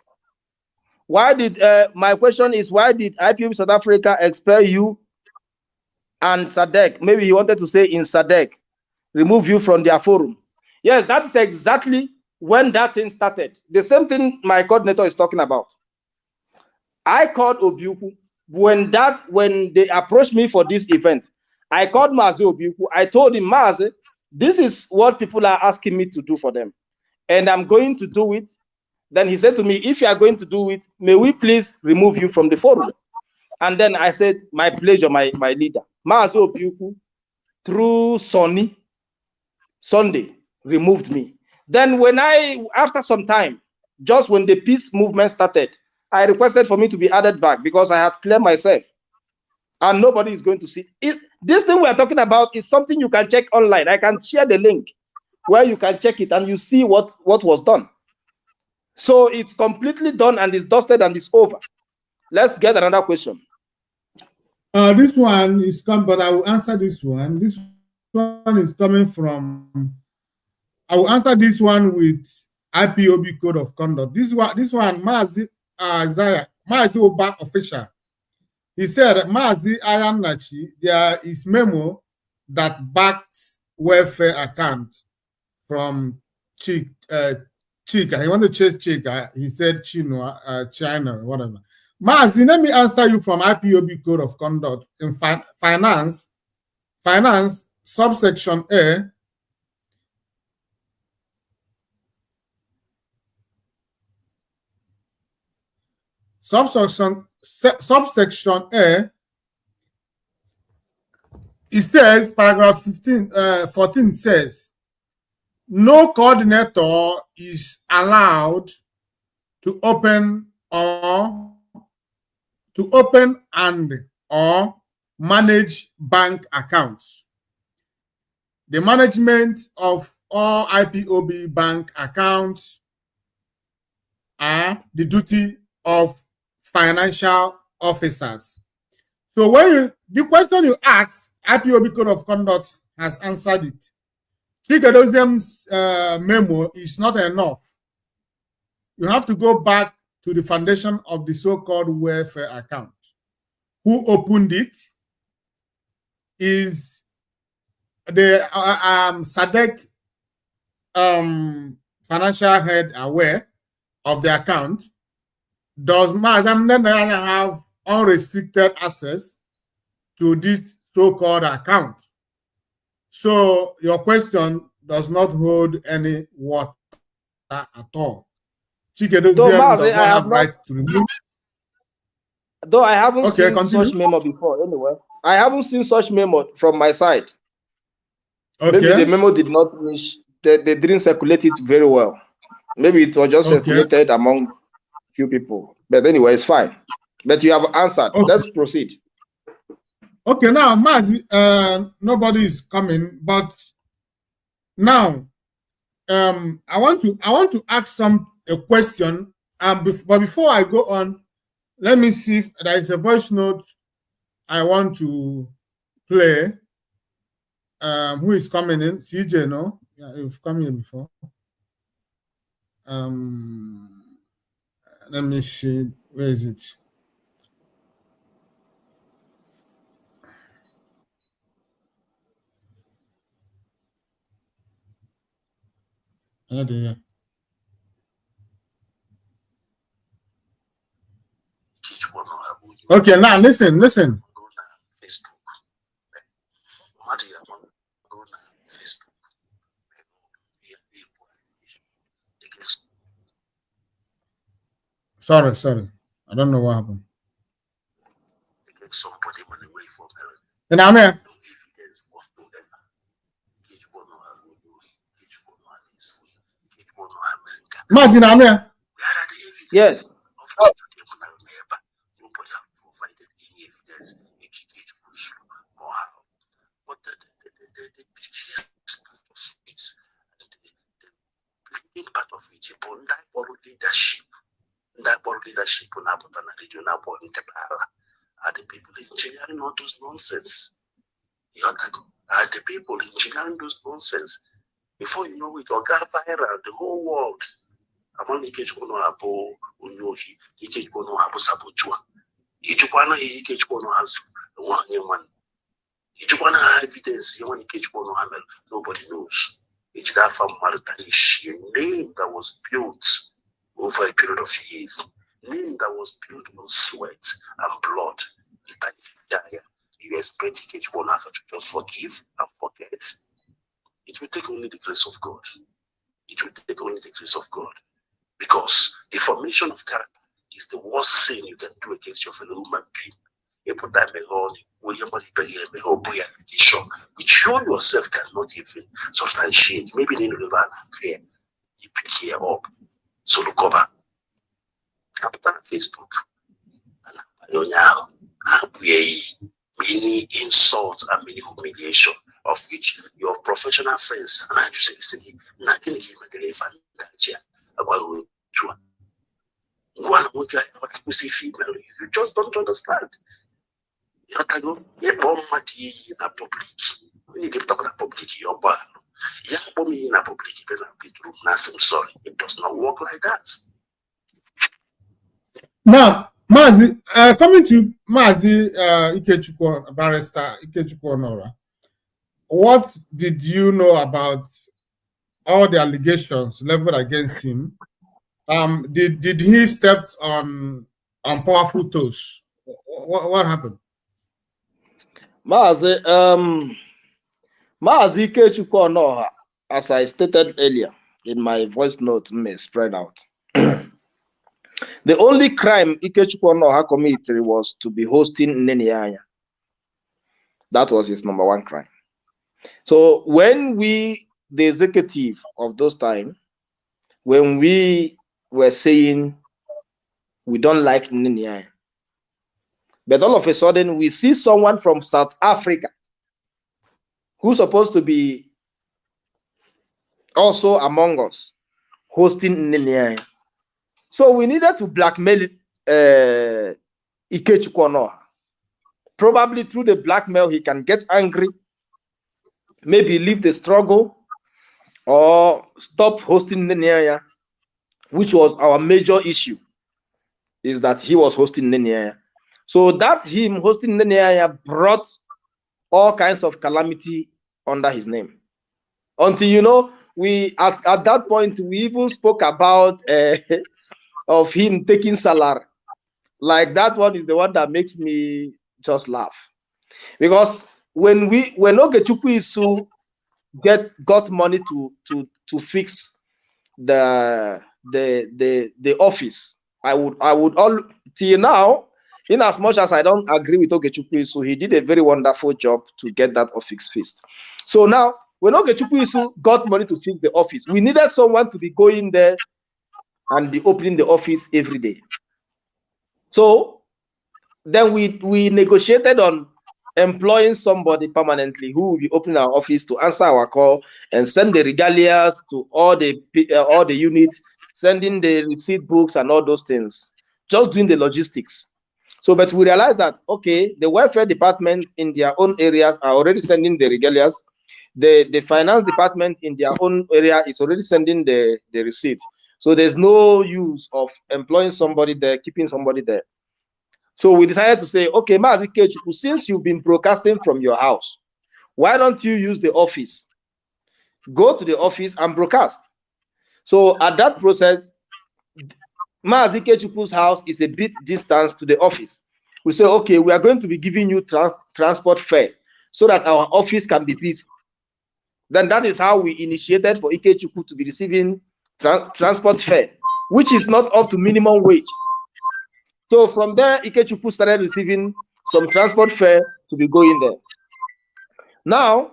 Why did my question is, why did IPOB South Africa expel you and SADC? Maybe he wanted to say in SADC, remove you from their forum. Yes, that is exactly when that thing started. The same thing my coordinator is talking about. I called Obiuku when they approached me for this event. I called Mazi Obiuku. I told him, Mazi, this is what people are asking me to do for them, and I'm going to do it. Then he said to me, if you are going to do it, may we please remove you from the forum? And then I said, my pleasure, my leader. Mazi Obiuku, through Sunday, removed me. Then after some time, just when the peace movement started, I requested for me to be added back because I had cleared myself. And nobody is going to see it. This thing we are talking about is something you can check online. I can share the link where you can check it and you see what was done. So it's completely done and it's dusted and it's over. Let's get another question. This one is coming, but I will answer this one. This one is coming from, I will answer this one with IPOB Code of Conduct. This one, Mazi Oba official. He said, Mazi Ayanachi, there is memo that backed welfare account from Chika. He wanted to chase Chika. He said China, whatever. Mazi, let me answer you from IPOB Code of Conduct in finance, subsection A. Subsection A, it says, paragraph 14 says, no coordinator is allowed to open and or manage bank accounts. The management of all IPOB bank accounts are the duty of financial officers. So the question you ask, IPOB Code of Conduct has answered it. Chikadozem's memo is not enough. You have to go back to the foundation of the so-called welfare account. Who opened it is the SADC financial head aware of the account. does Madam Nenaya have unrestricted access to this so-called account? So your question does not hold any water at all. Chikedozie does not have right to remove. Though I haven't seen such memo before, anyway. I haven't seen such memo from my side. Okay. Maybe the memo did not finish. They didn't circulate it very well. Maybe it was just circulated among few people. But anyway, it's fine. But you have answered. Okay. Let's proceed. Okay, now, Mazi, nobody is coming, but now, I want to ask a question. But before I go on, let me see if there is a voice note I want to play. Who is coming in? CJ, no? Yeah, you've come here before. Let me see. Where is it? Yeah. Okay, now listen. Sorry. I don't know what happened. And I'm here. Mazin, I'm here. Yes. Part of it, that leadership on Abuja regional board in Tepara are the people engineering all those nonsense. Are the people engineering those nonsense. Before you know it, will go viral the whole world. Among the Kechkono Abo Unyohi, Kechkono Abo Sabotua. Ichukwana Kechkono has one human. Ichukwana evidence, you want Kechkono Hamel, nobody knows. It's that from Maritanish, a name that was built over a period of years, name that was built on sweat and blood. You expect Kechkono to just forgive and forget. It will take only the grace of God. It will take only the grace of God. Because the formation of character is the worst sin you can do against your fellow human being. Which you yourself cannot even substantiate. Maybe in the clear. You pick here up. So look over. After Facebook. Many insults and many humiliation, of which your professional friends and I just say nothing you just don't understand. You bomb in a public. When you get talking about public, you're bad. Yeah, bomb in a public, I'm sorry. It does not work like that. Now, Mazi, coming to Mazi Ikechukwu, barrister Ikechukwu Onora, what did you know about all the allegations leveled against him? Did he step on powerful toes? What happened? Mazi Ikechukwu Onora, as I stated earlier in my voice note, may spread out. The only crime Ikechukwu Onora committed was to be hosting Nenianya. That was his number one crime. So when we, the executive of those time, when we were saying we don't like Nenianya, but all of a sudden we see someone from South Africa who's supposed to be also among us hosting Nenianya. So we needed to blackmail Ikechukwu Onora. Probably through the blackmail, he can get angry, maybe leave the struggle, or stop hosting Nenianya, which was our major issue, is that he was hosting Nenianya. So that him hosting Nenianya brought all kinds of calamity under his name. Until, you know, we at that point, we even spoke about of him taking salary. Like that one is the one that makes me just laugh. Because when Ogechukwu Isu got money to fix the office, I would all till now, in as much as I don't agree with Ogechukwu Isu, he did a very wonderful job to get that office fixed. So now, when Ogechukwu Isu got money to fix the office, we needed someone to be going there and be opening the office every day. So then we negotiated on employing somebody permanently who will be opening our office to answer our call and send the regalias to all the units, sending the receipt books and all those things, just doing the logistics. So, but we realized that, okay, the welfare department in their own areas are already sending the regalias. The finance department in their own area is already sending the receipts. So there's no use of employing somebody there, keeping somebody there. So we decided to say, okay, Mazi Ikechukwu, since you've been broadcasting from your house, why don't you use the office? Go to the office and broadcast. So at that process, Mazi Ikechukwu's house is a bit distance to the office. We say, okay, we are going to be giving you transport fare so that our office can be busy. Then that is how we initiated for Ikechukwu to be receiving transport fare, which is not up to minimum wage. So from there, Ikechukwu started receiving some transport fare to be going there. Now,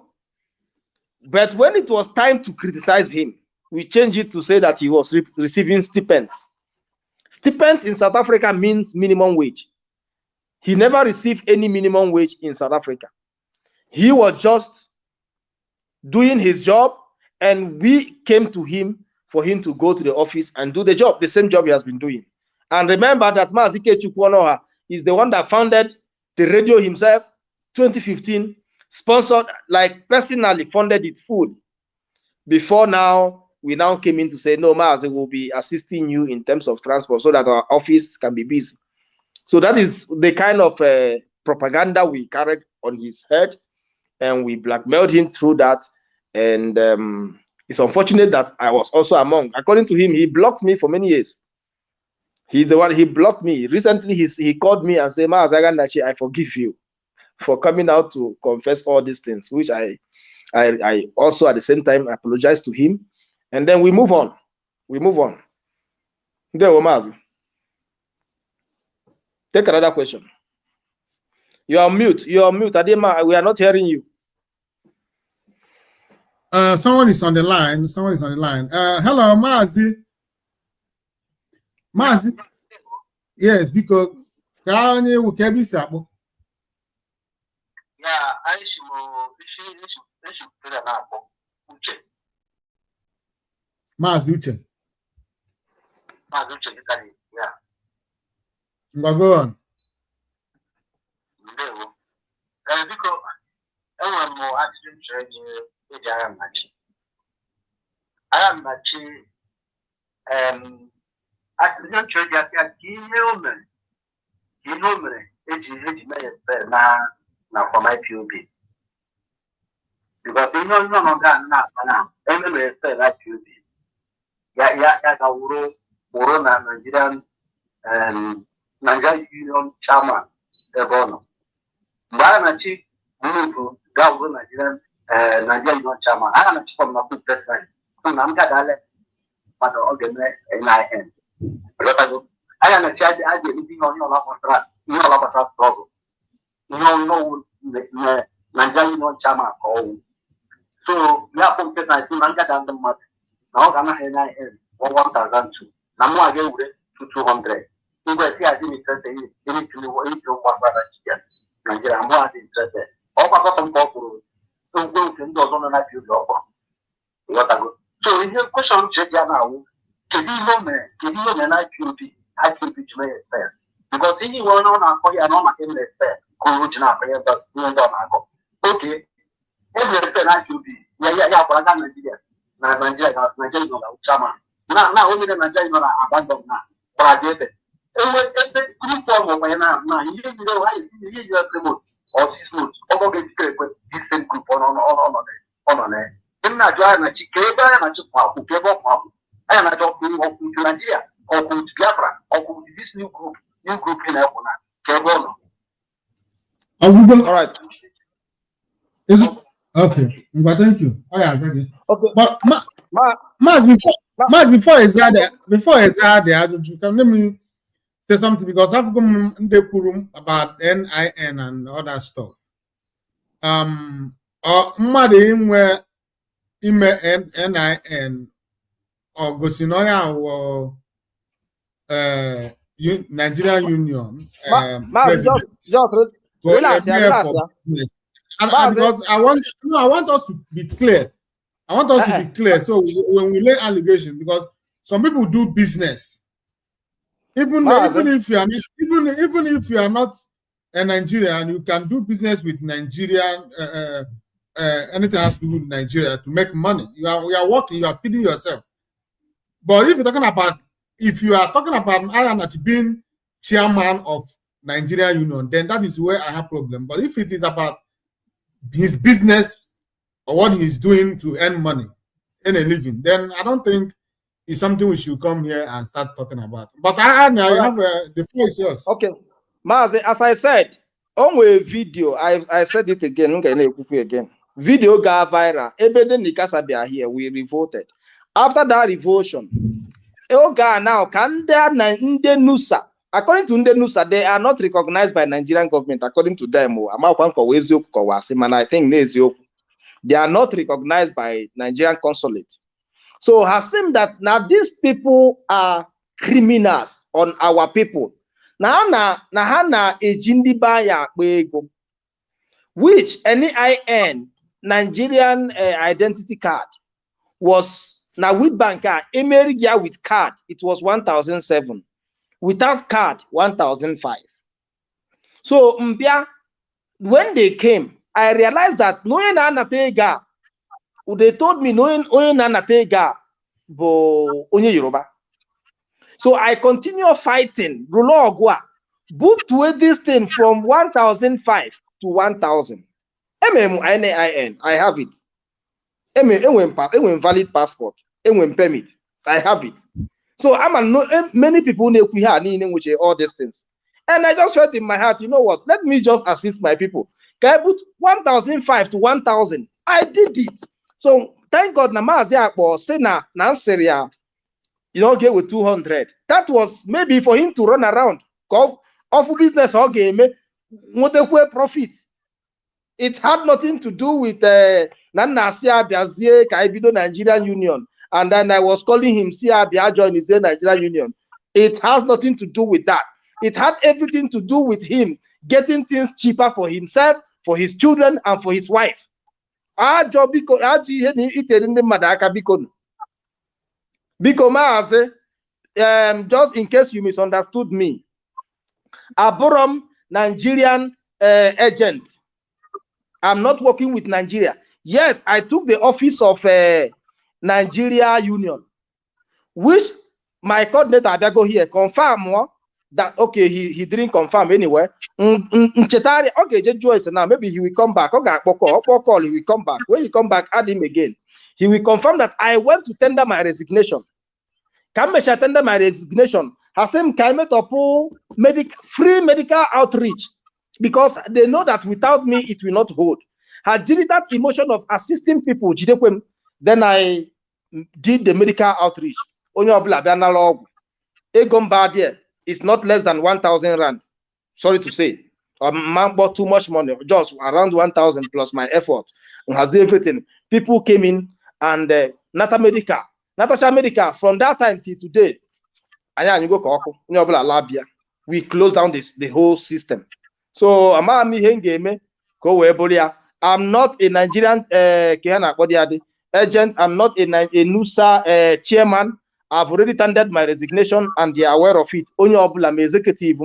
but when it was time to criticize him, we changed it to say that he was receiving stipends. Stipends in South Africa means minimum wage. He never received any minimum wage in South Africa. He was just doing his job, and we came to him for him to go to the office and do the job, the same job he has been doing. And remember that Mazi Ikechukwu is the one that founded the radio himself, 2015, sponsored, like personally funded it fully. Before now, we now came in to say, no, Mazi will be assisting you in terms of transport so that our office can be busy. So that is the kind of propaganda we carried on his head, and we blackmailed him through that. And it's unfortunate that I was also among. According to him, he blocked me for many years. He's the one, he blocked me. Recently, he called me and said, Mazi Aga, I forgive you for coming out to confess all these things, which I also at the same time apologize to him. And then we move on. We move on. There, Mazi. Take another question. You are mute. You are mute. Adema, we are not hearing you. Someone is on the line. Someone is on the line. Hello, Mazi. Mazi. Yes, because Kanye will keep this up. Yeah, I should put an apple. Mazi Uche. Mazi Uche, yeah. Go on. Because I am more accident training. I am accident training. Now for my POB. Because you know no that now. Every like POB. Yeah, Corona Nigerian Union Chairman, Ebono. Baranachi, Munuku, Gabo Nigerian Union Chairman. I am a chief of my good president. I'm Gadale, but all the NIN. I am a child, I did anything on your lap of track, you know, lap of track struggle. No, Nigerian Union Chairman. So, we have to get my two hundred and the month. Now, I'm not NIN, 1,002. Now, I get to 200. You guys see, I didn't interest in anything to one brother. Nigeria, I'm more interested. All about some corporate. So, go to those on the job. What I go. So, in your question, check now. Can you know me? Can you know me? I can be to me fair. Because if you want on a call, I know my name is fair. But you don't know. Okay. Every fair I should be. Yeah, but I can't Nigeria. Nigeria, Chama. Now, only the Nigeria abandoned now. But I did it. Every group of my now, you know, I see you remote or 6 months. All of it with this same group on it. In Nigeria, I am a job to Nigeria or to Biafra. All right. Is it? Okay. But thank you. Oh yeah, ready. Okay. But before is that you can let me say something because I've gone in the kurum about NIN and other stuff. Mmadụ where ime NIN or Gosinoya or Nigerian Union president. Relax. And because I want us to be clear. I want us to be clear. So when we lay allegation, because some people do business, even if you are not a Nigerian, you can do business with Nigerian. Anything has to do with Nigeria to make money. You are working. You are feeding yourself. But if you are talking about I am not being chairman of Nigerian Union, then that is where I have problem. But if it is about his business or what he's doing to earn money, earn a living, then I don't think it's something we should come here and start talking about. But I have the floor is yours. Okay, Mazi, as I said, on a video, I said it again. Video got viral. Ebeden Nikasabia here, we revolted. After that revolution, now can there Nusa? According to Nusa, they are not recognized by Nigerian government. According to them, I think they are not recognized by Nigerian consulate. So has seemed that now these people are criminals on our people. Now which NIN Nigerian identity card was now with banker Emeria with card it was 1,007, without card 1,005. So Mbia, when they came, I realized that knowing Anatega, they told me knowing Anatega bo onye Yoruba. So I continue fighting. Booked with this thing from 1,005 to 1,000. NIN, I have it. Valid passport, permit, I have it. So many people know which all these things. And I just felt in my heart, you know what? Let me just assist my people. Can I put 1,005 to 1,000? I did it. So thank God, Namazia was Sena Nanseria, get with 200. That was maybe for him to run around. Of business or game, profit. It had nothing to do with Nanasia Biazie Kaibido Nigerian Union. And then I was calling him Sia Biajo in his Nigerian Union. It has nothing to do with that. It had everything to do with him getting things cheaper for himself, for his children, and for his wife. Just in case you misunderstood me, Aborom Nigerian agent. I'm not working with Nigeria. Yes, I took the office of Nigeria Union, which my coordinator Abiago here confirm that okay, he didn't confirm anyway. Okay, Joyce now maybe he will come back. Okay, call, he will come back. When he come back, add him again. He will confirm that I went to tender my resignation. Can tender my resignation? Hasem came to free medical outreach because they know that without me it will not hold. Had that emotion of assisting people, then I did the medical outreach. It's not less than 1,000 rand. Sorry to say, bought too much money, just around 1,000 plus my effort. Has everything. People came in and Natasha Medica from that time till today. We closed down the whole system. So I'm not a Nigerian agent. I'm not a NUSA chairman. I've already tendered my resignation and they are aware of it. Only I'm executive,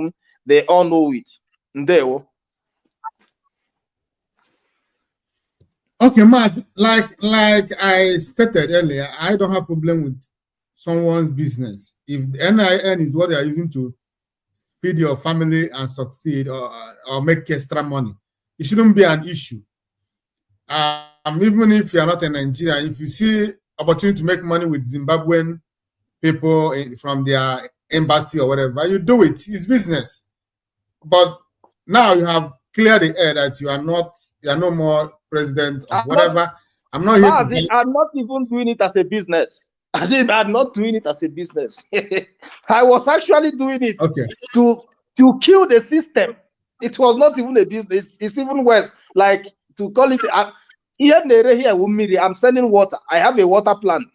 they all know it. Okay, Matt, like I stated earlier, I don't have problem with someone's business. If the NIN is what they are using to feed your family and succeed or make extra money, it shouldn't be an issue. Even if you are not a Nigerian, if you see opportunity to make money with Zimbabwean people from their embassy or whatever, you do it. It's business. But now you have clear the air that you are no more president of whatever. I'm not here. I'm not even doing it as a business. I'm not doing it as a business. I was actually doing it to kill the system. It was not even a business. It's even worse. Like to call it. I'm selling water. I have a water plant.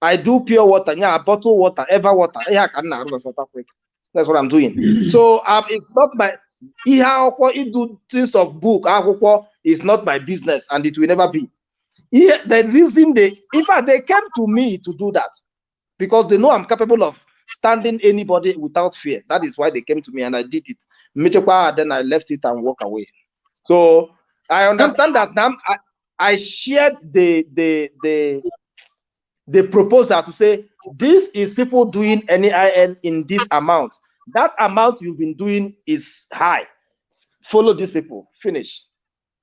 I do pure water. Yeah, bottle water, ever water. That's what I'm doing. So it's not my. Things of book is not my business, and it will never be. The reason they came to me to do that, because they know I'm capable of standing anybody without fear. That is why they came to me, and I did it. Then I left it and walked away. So I understand that now. I shared the proposal to say this is people doing NIN in this amount. That amount you've been doing is high. Follow these people. Finish.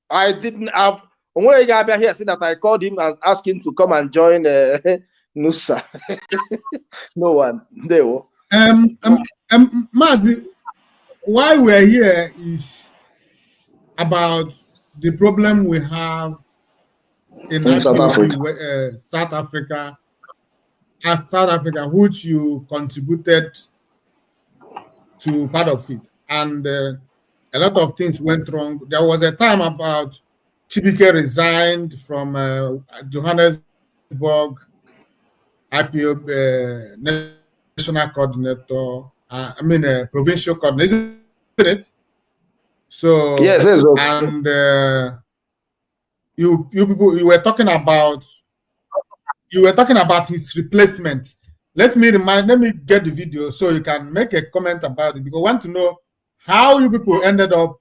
I didn't have. When I got here, I said that I called him and asked him to come and join Nusa. No one. There. Mazi, why we're here is about the problem we have in South Africa, which you contributed to part of it, and a lot of things went wrong. There was a time about Chibike resigned from Johannesburg, Ipob national coordinator. Provincial coordinator, isn't it? So yes. And you people, you were talking about his replacement. Let me get the video so you can make a comment about it, because I want to know how you people ended up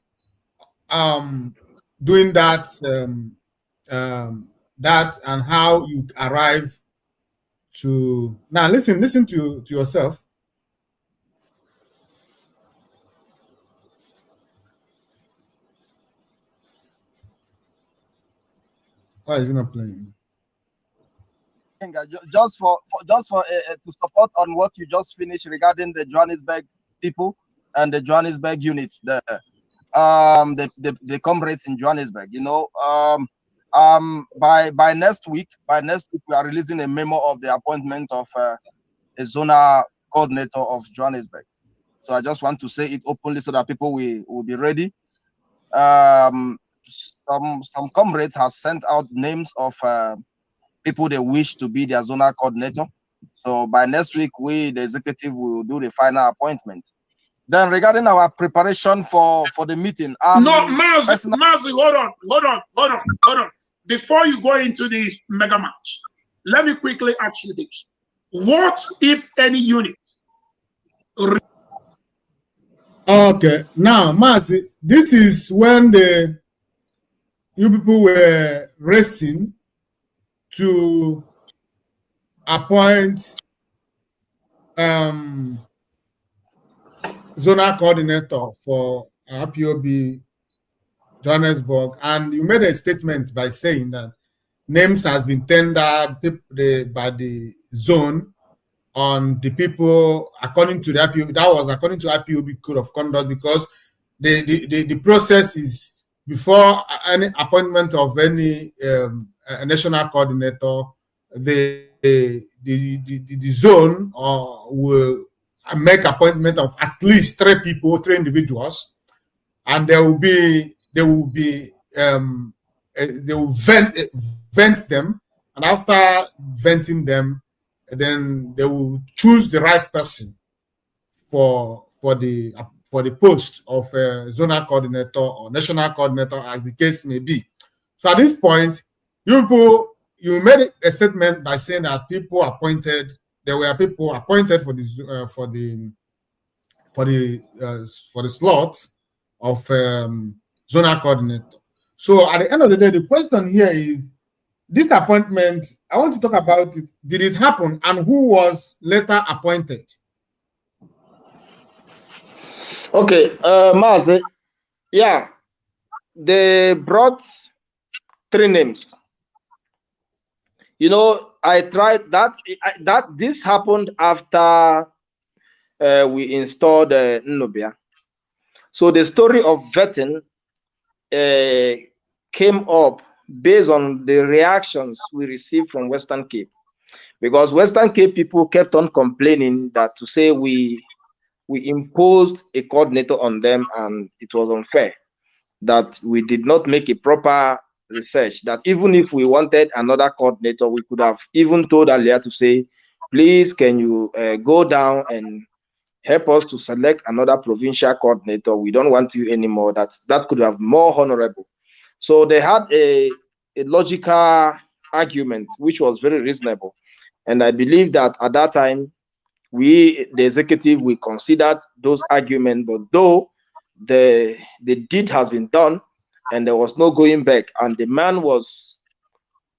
doing that, and how you arrived to. Now listen to yourself. Why is it not playing? Just for to support on what you just finished regarding the Johannesburg people and the Johannesburg units, the comrades in Johannesburg. By next week we are releasing a memo of the appointment of a zonal coordinator of Johannesburg. So I just want to say it openly so that people will be ready. Some comrades have sent out names of people they wish to be their zonal coordinator. So by next week, the executive, will do the final appointment. Then regarding our preparation for the meeting, Mazi, hold on. Before you go into this mega match, let me quickly ask you this: what, if any, unit? Okay, now Mazi, this is when you people were racing to appoint zonal coordinator for Ipob Johannesburg, and you made a statement by saying that names has been tendered by the zone on the people according to the Ipob. That was according to Ipob code of conduct, because the process is before any appointment of any national coordinator, the zone will make appointment of at least 3 individuals, and they will vent them, and after venting them, then they will choose the right person for the post of a zonal coordinator or national coordinator, as the case may be. So at this point, you made a statement by saying that there were people appointed for the slot of zonal coordinator. So at the end of the day, the question here is, this appointment, I want to talk about it. Did it happen, and who was later appointed? Okay, Mazi, yeah, they brought 3 names. I tried that. This happened after we installed Nnubia. So the story of vetting came up based on the reactions we received from Western Cape, because Western Cape people kept on complaining that to say we imposed a coordinator on them and it was unfair, that we did not make a proper research, that even if we wanted another coordinator, we could have even told Alia to say, please, can you go down and help us to select another provincial coordinator? We don't want you anymore. That could have more honorable. So they had a logical argument, which was very reasonable. And I believe that at that time, we, the executive, we considered those arguments, but though the deed has been done and there was no going back, and the man was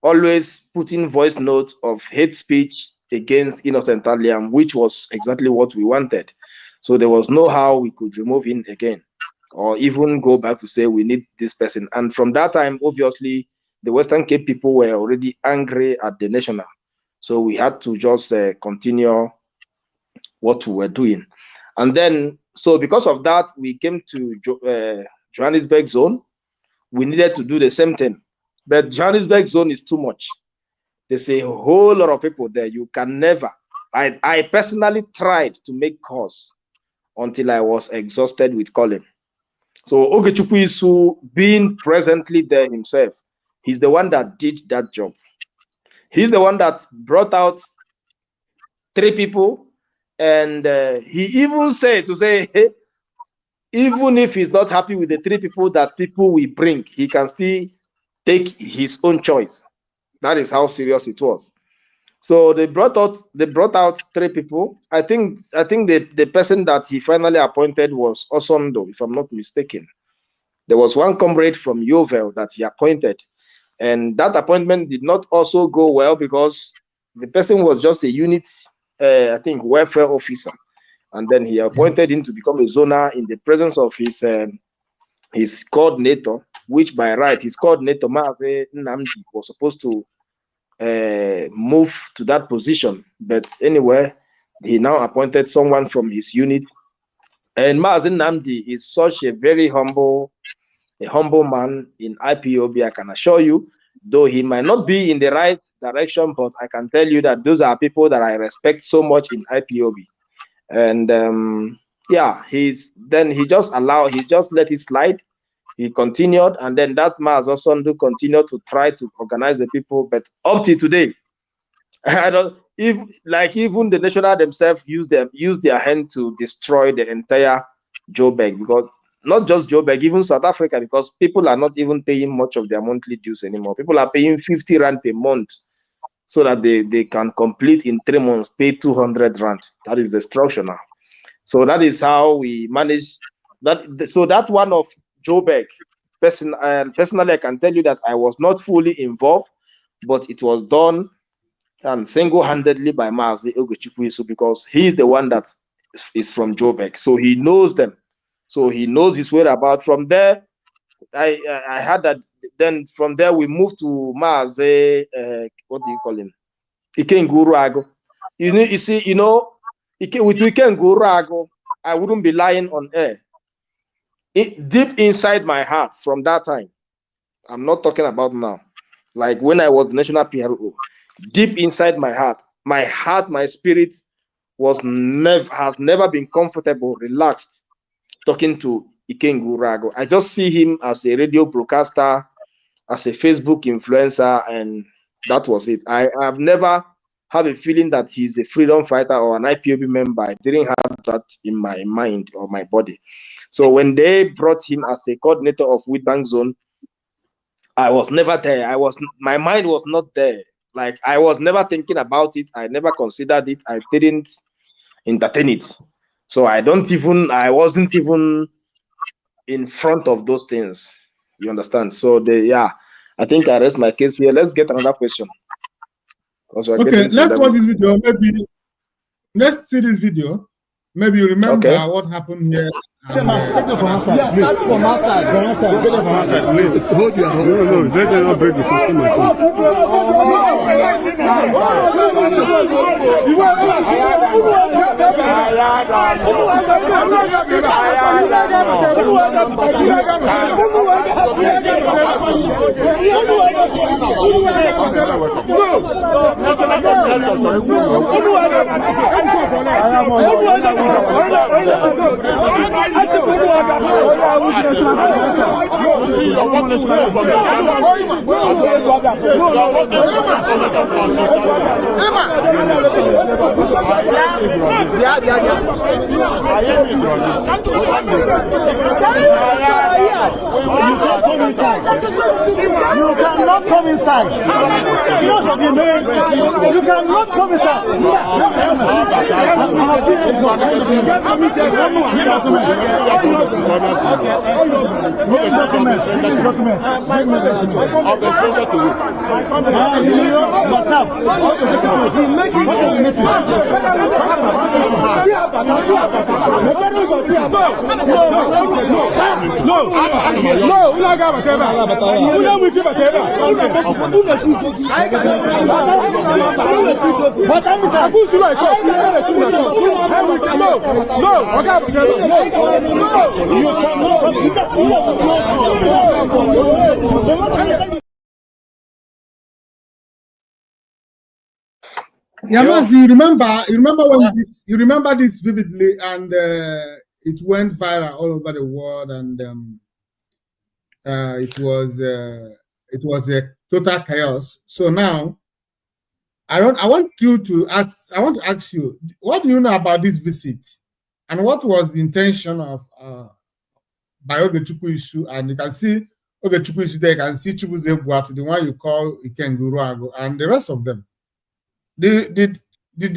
always putting voice notes of hate speech against Innocent Aliam, which was exactly what we wanted. So there was no how we could remove him again, or even go back to say we need this person. And from that time, obviously, the Western Cape people were already angry at the national. So we had to just continue what we were doing. And then, so because of that, we came to Johannesburg zone. We needed to do the same thing. But Johannesburg zone is too much. There's a whole lot of people there. You can never. I personally tried to make calls until I was exhausted with calling. So Ogechukwu Isu, being presently there himself, he's the one that did that job. He's the one that brought out 3 people, and he even said to say, hey, even if he's not happy with the 3 people that people will bring, he can still take his own choice. That is how serious it was. So they brought out 3 people. I think the person that he finally appointed was Osondo, if I'm not mistaken. There was one comrade from Yovel that he appointed, and that appointment did not also go well because the person was just a unit, I think, welfare officer, and then he appointed him to become a zoner in the presence of his coordinator, which by right his coordinator Maave Nnamdi was supposed to move to that position, but anyway, he now appointed someone from his unit. And Mazi Nnamdi is such a very humble man in IPOB, I can assure you, though he might not be in the right direction, but I can tell you that those are people that I respect so much in IPOB. And yeah, he just let it slide. He continued, and then that Maz Osondu continued to try to organize the people, but up to today, even the national themselves use their hand to destroy the entire Joburg, because not just Joburg, even South Africa, because people are not even paying much of their monthly dues anymore. People are paying 50 Rand per month so that they can complete in 3 months, pay 200 Rand. That is destruction now. So that is how we manage that. So that one of Joburg, personally, I can tell you that I was not fully involved, but it was done and single-handedly by Mazi Ogechukwu Isu, because he's the one that is from Joburg, so he knows them, so he knows his whereabouts. From there, I had that. Then from there we moved to Mazi, what do you call him? Ikenguru. You see, with Ikenguru, I wouldn't be lying on air. Deep inside my heart, from that time, I'm not talking about now, like when I was national PRO, deep inside my heart, my spirit has never been comfortable, relaxed, talking to Ikenguru. I just see him as a radio broadcaster, as a Facebook influencer, and that was it. I have never had a feeling that he's a freedom fighter or an IPOB member. I didn't have that in my mind or my body. So when they brought him as a coordinator of Witbank Zone, I was never there. My mind was not there. Like, I was never thinking about it. I never considered it. I didn't entertain it. So I wasn't even in front of those things. You understand? So I think I rest my case here. Let's get another question. Okay, let's watch this video. Maybe let's see this video. Maybe you remember what happened here. Take it from outside. Yeah, that's from outside. From outside. Hold your hold. No, let them not break the system. You cannot come inside. You cannot come inside. Yamas, you remember this vividly, and it went viral all over the world, and it was a total chaos. So now, I want to ask you, what do you know about this visit, and what was the intention of by Ogechukwu issue? And you can see Ogechukwu issue there. You can see Chukwueze Buatu, the one you call Ikenguruago, and the rest of them. The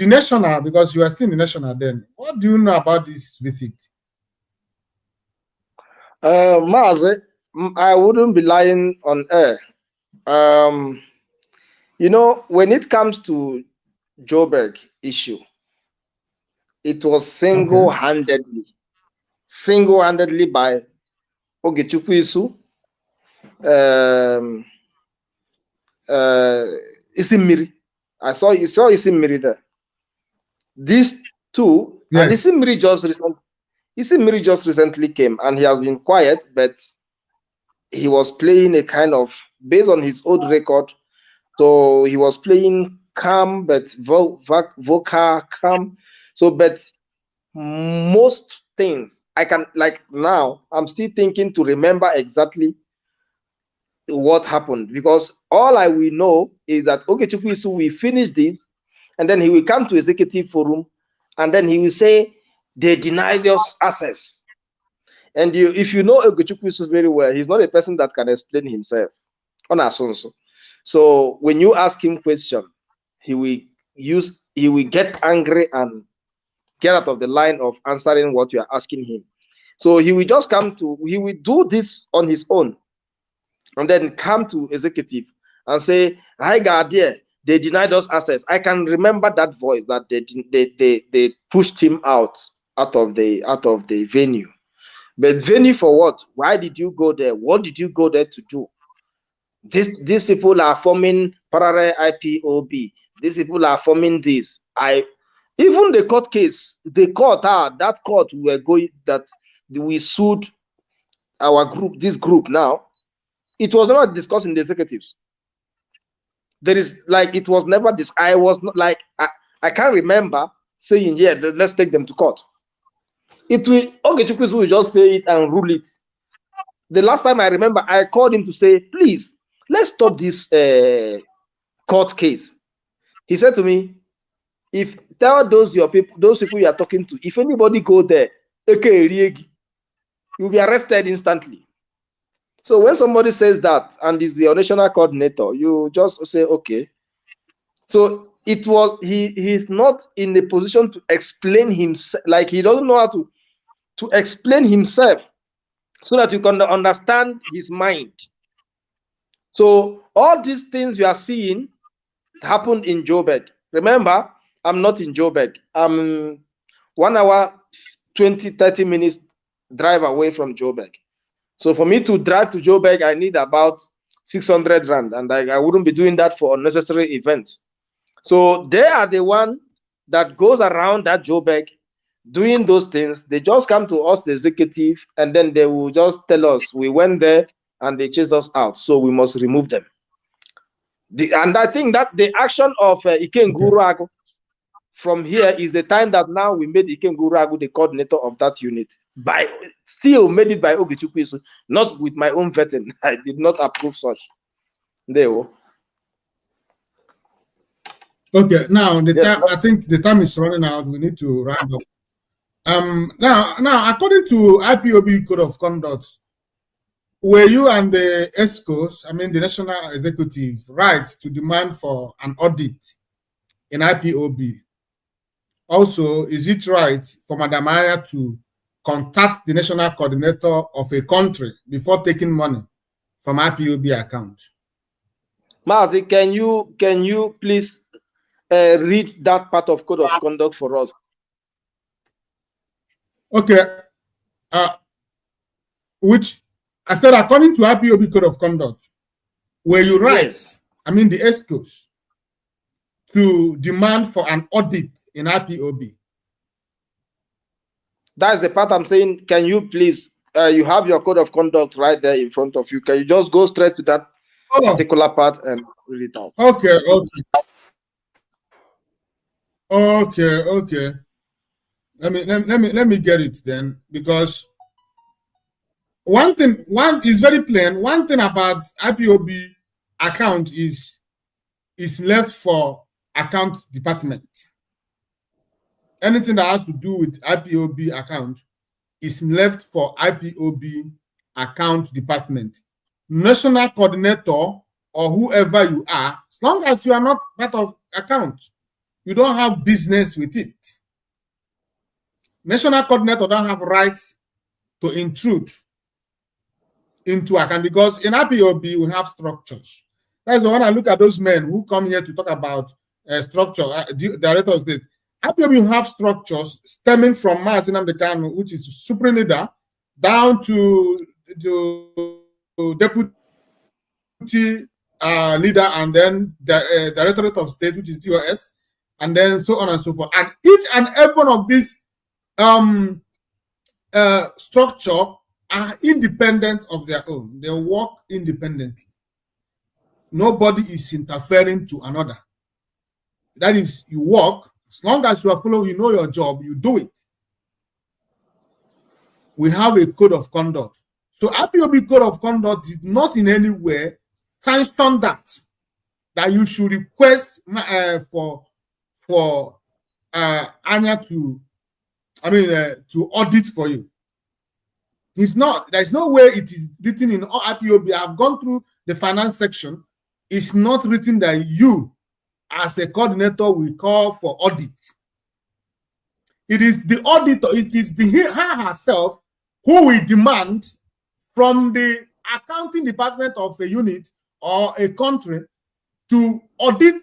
national, because you are still in the national then, what do you know about this visit? Maze, I wouldn't be lying on air. You know, when it comes to Joburg issue, it was single-handedly by Ogechukwu issue, Isimmiri. I saw Isimmiri there. These two, yes. And Isimmiri just recently came, and he has been quiet, but he was playing a kind of, based on his old record, so he was playing calm, but vocal calm. So, but most things, I can, like now, I'm still thinking to remember exactly what happened, because all I will know is that Ogechukwu will finish this, and then he will come to executive forum, and then he will say they denied us access. And if you know Ogechukwu very well, he's not a person that can explain himself on Asonso. So when you ask him question, he will get angry and get out of the line of answering what you are asking him. So he will just he will do this on his own, and then come to executive and say, "Hi, God, dear, they denied us access." I can remember that voice that they pushed him out of the venue. But venue for what? Why did you go there? What did you go there to do? These people are forming parallel IPOB. These people are forming this. Even the court case, the court, that court we were going, that we sued our group, this group now, it was never discussed in the executives. There is, like, it was never this. I was not like, I can't remember saying, yeah, let's take them to court. It will, Ogechukwu will just say it and rule it. The last time I remember, I called him to say, please, let's stop this court case. He said to me, tell those people you are talking to, if anybody go there, you'll be arrested instantly. So when somebody says that and is the national coordinator, you just say, okay. So it was, he's not in a position to explain himself, like he doesn't know how to explain himself so that you can understand his mind. So all these things you are seeing happened in Joburg. Remember, I'm not in Joburg. I'm 1 hour, 20-30 minutes drive away from Joburg. So for me to drive to Joburg, I need about 600 rand, and I wouldn't be doing that for unnecessary events. So they are the one that goes around that Joburg doing those things. They just come to us, the executive, and then they will just tell us we went there and they chase us out, so we must remove them. And I think that the action of Ikenguragu from here is the time that now we made Ikenguragu the coordinator of that unit. Still made it by Ogechukwuisu, not with my own vetting. I did not approve such. There. Okay, now the time, I think the time is running out. We need to round up. Now, according to IPOB Code of Conduct, were you and the ESCOs, I mean the National Executive, right to demand for an audit in IPOB? Also, is it right for Madam Aya to contact the national coordinator of a country before taking money from IPOB account? Mazi, can you please read that part of Code of Conduct for us? Okay. Which I said, according to IPOB Code of Conduct, were you right? Yes. I mean the ESCOs to demand for an audit in IPOB? That's the part I'm saying. Can you please, you have your Code of Conduct right there in front of you. Can you just go straight to that particular part and read it out? Okay. Let me get it then, because one is very plain. One thing about IPOB account is left for account department. Anything that has to do with IPOB account is left for IPOB account department. National coordinator or whoever you are, as long as you are not part of account, you don't have business with it. National coordinator don't have rights to intrude into account, because in IPOB we have structures. That's why when I look at those men who come here to talk about structure, director of state, IPOB have structures stemming from Martin Amdekano, which is supreme leader, down to deputy leader, and then the directorate of state, which is DOS, and then so on and so forth. And each and every one of these structure are independent of their own. They work independently. Nobody is interfering to another. That is, you work. As long as you are following, you know your job, you do it. We have a code of conduct. So IPOB code of conduct did not in any way sanction that you should request for Anya to audit for you. It's not. There's no way it is written in IPOB. I've gone through the finance section. It's not written that you, as a coordinator, will call for audit. It is the auditor. It is her herself who will demand from the accounting department of a unit or a country to audit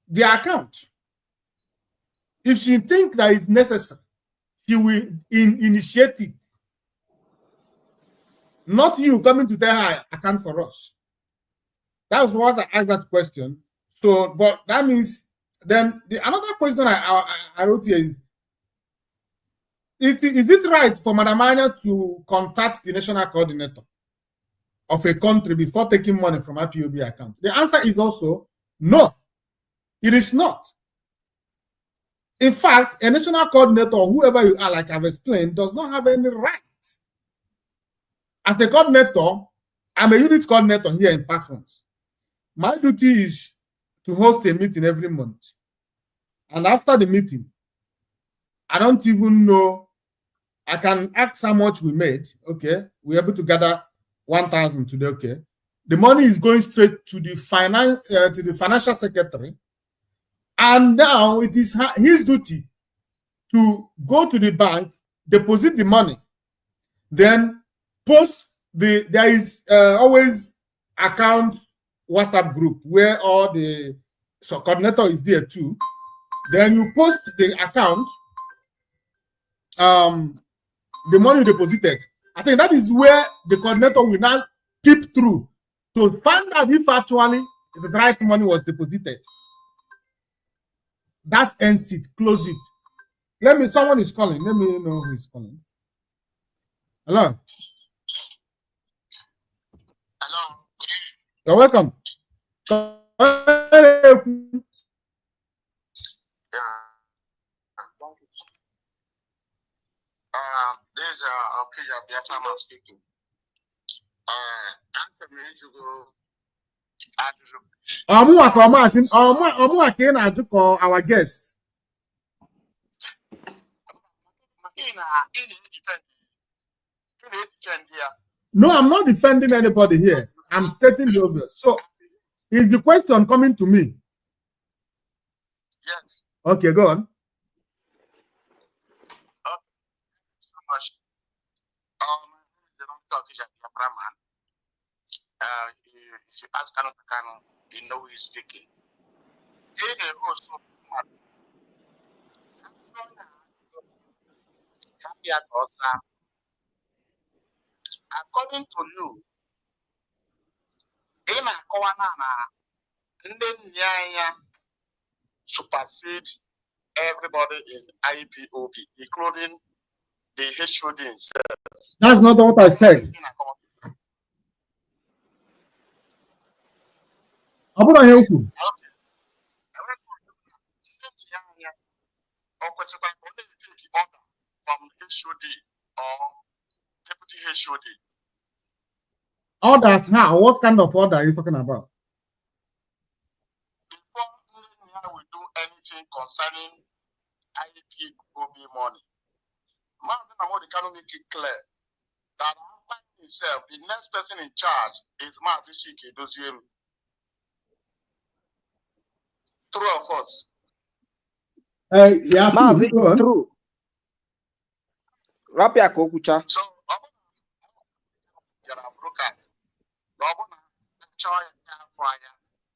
the account. If she thinks that it's necessary, she will initiate it. Not you coming to tell her, account for us. That's what I asked that question. So, but that means then another question I wrote here is it right for Madam Anya to contact the national coordinator of a country before taking money from IPOB account? The answer is also no. It is not. In fact, a national coordinator, or whoever you are, like I've explained, does not have any right. As a coordinator, I'm a unit coordinator here in Patrons. My duty is to host a meeting every month. And after the meeting, I don't even know, I can ask how much we made. Okay, we're able to gather 1,000 today. Okay, the money is going straight to the financial secretary. And now it is his duty to go to the bank, deposit the money, then post there is always account WhatsApp group where all the coordinator is there too. Then you post the account, the money deposited. I think that is where the coordinator will now peep through to find out if actually the right money was deposited. That ends it, close it. Let me, someone is calling. Let me know who is calling. Hello. Hello. You're welcome. This is Okija Biafra speaking. Answer me to go. Our guest. No, I'm not defending anybody here. I'm stating the obvious. So, is the question coming to me? Yes. Okay, go on. If you ask Kano, you know who is speaking. According to you, supersede everybody in IPOB, including the HOD himself. That's not what I said. From HOD or deputy HOD. Orders now? What kind of order are you talking about? Before we do anything concerning IPOB money, Martin Amodi cannot make it clear that after himself, the next person in charge is Martin Shiki Dosiem. True of us. Yeah, Mazi, it's true. Rapia Kokucha. So, there are brokers.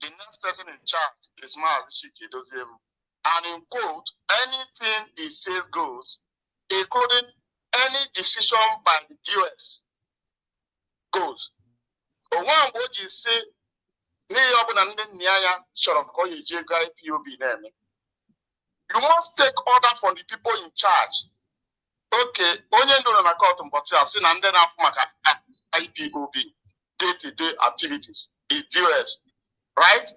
The next person in charge is Martin Shiki Dosiem. And in quote, anything he says goes, including any decision by the US goes. But one what you say, you must take order from the people in charge. Okay, only don't know about but I've seen and then after IPOB day-to-day activities is US, right?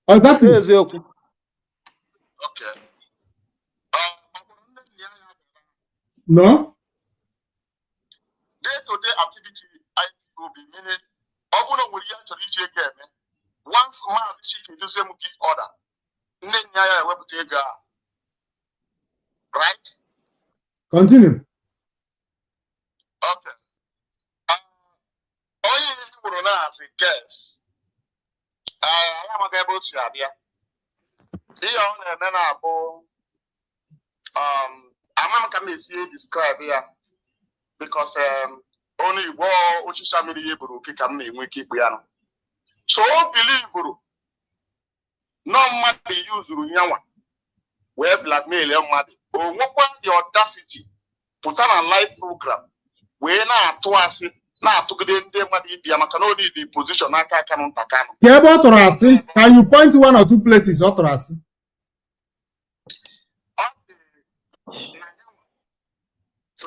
Exactly. Okay. No. Day-to-day activity IPOB meaning once she can do some give order. Right? Continue. Okay. All you need to know as a guess. I am able to have here. I'm not going to describe here because only war social media can keep so believe no matter use Runyawa where blackmail your money or what the audacity put on a live program where now twice now to get in there the position I can Can you point to one or two places? So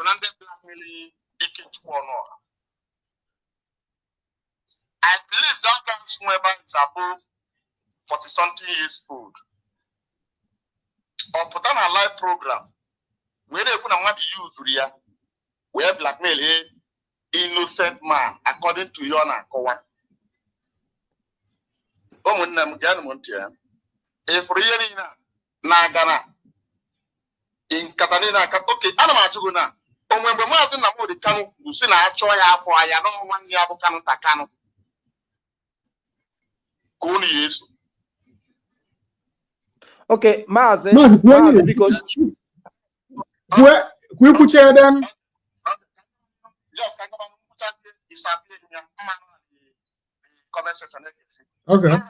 now they blackmailing I believe that guy's whoever is above 40-something years old. Or put on a live program where they put want to use Ria, where blackmail a innocent man according to Yona Kowa. If really Nagana in Catalina, okay, Anamachuguna. When the Mazin Namodi Kanu, Lucina, Choya, for I don't want Yabu Kanu Takano. Okay, Mazi, because where we put you then? Okay.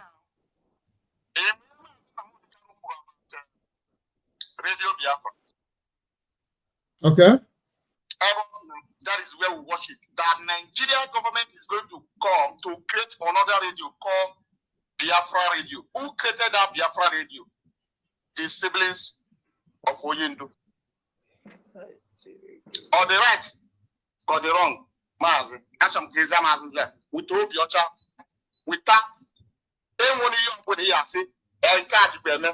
Radio Biafra. Okay. That is where we watch dictatorship that Nigerian government is going to come to create another radio called Biafra Radio. Who created that Biafra Radio? The siblings of Oyendo. Or the right, or the wrong. Mazi, Asham Keza Mazi, with Obiocha, with that, anyone you put here, say, and catch them.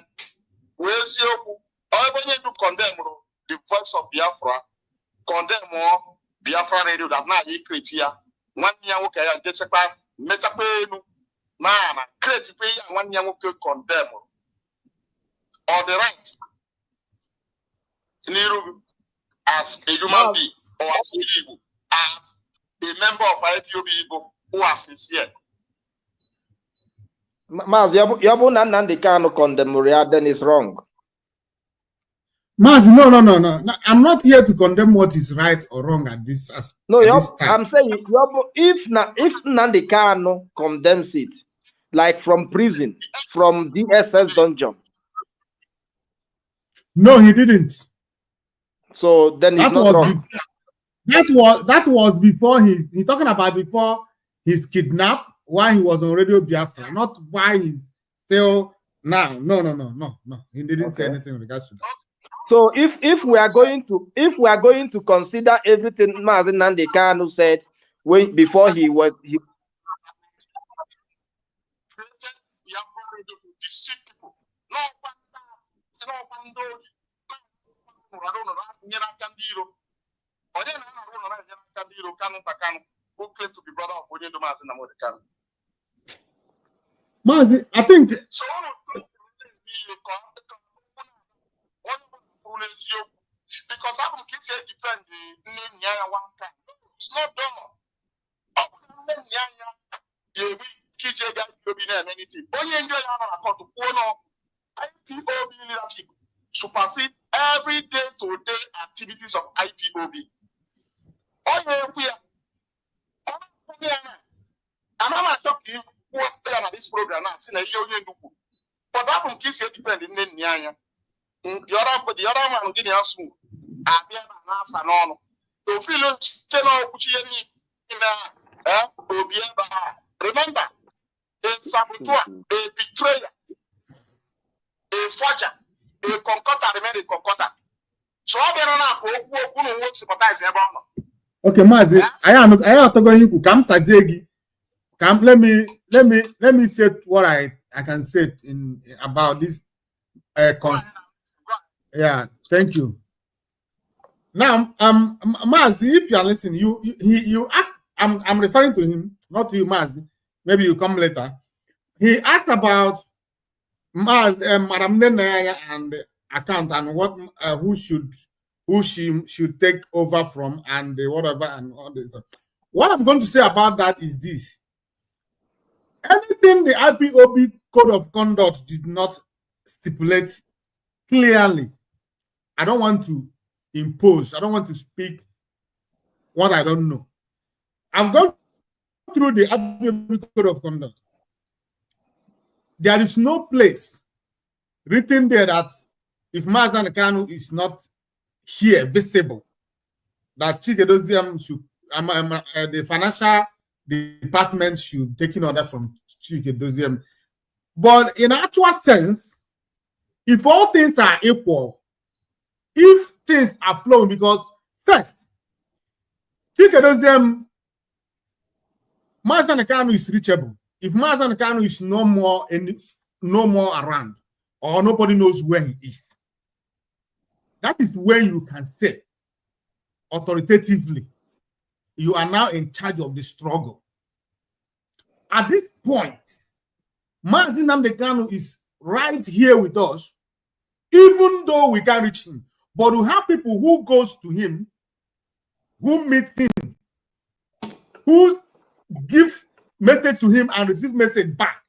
Where's your everybody to condemn the voice of Biafra, condemn more Biafra Radio that now he create here. 1 year, okay, I get a metapenu, man, create 1 year, okay, condemn. Or the right, as a human being, or as a Igbo, as a member of Ipob who are sincere. Maz, Yabu Nandi Kano condemn Muria, then is wrong. Maz, no. I'm not here to condemn what is right or wrong at this time. I'm saying if Nandi Kano condemns it, like from prison, from DSS dungeon. No, he didn't. So then he's not wrong. That was before he's talking about before he's kidnapped, while he was on Radio Biafra, not why he's still now. No. He didn't say anything in regards to that. So if we are going to consider everything Mazi Nnamdi Kanu said before he was who claimed to be brother of Oyendo Mazi Nnamdi Kanu. Mazi, I think because I don't keep saying defend the name Nyaya one time. It's not done. Anything. IPOB leadership supersede every day-to-day activities of IPOB. I'm not talking what this program now. But that from kiss you defend the name Nyaya. The other man getting us smooth. Remember, a saboteur, a betrayer, a forger, a concorder remain a concorder. So I don't sympathize about. Okay, Mazi, I am to go you come Sajegi. Come, let me say what I can say in about this yeah, thank you. Now, Mazi, if you are listening, you asked. I'm referring to him, not to you, Mazi. Maybe you come later. He asked about Madam Nenaya and the account and what who she should take over from and whatever and all this. What I'm going to say about that is this: anything the IPOB code of conduct did not stipulate clearly, I don't want to impose. I don't want to speak what I don't know. I've gone through the IPOB code of conduct. There is no place written there that if Mazi Nnamdi Kanu is not here visible, that Chikedozium should the financial department should take in order from Chikedozium. But in actual sense, if all things are equal, if things are flowing, because first, Chikedozium, Mazi Nnamdi Kanu is reachable. If Mazi Nnamdi Kanu is no more around, or nobody knows where he is, that is when you can say authoritatively, you are now in charge of the struggle. At this point, Mazi Nnamdi Kanu is right here with us, even though we can't reach him. But we have people who goes to him, who meet him, who give message to him and receive message back.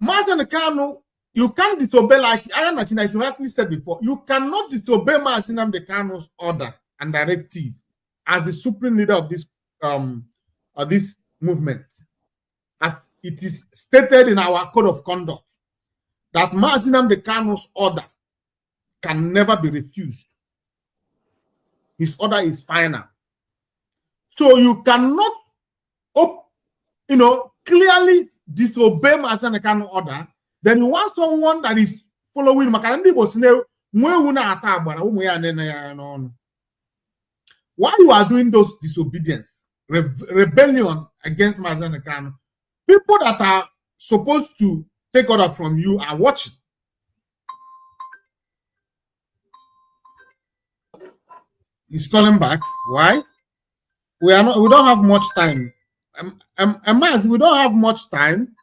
Mazi Nnamdi Kanu, you can't disobey, like Iron Nachina correctly said before, you cannot disobey Mazi Nnamdi Kanu's order and directive as the supreme leader of this movement, as it is stated in our code of conduct, that Mazi Nnamdi Kanu's order can never be refused. his order is final. So you cannot, clearly disobey Mazen Ekanu order. Then you want someone that is following why you are doing those disobedience, rebellion against Mazen Ekanu? People that are supposed to take order from you are watching. He's calling back. Why? We don't have much time. Maz, we don't have much time.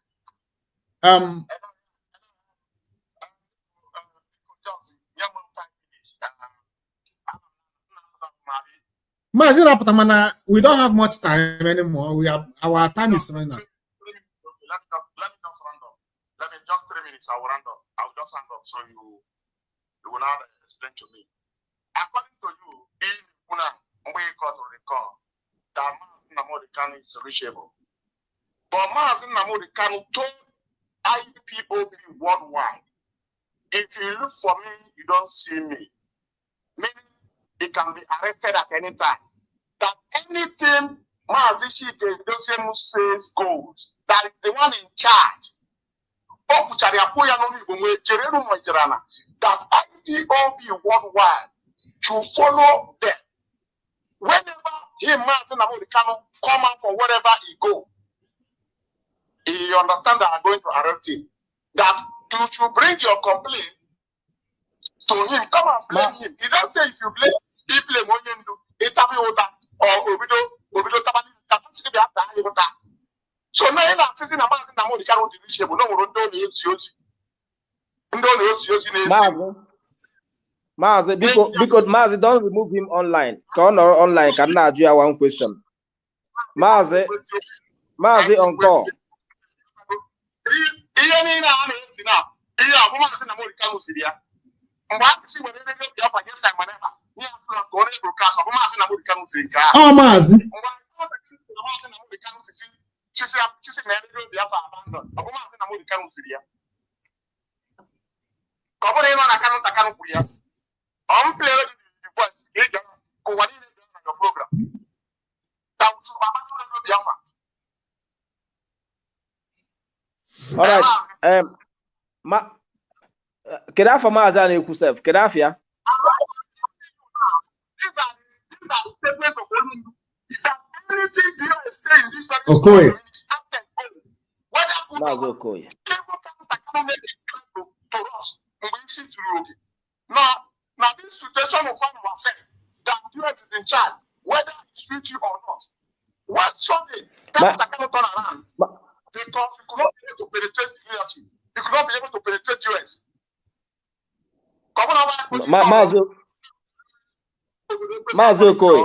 Maz, we don't have much time anymore. Our time is running out. Let me just 3 minutes. I will round up. I'll just round up so you will not explain to me. According to you, in Puna, we got to recall that Mazen Nnamdi Kanu is reachable. But Mazen Nnamdi Kanu told Ipob worldwide, if you look for me, you don't see me. Meaning, he can be arrested at any time. That anything Mazi Chike Dosiemu says goes. That is the one in charge. That Ipob worldwide to follow them. Whenever Mazen Nnamdi Kanu come out for wherever he go, he understand that I'm going to arrest him. That you should bring your complaint to him. Come and blame him. He doesn't say if you blame, he blame Onyendu, Itabi Ota, or Obido Tabani, Tapasi Ota. So now you're not saying about the Nnamdi Kanu reachable. No, we don't do the Mazi, because Mazi, don't remove him online. Come online, can I do one question? Mazi on call. Oh, Mazi. All right. Kedafa Mazan Ekusef, Kedafia. Okoye. Okoye. Now this situation will find ourselves that US is in charge, whether it's with you or not. What Sunday, that cannot turn around because you could not be able to penetrate the leadership. You could not be able to penetrate US. Mazi Okoye.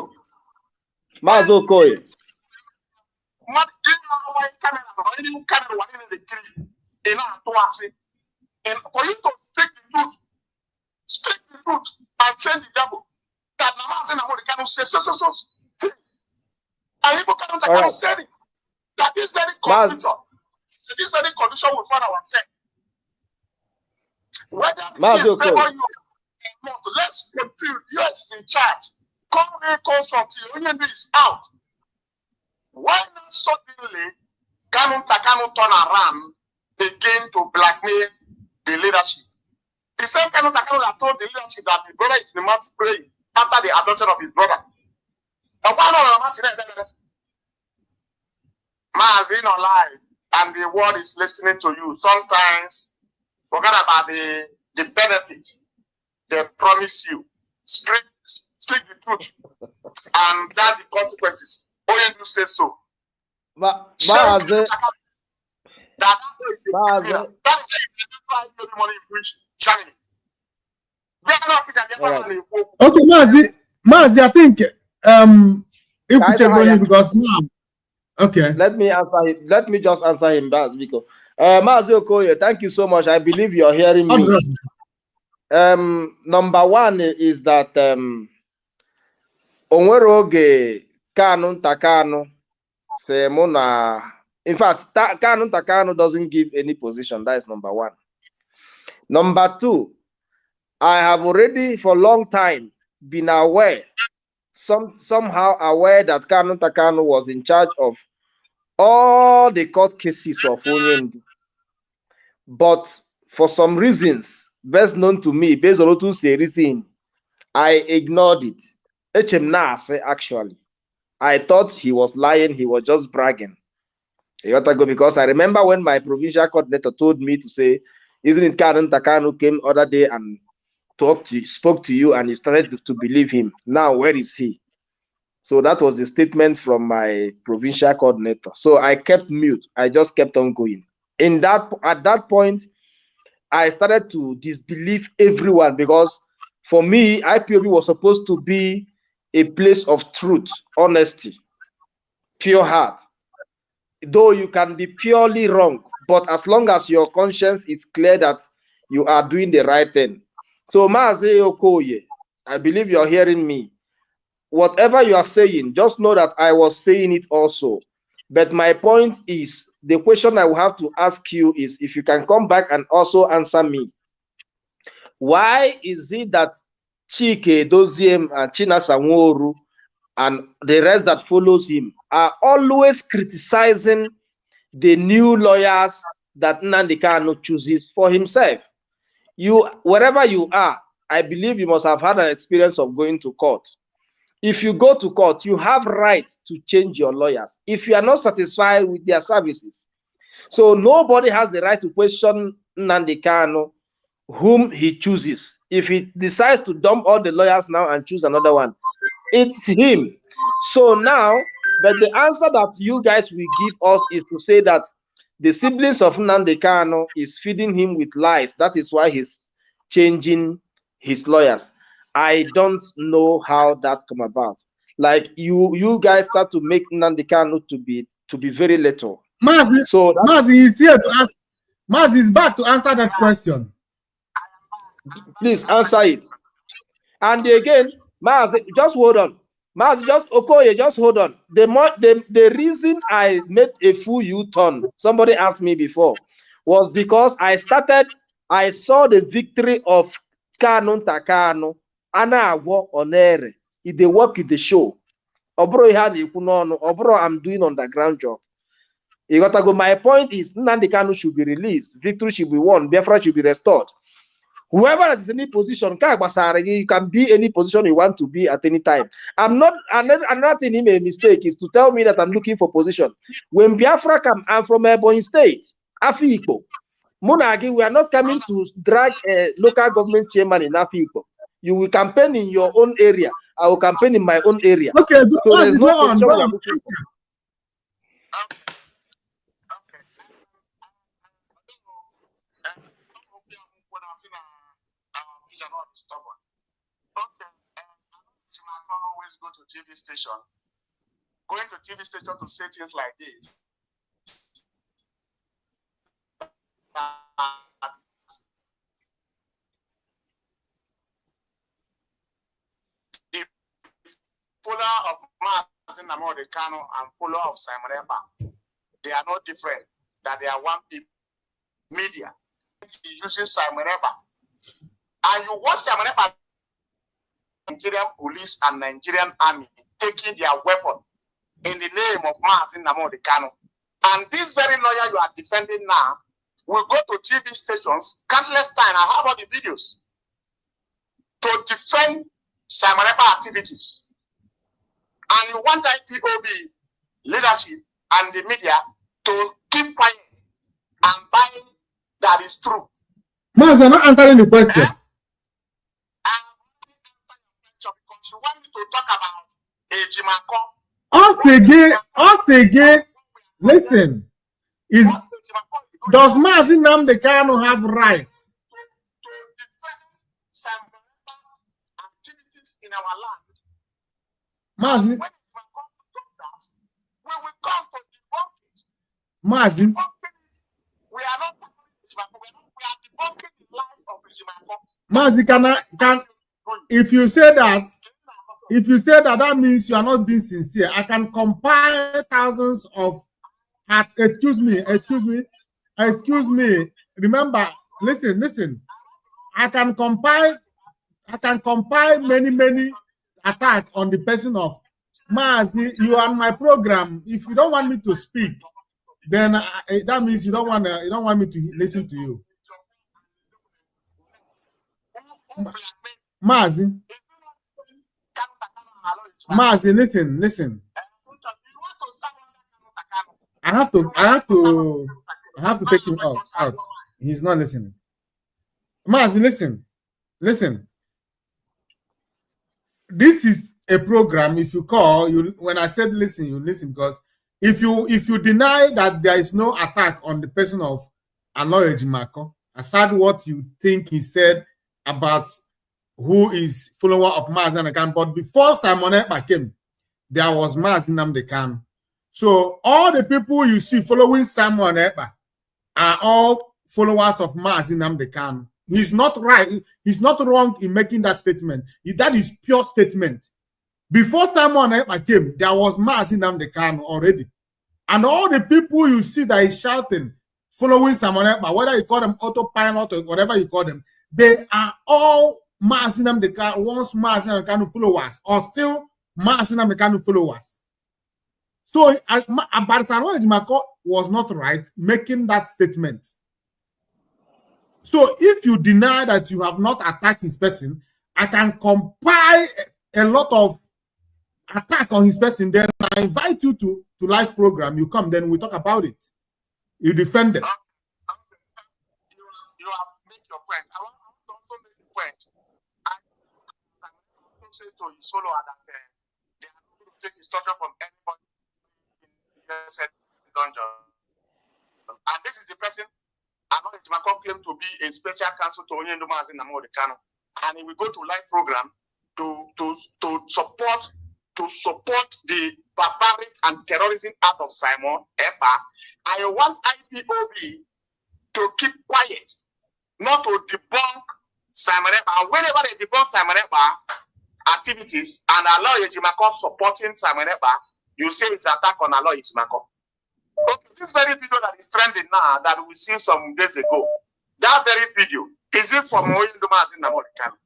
And for you to speak the truth and change the devil, that Mazen Nnamdi Kanu says so. And people cannot say it. That this very condition will find ourselves. Whether the favor you or not, let's continue. US is in charge. Reconstruct Onyendu is out. Why not suddenly Kanu turn around begin to blackmail the leadership? The same Kanu that told the leadership that his brother is in the mountain praying after the adoption of his brother. And why not Mazi on live and the world is listening to you. Sometimes forget about the benefit they promise you. Speak the truth and that the consequences. Onyendu says so. That is why you the money in which Germany. Okay, Mazi, I think if because now. Okay. Let me answer him. Let me just answer him back because Mazi Okoye, thank you so much. I believe you're hearing me. Number one is that Onweroge Kanu Takanu say Mona. In fact, Kanu Takanu doesn't give any position. That is number one. Number two, I have already for a long time been aware somehow aware that Kanu Takano was in charge of all the court cases of Onyendu. But for some reasons, best known to me, based on what you say, reason, I ignored it. Actually, I thought he was lying, he was just bragging. Because I remember when my provincial coordinator told me to say, isn't it Kanu Takano came other day and spoke to you and you started to believe him. Now, where is he? So that was the statement from my provincial coordinator. So I kept mute. I just kept on going. At that point, I started to disbelieve everyone, because for me, IPOB was supposed to be a place of truth, honesty, pure heart. Though you can be purely wrong, but as long as your conscience is clear that you are doing the right thing. So Maazị Okoye, I believe you're hearing me. Whatever you are saying, just know that I was saying it also. But my point is, the question I will have to ask you is, if you can come back and also answer me. Why is it that Chike Doziem and Chinasa Nworu and the rest that follows him are always criticizing the new lawyers that Nnamdi Kanu chooses for himself? You, wherever you are, I believe you must have had an experience of going to court. If you go to court, you have rights to change your lawyers if you are not satisfied with their services. So nobody has the right to question Nnamdi Kanu, whom he chooses. If he decides to dump all the lawyers now and choose another one, it's him. So now, but the answer that you guys will give us is to say that the siblings of Nnamdi Kanu is feeding him with lies. That is why he's changing his lawyers. I don't know how that come about. Like you guys start to make Nnamdi Kanu to be very little. Mazi, so Mazi is here to ask. Mazi is back to answer that question. Please answer it. And again, Mazi, just hold on. Mazi, just Okoye, just hold on. The reason I made a full U-turn, somebody asked me before, was because I saw the victory of Kanu Takano. Ana work on air. If they work in the show, Obro I'm doing underground job. You got to go. My point is, Nnamdi Kanu should be released. Victory should be won. Biafra should be restored. Whoever that is in any position, you can be any position you want to be at any time. I'm not telling a mistake is to tell me that I'm looking for position. When Biafra come, I'm from Ebonyi State, Afiko. Munagi, we are not coming to drag a local government chairman in Afiko. You will campaign in your own area. I will campaign in my own area. Okay, so there's no position we are looking for. Always go to TV station. Going to TV station to say things like this. The follower of Mazi Nnamdi Kanu and follower of Simon Ekpa, they are not different. That they are one people. Media using Simon Ekpa, and you watch Simon Ekpa, Nigerian police and Nigerian army taking their weapon in the name of Mazi Nnamdi Kanu. And this very lawyer you are defending now will go to TV stations countless times. I have all the videos to defend Simon Ekpa activities. And you want the IPOB leadership and the media to keep quiet and buy that is true. Mazi, you're not answering the question. Because you want me to talk about Us again. Listen, does Mazi Nnamdi Kanu have rights? Activities in our land. Mazi. We will come to debunk it. Mazi. We are not debunking the life of Mazi, can if you say that, that means you are not being sincere. I can compile thousands of excuse me. Remember, listen. I can compile many. attack on the person of Mazi. You are on my program. If you don't want me to speak, then that means you don't want me to listen to you. Mazi, listen. I have to take him out. He's not listening. Mazi, listen. This is a program. If you call, when I said listen, you listen, because if you deny that there is no attack on the person of Aloy Ejimako, aside what you think he said about who is follower of Mazi Nnamdi Kanu, but before Simon Ekpa came, there was Mazi Nnamdi Kanu. So all the people you see following Simon Ekpa are all followers of Mazi Nnamdi Kanu. He's not right. He's not wrong in making that statement. That is pure statement. Before Simon Ekpa came, there was Mazi Nnamdi Kanu already. And all the people you see that is shouting, following Simon Ekpa, whether you call them autopilot or whatever you call them, they are all Mazi Nnamdi Kanu, once Mazi Nnamdi Kanu followers, or still Mazi Nnamdi Kanu followers. So Aloy Ejimako was not right making that statement. So if you deny that you have not attacked his person, I can compile a lot of attack on his person. Then I invite you to live program. You come, then we talk about it. You defend it. You have made your point. I want to also make the point. I also say to his follower that they are not going to take instruction from anybody in the dungeon. And this is the person Aloy Ejimako claimed to be a special counsel to Onyendo Mazi Nnamdi Kanu, and he will go to live program to support the barbaric and terrorism act of Simon Ekpa. I want IPOB to keep quiet, not to debunk Simon Ekpa. And whenever they debunk Simon Ekpa activities and Aloy Ejimako supporting Simon Ekpa, you say it's attack on Aloy Ejimako. Okay, this very video that is trending now, that we see some days ago, that very video, is it from Onyendo Mazi Nnamdi Kanu?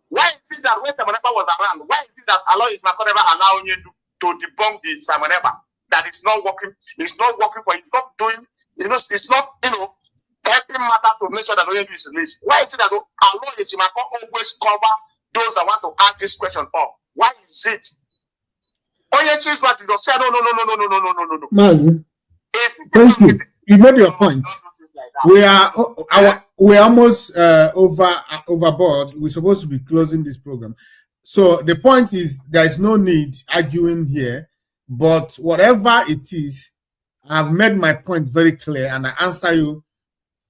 Why is it that when Simon Ekpa was around, why is it that Aloy Ejimako never allow Onyendo to debunk the Simon Ekpa? That it's not working, it's not working for, it's not doing, it's not, helping matter to make sure that Onyendo is released. Why is it that Aloy Ejimako always cover those that want to ask this question up? Why is it? Oh, yeah, choose what you just said. No. Man, thank you. You made your point. We are almost overboard. We're supposed to be closing this program. So the point is, there is no need arguing here. But whatever it is, I've made my point very clear, and I answer you.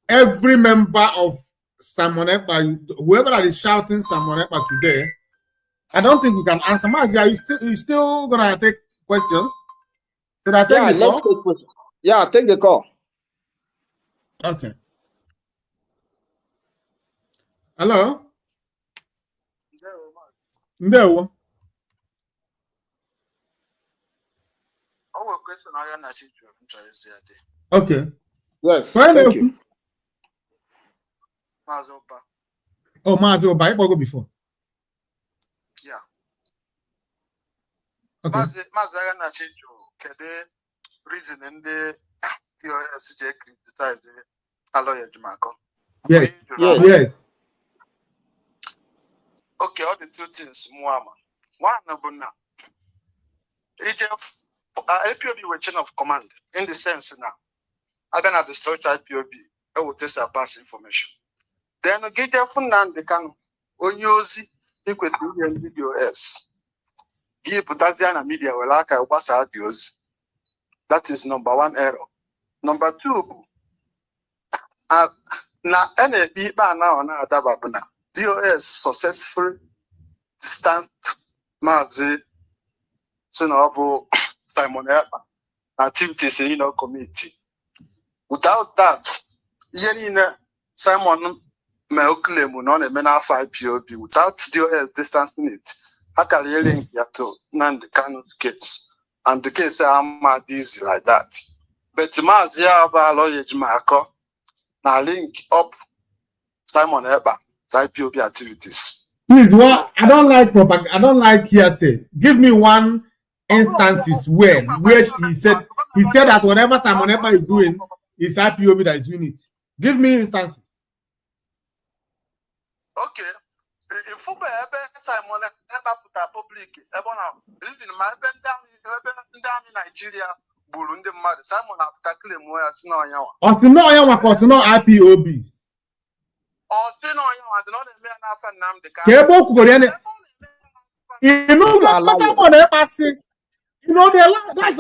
Every member of Simon Ekpa, whoever that is shouting Simon Ekpa today, I don't think we can answer. Mazi, are you still gonna take questions? Should I take the call? Take questions. Yeah, take the call. Okay. Hello? No. Okay. Yes, thank you. Oh, Mazi Oba, I go before. Yeah. Okay. Mazi na change the reason and the POS criticize the Aloy Ejimako. Yes. Okay, all the two things, Muama. One number now. IPOB were chain of command in the sense now. I can have the structure IPOB. I will test a pass information. Then get your phone and they can use equal to video S. Give Putaziana media will like I was audios. That is number one error. Number two, now any people now on Adababuna. DOS successfully stamped Mazi Sinobu Simon Ekpa activities in committee. Without that, Simon may claim on a mena 5 POB without DOS distancing it. I can link to Nandi Kanu kids and the case are easy like that. But Mazi Aloy Ejimako now link up Simon Ekpa IPOB activities. Please, what I don't like propaganda. I don't like hearsay. Give me one instances where he said that whatever Simon Ekpa is doing is IPOB that is doing it. Give me instances. Okay. If you Simon Ekpa put a public, this in my down in Nigeria, Burundi, Simon have claim where it's no yawa. Or no IPOB. You know,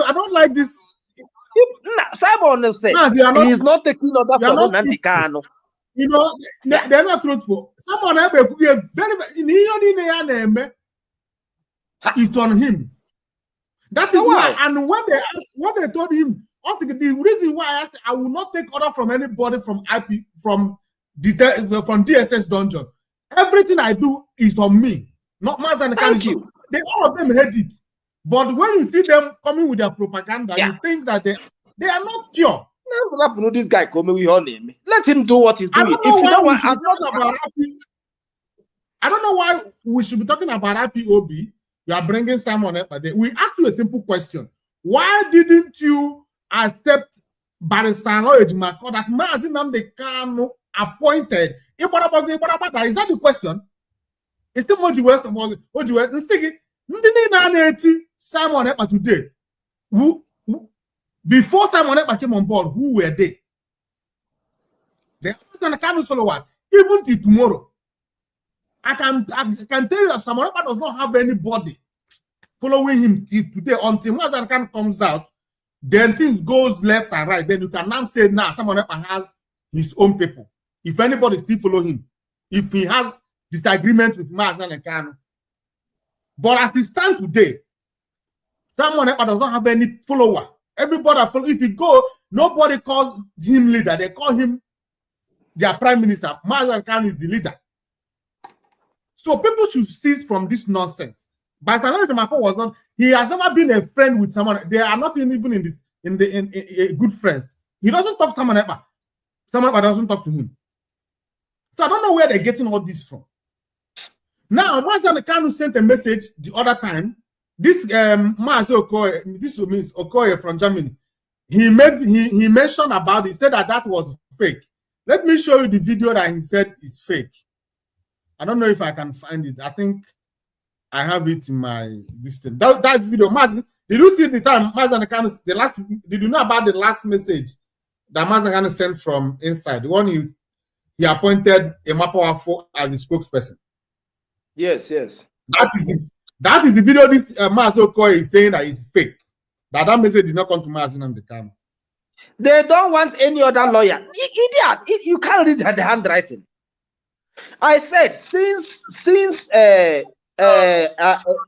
I don't like this. Simon said he's not taking order from Nandikano. You know, they're not truthful. Someone else be very it's on him. That is why, and when they told him, the reason why I asked, I will not take order from anybody from DSS dungeon. Everything I do is on me, not more than the They all of them hate it. But when you see them coming with their propaganda, you think that they are not pure. This guy coming with your name. Let him do what he's doing. I don't know why we should be talking about IPOB. You are bringing Simon Ekpa. We ask you a simple question. Why didn't you accept Barrister Ejimako that Mazi Nnamdi Kanu appointed? Is that the question? It's still Simon Ekpa today. Before Simon Ekpa came on board, who were they? The Kanu followers, even till tomorrow. I can tell you that Simon Ekpa does not have anybody following him till today. Until Mazi Kanu comes out, then things goes left and right. Then you can now say, now Simon Ekpa has his own people. If anybody still follow him, if he has disagreement with Mazi Kanu. But as he stands today, Simon Ekpa does not have any follower. Everybody follow. If he go, nobody calls him leader. They call him their prime minister. Mazi Kanu is the leader. So people should cease from this nonsense. But was not. He has never been a friend with someone. They are not even in good friends. He doesn't talk to Simon Ekpa. Simon Ekpa doesn't talk to him. So I don't know where they're getting all this from. Now, Mazi Kanu sent a message the other time. This Mazi Okoye, this means Okoye from Germany. He mentioned about it. He said that was fake. Let me show you the video that he said is fake. I don't know if I can find it. I think I have it in my list. That video, Mazi, did you see the time Mazi Kanu, did you know about the last message that Mazi Kanu sent from inside? The one he appointed Emapawafo as the spokesperson. Yes. That is the video this Mazi Okoye is saying that it's fake. That message did not come to Mazi Nnamdi Kanu. They don't want any other lawyer. Idiot! You can't read the handwriting. I said since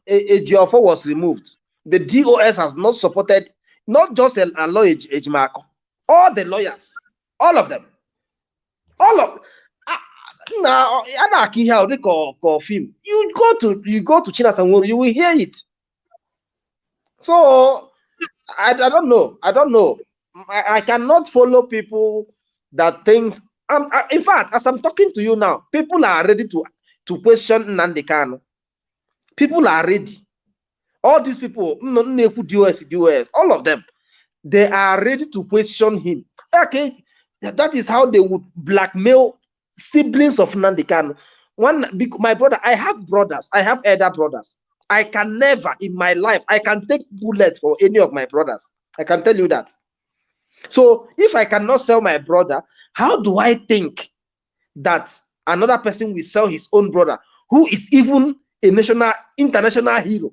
Ejiofor was removed, the DOS has not supported not just a lawyer Ejimako, all the lawyers, all of them, now film. You go to China Sanwuru, you will hear it. So I don't know. I cannot follow people that thinks. In fact, as I'm talking to you now, people are ready to question Nnamdi Kanu. People are ready. All these people, DOS, all of them, they are ready to question him. Okay, that is how they would blackmail siblings of Nnamdi Kanu. My brother, I have brothers, I have elder brothers. I can never in my life, I can take bullets for any of my brothers. I can tell you that. So if I cannot sell my brother, how do I think that another person will sell his own brother, who is even a international hero?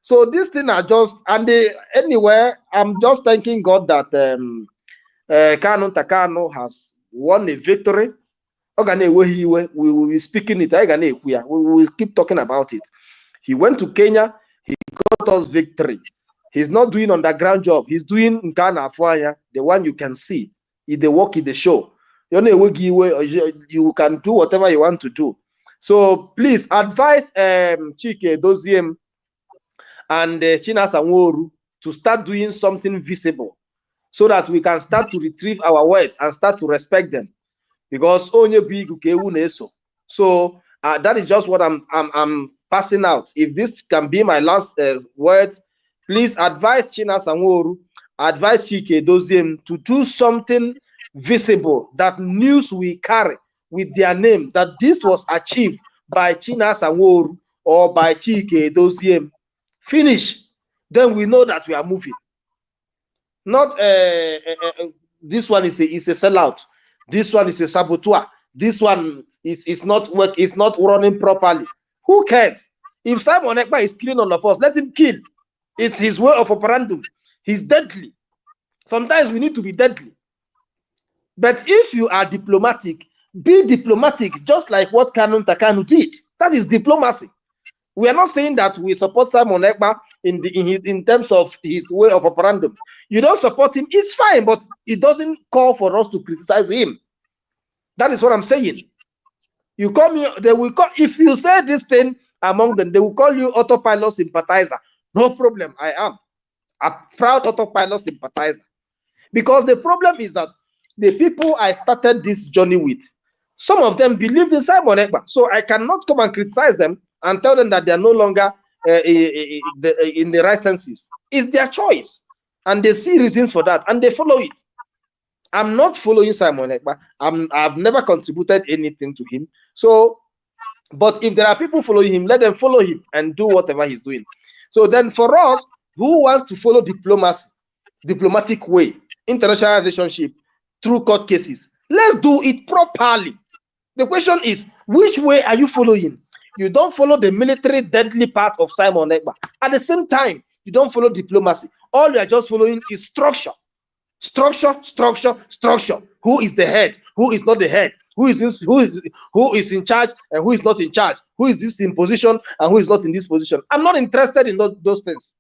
So this thing are just, and anyway, I'm just thanking God that Kanu Takano has won a victory. We will be speaking it. We will keep talking about it. He went to Kenya. He got us victory. He's not doing underground job. He's doing Nkana Afwaya, the one you can see. If they work in the show, you can do whatever you want to do. So please advise Chike Doziem and China Sanworu to start doing something visible so that we can start to retrieve our words and start to respect them. because onye big so that is just what I'm passing out. If this can be my last words, please advise China Sanworu, advise Chike Doziem to do something visible that news will carry with their name, that this was achieved by China Sanworu or by Chike Doziem. Finish. Then we know that we are moving. Not this one is a sellout. This one is a saboteur. This one is not running properly. Who cares? If Simon Ekpa is killing all of us, let him kill. It's his way of operandum. He's deadly. Sometimes we need to be deadly. But if you are diplomatic, be diplomatic, just like what Kanun Takanu did. That is diplomacy. We are not saying that we support Simon Ekpa in terms of his way of operandum. You don't support him, it's fine, but it doesn't call for us to criticize him. That is what I'm saying. You come here, they will call, if you say this thing among them, they will call you autopilot sympathizer. No problem, I am a proud autopilot sympathizer. Because the problem is that the people I started this journey with, some of them believed in Simon Ekpa. So I cannot come and criticize them and tell them that they are no longer in the right senses. It's their choice. And they see reasons for that and they follow it. I'm not following Simon Ekpa. I've never contributed anything to him. So, but if there are people following him, let them follow him and do whatever he's doing. So then for us, who wants to follow diplomacy, diplomatic way, international relationship, through court cases, let's do it properly. The question is, which way are you following? You don't follow the military deadly part of Simon Ekpa. At the same time, you don't follow diplomacy. All you are just following is structure. Structure, structure, structure. Who is the head? Who is not the head? Who is in charge and who is not in charge? Who is this in position and who is not in this position? I'm not interested in those things.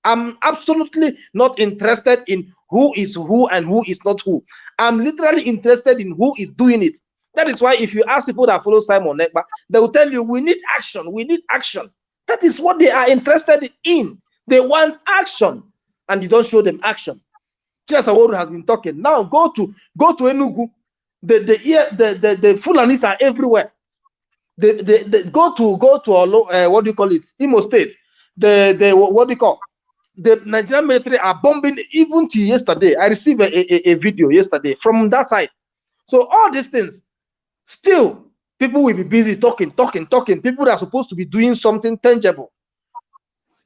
I'm absolutely not interested in who is who and who is not who. I'm literally interested in who is doing it. That is why if you ask people that follow Simon Ekpa, they will tell you, we need action, we need action. That is what they are interested in. They want action, and you don't show them action. Just has been talking. Now go to Enugu. The Fulanis are everywhere. Go to what do you call it? Imo State. What do you call? The Nigerian military are bombing even till yesterday. I received a video yesterday from that side. So all these things, still people will be busy talking. People that are supposed to be doing something tangible.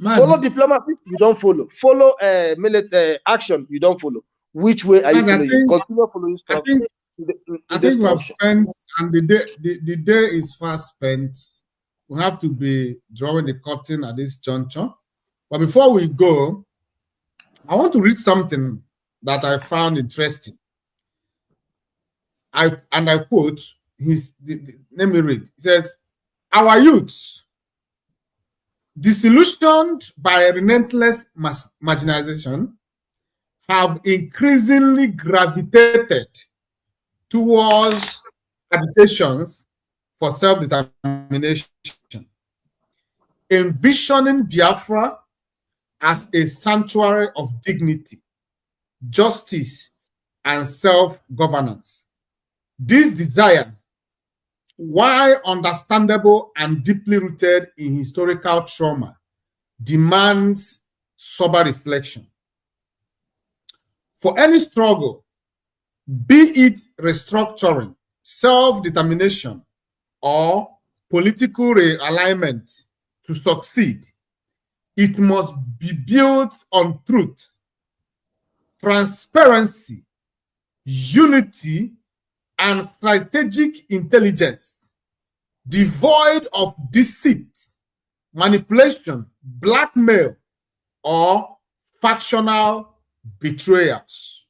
Follow diplomacy, you don't follow. Follow military action, you don't follow. Which way are you following? Continue following stuff. I think we have spent, and the day is fast spent. We have to be drawing the curtain at this juncture. But before we go, I want to read something that I found interesting. I quote, let me read. It says, our youths, disillusioned by relentless marginalization, have increasingly gravitated towards agitations for self-determination, envisioning Biafra as a sanctuary of dignity, justice, and self-governance. This desire, while understandable and deeply rooted in historical trauma, demands sober reflection. For any struggle, be it restructuring, self-determination, or political realignment, to succeed, it must be built on truth, transparency, unity, and strategic intelligence, devoid of deceit, manipulation, blackmail, or factional betrayals.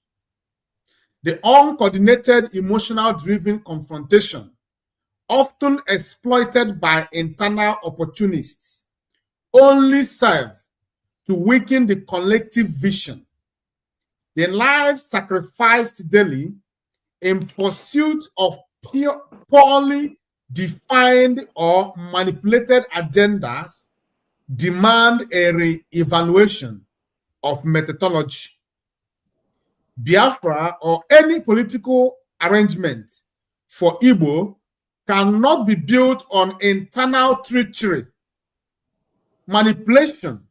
The uncoordinated, emotional-driven confrontation, often exploited by internal opportunists, only serve to weaken the collective vision. The lives sacrificed daily in pursuit of poorly defined or manipulated agendas demand a re-evaluation of methodology. Biafra, or any political arrangement for Igbo cannot be built on internal treachery, manipulation,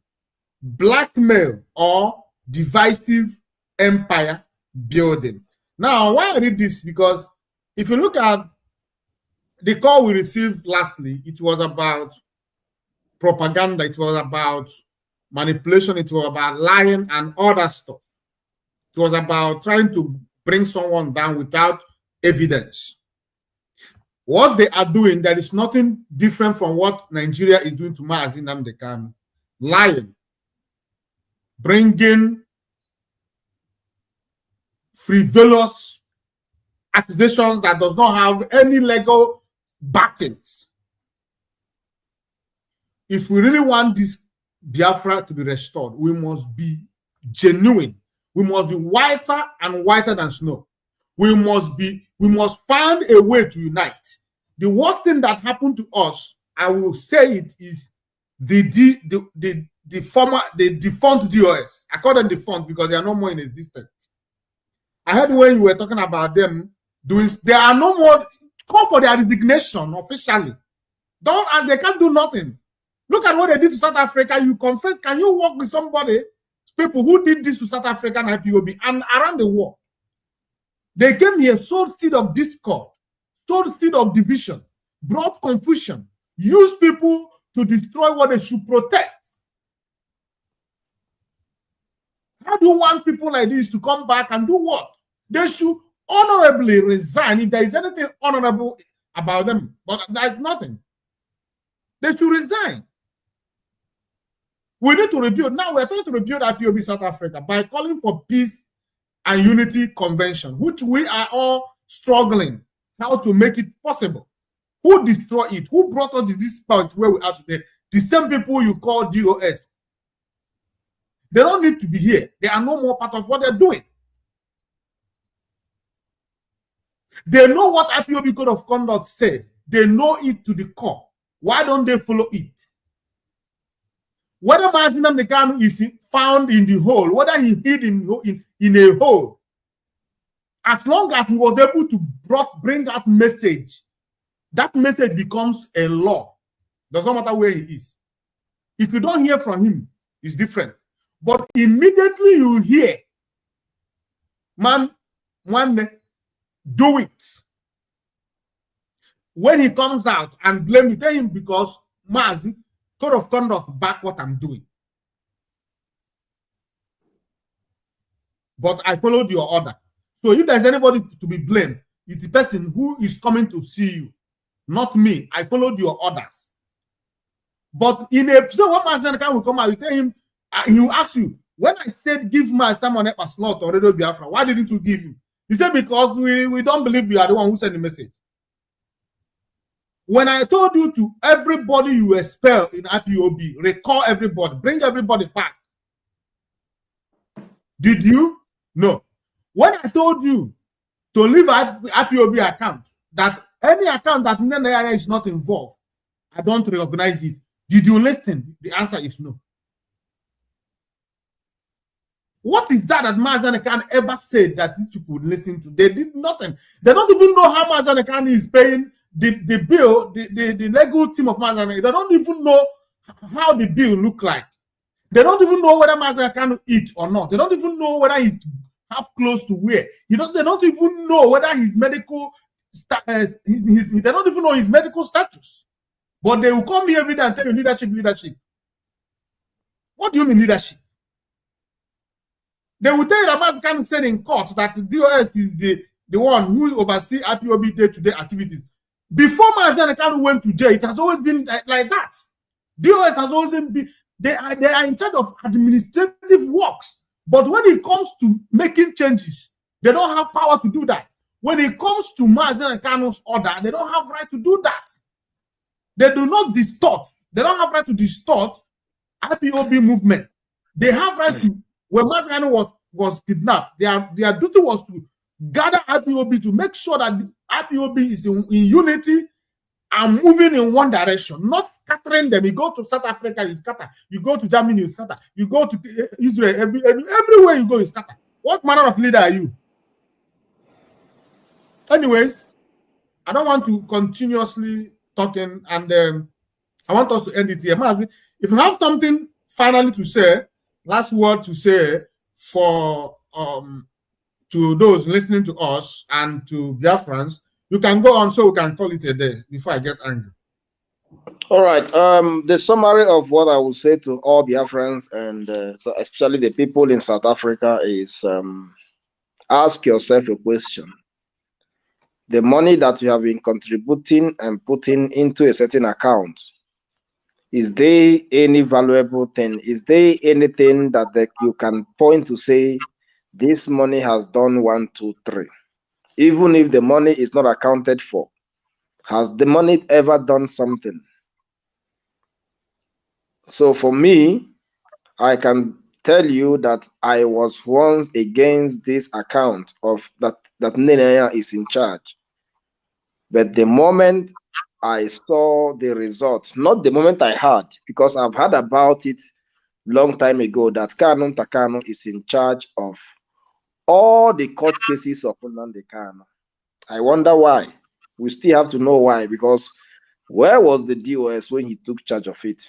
blackmail, or divisive empire building. Now, why I read this? Because if you look at the call we received lastly, it was about propaganda, it was about manipulation, it was about lying and other stuff. It was about trying to bring someone down without evidence. What they are doing, there is nothing different from what Nigeria is doing to Mazi Nnamdi Kanu. Lying, bringing frivolous accusations that does not have any legal backings. If we really want this Biafra to be restored, we must be genuine. We must be whiter and whiter than snow. We must find a way to unite. The worst thing that happened to us, I will say it, is the defunct DOS. I call them defunct because they are no more in existence. I heard when you were talking about them doing, they are no more. Call for their resignation officially. Don't, as they can't do nothing. Look at what they did to South Africa. You confess, can you work with somebody, people who did this to South Africa and IPOB and around the world? They came here, sowed seed of discord, sowed seed of division, brought confusion, used people to destroy what they should protect. How do you want people like this to come back and do what? They should honorably resign if there is anything honorable about them, but there is nothing. They should resign. We need to rebuild. Now we're trying to rebuild IPOB South Africa by calling for peace and unity convention, which we are all struggling how to make it possible. Who destroyed it? Who brought us to this point where we are today? The same people you call DOS. They don't need to be here. They are no more part of what they're doing. They know what IPOB Code of Conduct said. They know it to the core. Why don't they follow it? Whether Mazi Nnamdi Kanu is found in the hole, whether he hid in a hole, as long as he was able to bring that message becomes a law. Does not matter where he is. If you don't hear from him, it's different. But immediately you hear, man, do it. When he comes out and blame you, tell him because Mazi, Code of Conduct back what I'm doing. But I followed your order. So if there's anybody to be blamed, it's the person who is coming to see you, not me. I followed your orders. But in a so when Mazi Nnamdi Kanu will come out, you tell him, he will ask you, when I said give my someone a slot or Radio Biafra, why didn't you give him? He said, because we don't believe you are the one who sent the message. When I told you to everybody you expel in IPOB, recall everybody, bring everybody back. Did you? No. When I told you to leave IPOB account, that any account that Nenaya is not involved, I don't recognize it. Did you listen? The answer is no. What is that Mazi Nnamdi Kanu ever said that these people would listen to? They did nothing. They don't even know how Mazi Nnamdi Kanu is paying the bill, the legal team of Mazi Nnamdi Kanu. They don't even know how the bill look like. They don't even know whether Mazi Nnamdi Kanu eat or not. They don't even know whether he have clothes to wear. They don't even know whether his medical they don't even know his medical status. But they will come here every day and tell you leadership. What do you mean leadership? They will tell you that Mazi Kanu said in court that the DOS is the one who oversees IPOB day-to-day activities. Before Mazi Nnamdi Kanu went to jail, it has always been like that. DOS has always been, they are in charge of administrative works. But when it comes to making changes, they don't have power to do that. When it comes to Mazi Nnamdi Kanu's order, they don't have right to do that. They do not distort. They don't have right to distort IPOB movement. They have right to, when Mazi Kanu was kidnapped, their duty was to gather IPOB to make sure that IPOB is in unity and moving in one direction, not scattering them. You go to South Africa, you scatter. You go to Germany, you scatter. You go to Israel, everywhere you go, you scatter. What manner of leader are you? Anyways, I don't want to continuously talking, and I want us to end it here. Mazi, if you have something finally to say, last word to say for to those listening to us and to Biafrans, you can go on so we can call it a day before I get angry. All right. The summary of what I will say to all Biafrans and so especially the people in South Africa is ask yourself a question. The money that you have been contributing and putting into a certain account, is there any valuable thing? Is there anything that you can point to say this money has done 1, 2, 3? Even if the money is not accounted for, has the money ever done something? So for me, I can tell you that I was once against this account of that Nenea is in charge. But the moment I saw the result, not the moment I heard, because I've heard about it long time ago, that Kanu Takano is in charge of all the court cases of Nnamdi Kanu. I wonder why. We still have to know why, because where was the DOS when he took charge of it?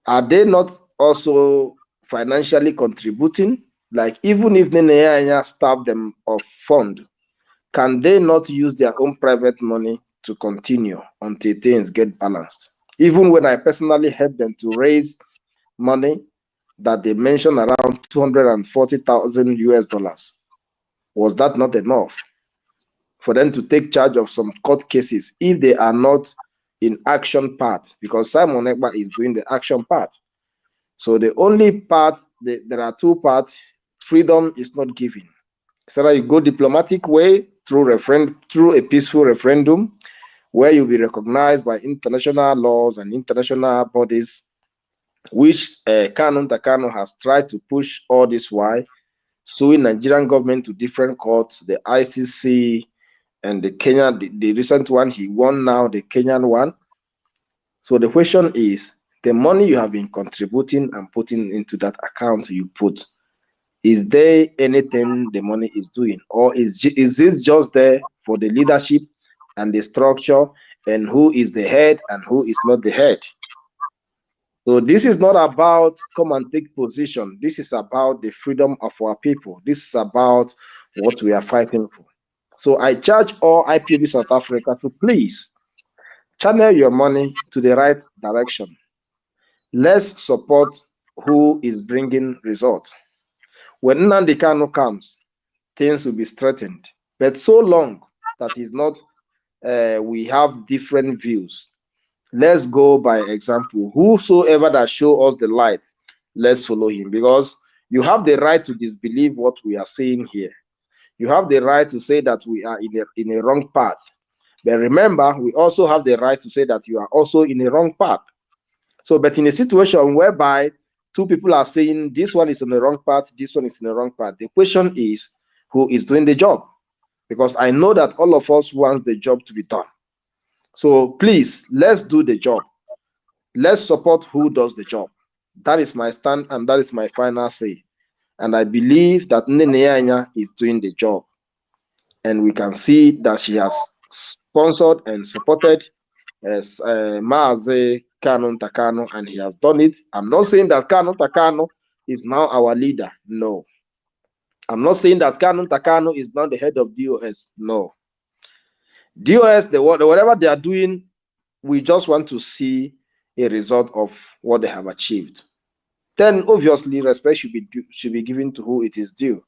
Are they not also financially contributing? Like, even if Nenea starved them of fund, can they not use their own private money to continue until things get balanced? Even when I personally helped them to raise money that they mentioned around 240,000 US dollars, was that not enough for them to take charge of some court cases if they are not in action part? Because Simon Ekpa is doing the action part. So the only part, there are two parts. Freedom is not given. So you go diplomatic way through a peaceful referendum, where you'll be recognized by international laws and international bodies, which Kanu Takano has tried to push all this while, suing Nigerian government to different courts, the ICC and the Kenya, the recent one he won now, the Kenyan one. So the question is, the money you have been contributing and putting into that account you put, is there anything the money is doing? Or is this just there for the leadership and the structure and who is the head and who is not the head? So this is not about come and take position. This is about the freedom of our people. This is about what we are fighting for. So I charge all IPOB South Africa to please channel your money to the right direction. Let's support who is bringing results. When Nnamdi Kanu comes, things will be straightened. But so long that is not, we have different views. Let's go by example. Whosoever that show us the light, let's follow him, because you have the right to disbelieve what we are saying here. You have the right to say that we are in a wrong path. But remember, we also have the right to say that you are also in a wrong path. So, but in a situation whereby two people are saying this one is on the wrong path, this one is in the wrong path, the question is, who is doing the job? Because I know that all of us want the job to be done. So please, let's do the job. Let's support who does the job. That is my stand, and that is my final say. And I believe that Nenea is doing the job. And we can see that she has sponsored and supported Maaze Kanu Takano, and he has done it. I'm not saying that Kanu Takano is now our leader. No. I'm not saying that Kanu Takano is now the head of DOS. No. DOS, whatever they are doing, we just want to see a result of what they have achieved. Then obviously respect should be given to who it is due.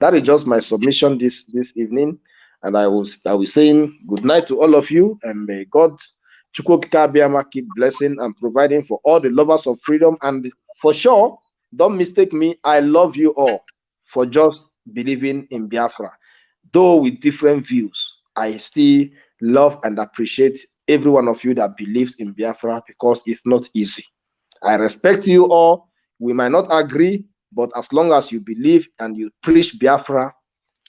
That is just my submission this evening, and I will saying good night to all of you, and may God Chukwokika keep blessing and providing for all the lovers of freedom. And for sure, don't mistake me, I love you all for just believing in Biafra. Though with different views, I still love and appreciate every one of you that believes in Biafra, because it's not easy. I respect you all. We might not agree, but as long as you believe and you preach Biafra,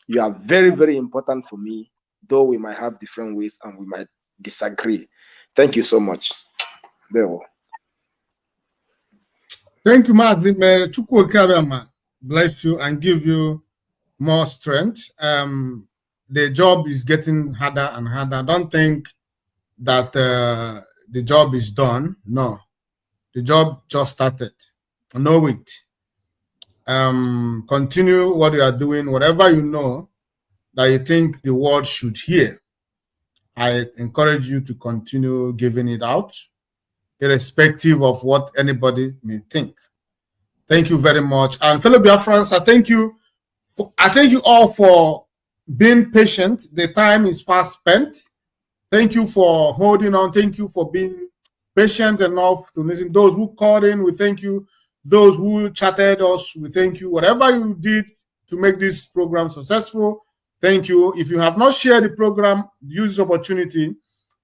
you are very, very important for me, though we might have different ways and we might disagree. Thank you so much. Thank you, Mazi. May Chukwokika bless you and give you more strength. the job is getting harder and harder. Don't think that the job is done. No, the job just started. Know it. Continue what you are doing, whatever you know that you think the world should hear. I encourage you to continue giving it out, irrespective of what anybody may think. Thank you very much. And fellow Biafrans, I thank you all for being patient. The time is fast spent. Thank you for holding on. Thank you for being patient enough to listen. Those who called in, we thank you. Those who chatted us, we thank you. Whatever you did to make this program successful, thank you. If you have not shared the program, use this opportunity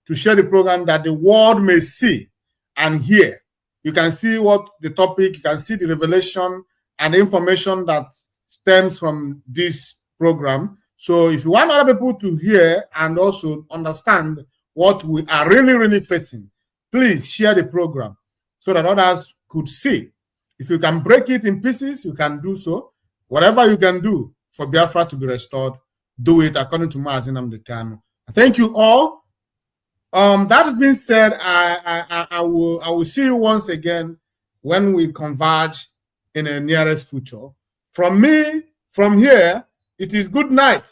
to share the program that the world may see and hear. You can see what the topic, you can see the revelation and the information that stems from this program. So if you want other people to hear and also understand what we are really facing, please share the program so that others could see. If you can break it in pieces, you can do so. Whatever you can do for Biafra to be restored, do it according to Mazi Nnamdi Kanu. Thank you all. That being said, I will see you once again when we converge in the nearest future. From me, from here, it is good night.